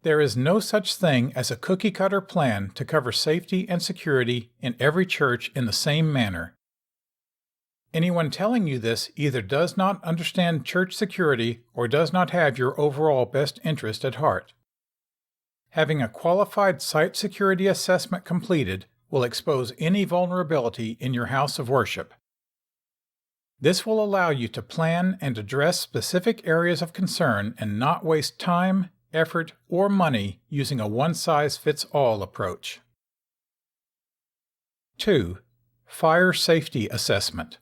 There is no such thing as a cookie-cutter plan to cover safety and security in every church in the same manner. Anyone telling you this either does not understand church security or does not have your overall best interest at heart. Having a qualified site security assessment completed will expose any vulnerability in your house of worship. This will allow you to plan and address specific areas of concern and not waste time, effort, or money using a one-size-fits-all approach. 2. Fire safety assessment.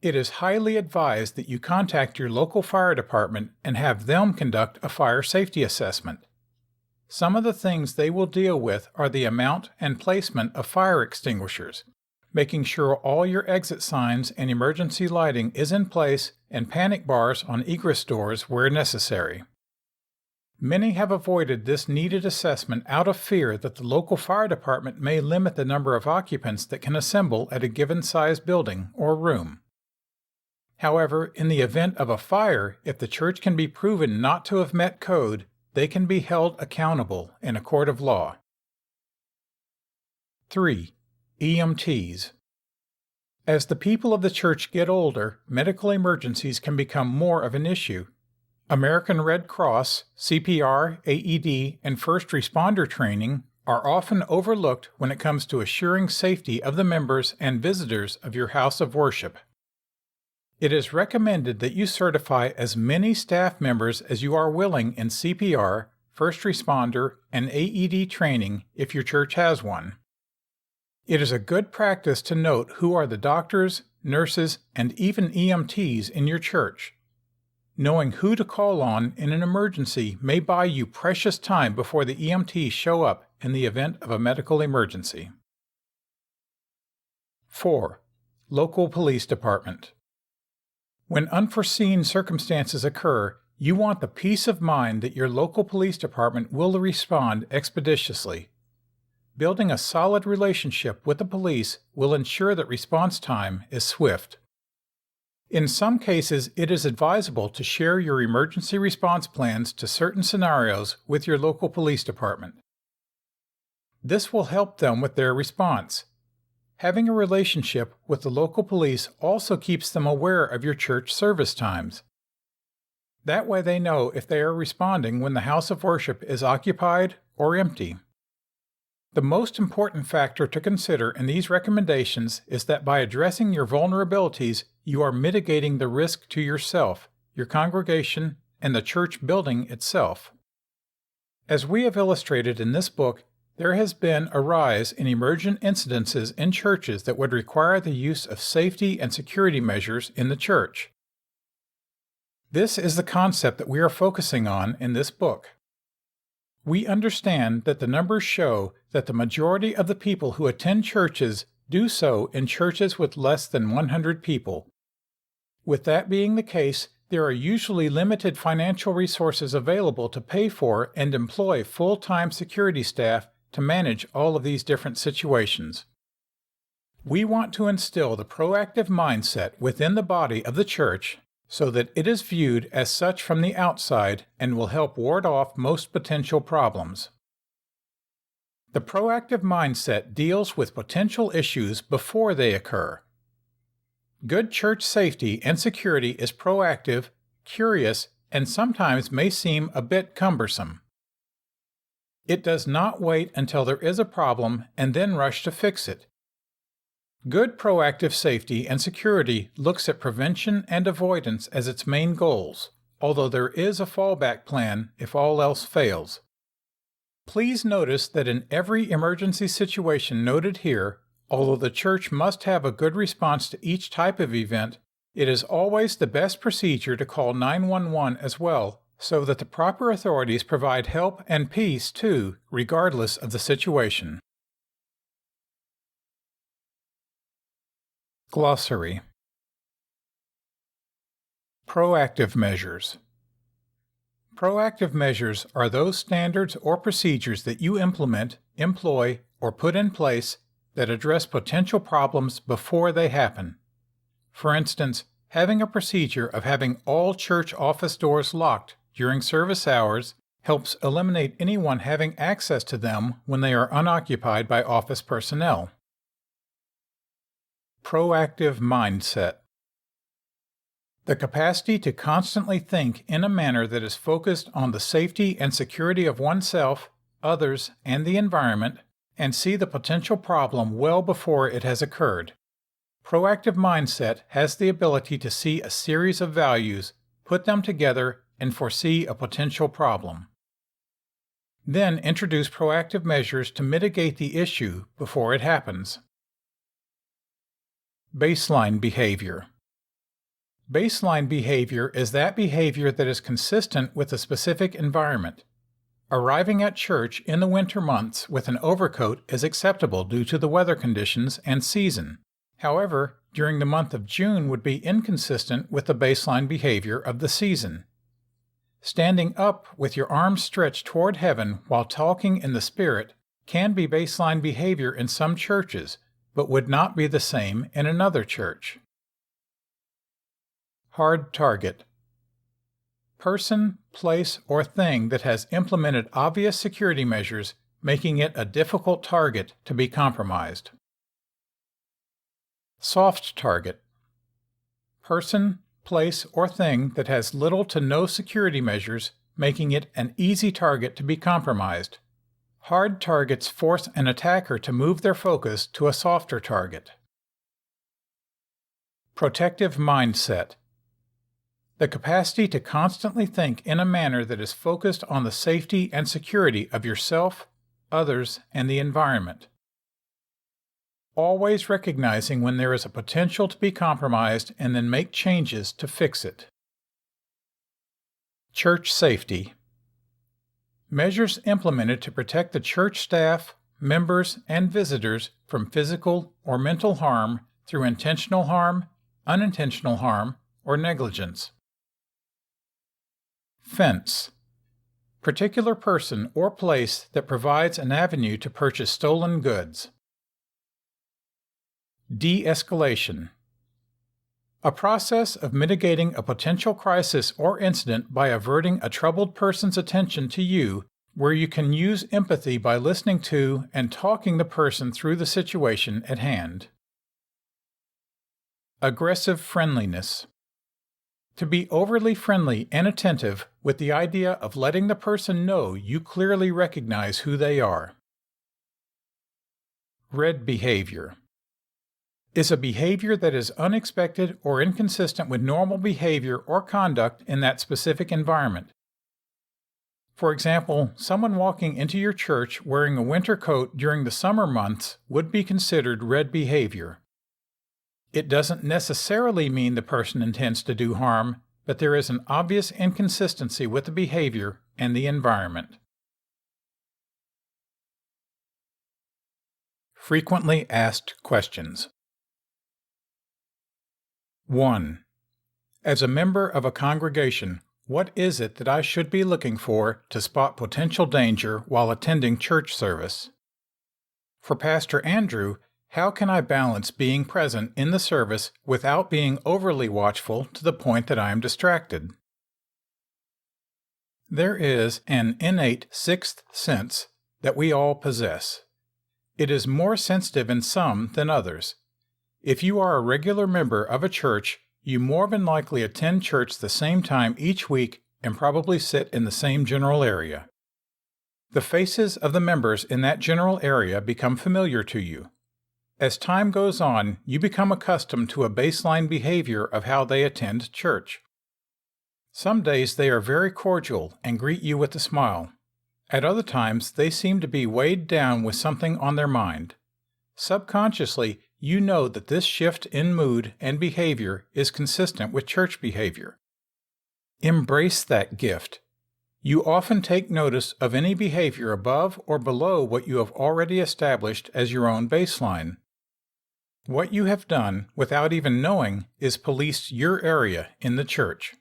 It is highly advised that you contact your local fire department and have them conduct a fire safety assessment. Some of the things they will deal with are the amount and placement of fire extinguishers, making sure all your exit signs and emergency lighting is in place and panic bars on egress doors where necessary. Many have avoided this needed assessment out of fear that the local fire department may limit the number of occupants that can assemble at a given size building or room. However, in the event of a fire, if the church can be proven not to have met code, they can be held accountable in a court of law. 3. EMTs. As the people of the church get older, medical emergencies can become more of an issue. American Red Cross, CPR, AED, and first responder training are often overlooked when it comes to assuring safety of the members and visitors of your house of worship. It is recommended that you certify as many staff members as you are willing in CPR, first responder, and AED training if your church has one. It is a good practice to note who are the doctors, nurses, and even EMTs in your church. Knowing who to call on in an emergency may buy you precious time before the EMTs show up in the event of a medical emergency. 4. Local Police Department. When unforeseen circumstances occur, you want the peace of mind that your local police department will respond expeditiously. Building a solid relationship with the police will ensure that response time is swift. In some cases, it is advisable to share your emergency response plans to certain scenarios with your local police department. This will help them with their response. Having a relationship with the local police also keeps them aware of your church service times. That way they know if they are responding when the house of worship is occupied or empty. The most important factor to consider in these recommendations is that by addressing your vulnerabilities, you are mitigating the risk to yourself, your congregation, and the church building itself. As we have illustrated in this book, there has been a rise in emergent incidences in churches that would require the use of safety and security measures in the church. This is the concept that we are focusing on in this book. We understand that the numbers show that the majority of the people who attend churches do so in churches with less than 100 people. With that being the case, there are usually limited financial resources available to pay for and employ full-time security staff to manage all of these different situations. We want to instill the proactive mindset within the body of the church so that it is viewed as such from the outside and will help ward off most potential problems. The proactive mindset deals with potential issues before they occur. Good church safety and security is proactive, curious, and sometimes may seem a bit cumbersome. It does not wait until there is a problem and then rush to fix it. Good proactive safety and security looks at prevention and avoidance as its main goals, although there is a fallback plan if all else fails. Please notice that in every emergency situation noted here, although the church must have a good response to each type of event, it is always the best procedure to call 911 as well, so that the proper authorities provide help and peace too, regardless of the situation. Glossary. Proactive measures. Proactive measures are those standards or procedures that you implement, employ, or put in place that address potential problems before they happen. For instance, having a procedure of having all church office doors locked during service hours helps eliminate anyone having access to them when they are unoccupied by office personnel. Proactive mindset. The capacity to constantly think in a manner that is focused on the safety and security of oneself, others, and the environment, and see the potential problem well before it has occurred. Proactive mindset has the ability to see a series of values, put them together, and foresee a potential problem. Then introduce proactive measures to mitigate the issue before it happens. Baseline behavior. Baseline behavior is that behavior that is consistent with a specific environment. Arriving at church in the winter months with an overcoat is acceptable due to the weather conditions and season. However, during the month of June would be inconsistent with the baseline behavior of the season. Standing up with your arms stretched toward heaven while talking in the Spirit can be baseline behavior in some churches, but would not be the same in another church. Hard target. Person, place, or thing that has implemented obvious security measures, making it a difficult target to be compromised. Soft target. Person, place, or thing that has little to no security measures, making it an easy target to be compromised. Hard targets force an attacker to move their focus to a softer target. Protective mindset. The capacity to constantly think in a manner that is focused on the safety and security of yourself, others, and the environment. Always recognizing when there is a potential to be compromised and then make changes to fix it. Church safety. Measures implemented to protect the church staff, members, and visitors from physical or mental harm through intentional harm, unintentional harm, or negligence. Fence. Particular person or place that provides an avenue to purchase stolen goods. De-escalation. A process of mitigating a potential crisis or incident by averting a troubled person's attention to you, where you can use empathy by listening to and talking the person through the situation at hand. Aggressive friendliness. To be overly friendly and attentive with the idea of letting the person know you clearly recognize who they are. Red behavior. Is a behavior that is unexpected or inconsistent with normal behavior or conduct in that specific environment. For example, someone walking into your church wearing a winter coat during the summer months would be considered red behavior. It doesn't necessarily mean the person intends to do harm, but there is an obvious inconsistency with the behavior and the environment. Frequently asked questions. 1. As a member of a congregation, what is it that I should be looking for to spot potential danger while attending church service? For Pastor Andrew, how can I balance being present in the service without being overly watchful to the point that I am distracted? There is an innate sixth sense that we all possess. It is more sensitive in some than others. If you are a regular member of a church, you more than likely attend church the same time each week and probably sit in the same general area. The faces of the members in that general area become familiar to you. As time goes on, you become accustomed to a baseline behavior of how they attend church. Some days they are very cordial and greet you with a smile. At other times, they seem to be weighed down with something on their mind. Subconsciously, you know that this shift in mood and behavior is consistent with church behavior. Embrace that gift. You often take notice of any behavior above or below what you have already established as your own baseline. What you have done, without even knowing, is policed your area in the church.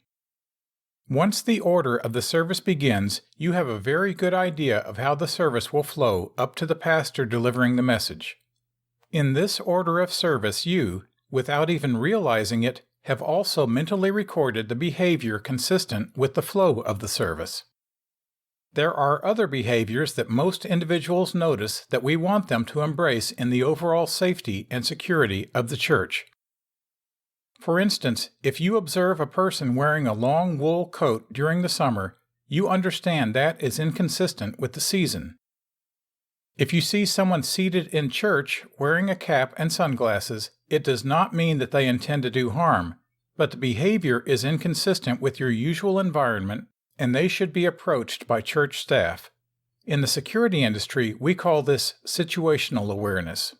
Once the order of the service begins, you have a very good idea of how the service will flow up to the pastor delivering the message. In this order of service, you, without even realizing it, have also mentally recorded the behavior consistent with the flow of the service. There are other behaviors that most individuals notice that we want them to embrace in the overall safety and security of the church. For instance, if you observe a person wearing a long wool coat during the summer, you understand that is inconsistent with the season. If you see someone seated in church wearing a cap and sunglasses, it does not mean that they intend to do harm, but the behavior is inconsistent with your usual environment, and they should be approached by church staff. In the security industry, we call this situational awareness.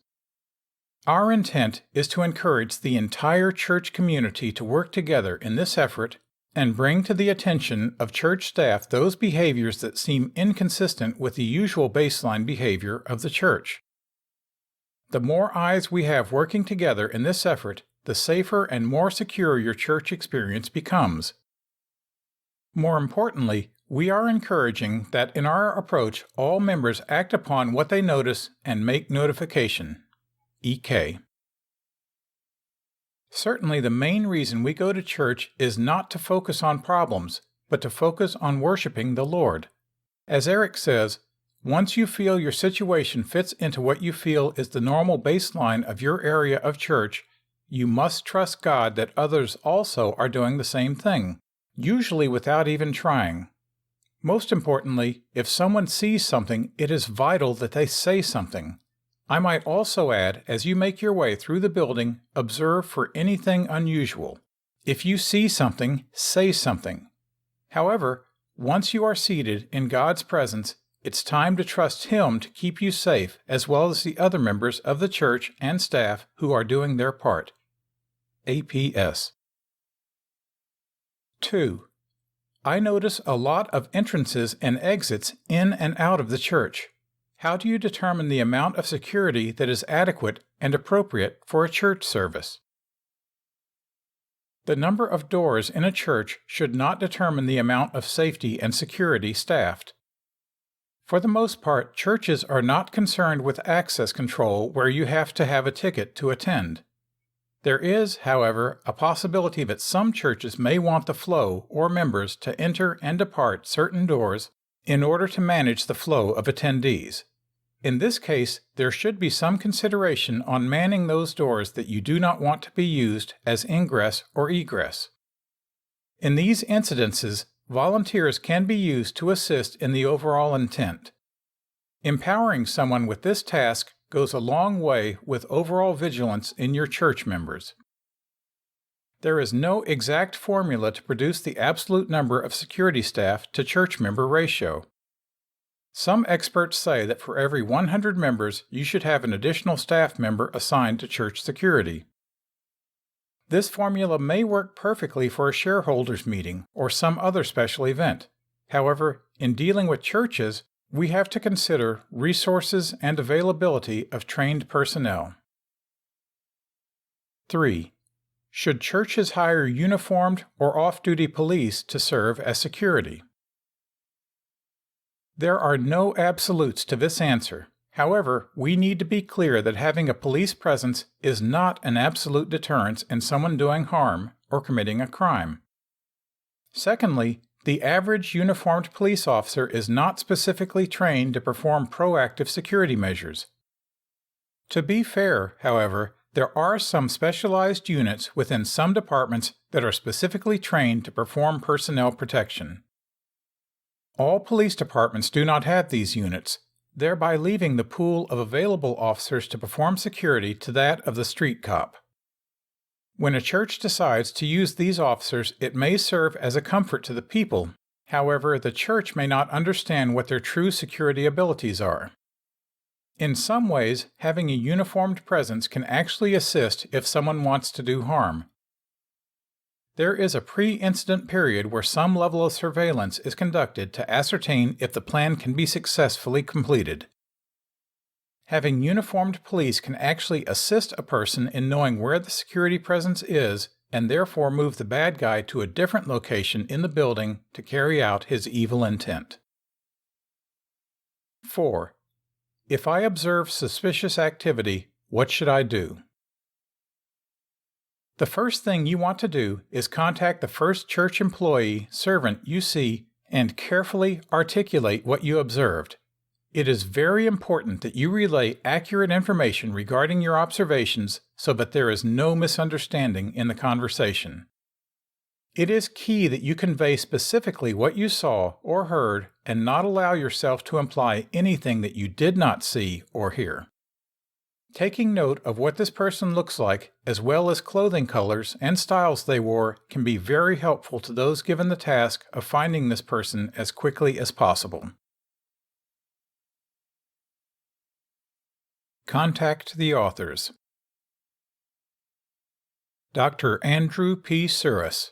Our intent is to encourage the entire church community to work together in this effort and bring to the attention of church staff those behaviors that seem inconsistent with the usual baseline behavior of the church. The more eyes we have working together in this effort, the safer and more secure your church experience becomes. More importantly, we are encouraging that in our approach all members act upon what they notice and make notification. EK. Certainly the main reason we go to church is not to focus on problems, but to focus on worshiping the Lord. As Eric says, once you feel your situation fits into what you feel is the normal baseline of your area of church, you must trust God that others also are doing the same thing, usually without even trying. Most importantly, if someone sees something, it is vital that they say something. I might also add, as you make your way through the building, observe for anything unusual. If you see something, say something. However, once you are seated in God's presence, it's time to trust Him to keep you safe as well as the other members of the church and staff who are doing their part. APS. 2. I notice a lot of entrances and exits in and out of the church. How do you determine the amount of security that is adequate and appropriate for a church service? The number of doors in a church should not determine the amount of safety and security staffed. For the most part, churches are not concerned with access control where you have to have a ticket to attend. There is, however, a possibility that some churches may want the flow or members to enter and depart certain doors in order to manage the flow of attendees. In this case, there should be some consideration on manning those doors that you do not want to be used as ingress or egress. In these incidences, volunteers can be used to assist in the overall intent. Empowering someone with this task goes a long way with overall vigilance in your church members. There is no exact formula to produce the absolute number of security staff to church member ratio. Some experts say that for every 100 members, you should have an additional staff member assigned to church security. This formula may work perfectly for a shareholders meeting or some other special event. However, in dealing with churches, we have to consider resources and availability of trained personnel. 3. Should churches hire uniformed or off-duty police to serve as security? There are no absolutes to this answer. However, we need to be clear that having a police presence is not an absolute deterrence in someone doing harm or committing a crime. Secondly, The average uniformed police officer is not specifically trained to perform proactive security measures. To be fair, however, there are some specialized units within some departments that are specifically trained to perform personnel protection. All police departments do not have these units, thereby leaving the pool of available officers to perform security to that of the street cop. When a church decides to use these officers, it may serve as a comfort to the people. However, the church may not understand what their true security abilities are. In some ways, having a uniformed presence can actually assist if someone wants to do harm. There is a pre-incident period where some level of surveillance is conducted to ascertain if the plan can be successfully completed. Having uniformed police can actually assist a person in knowing where the security presence is and therefore move the bad guy to a different location in the building to carry out his evil intent. 4. If I observe suspicious activity, what should I do? The first thing you want to do is contact the first church employee, servant you see and carefully articulate what you observed. It is very important that you relay accurate information regarding your observations so that there is no misunderstanding in the conversation. It is key that you convey specifically what you saw or heard and not allow yourself to imply anything that you did not see or hear. Taking note of what this person looks like, as well as clothing colors and styles they wore, can be very helpful to those given the task of finding this person as quickly as possible. Contact the authors. Dr. Andrew P. Surace,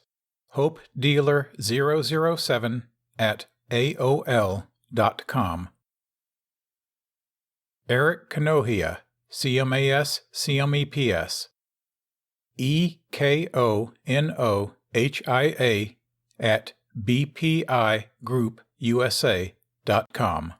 Hope Dealer 007 at AOL.com. Eric Konohia, CMAS, CMEPS. EKONOHIA at BPIGroupUSA.com.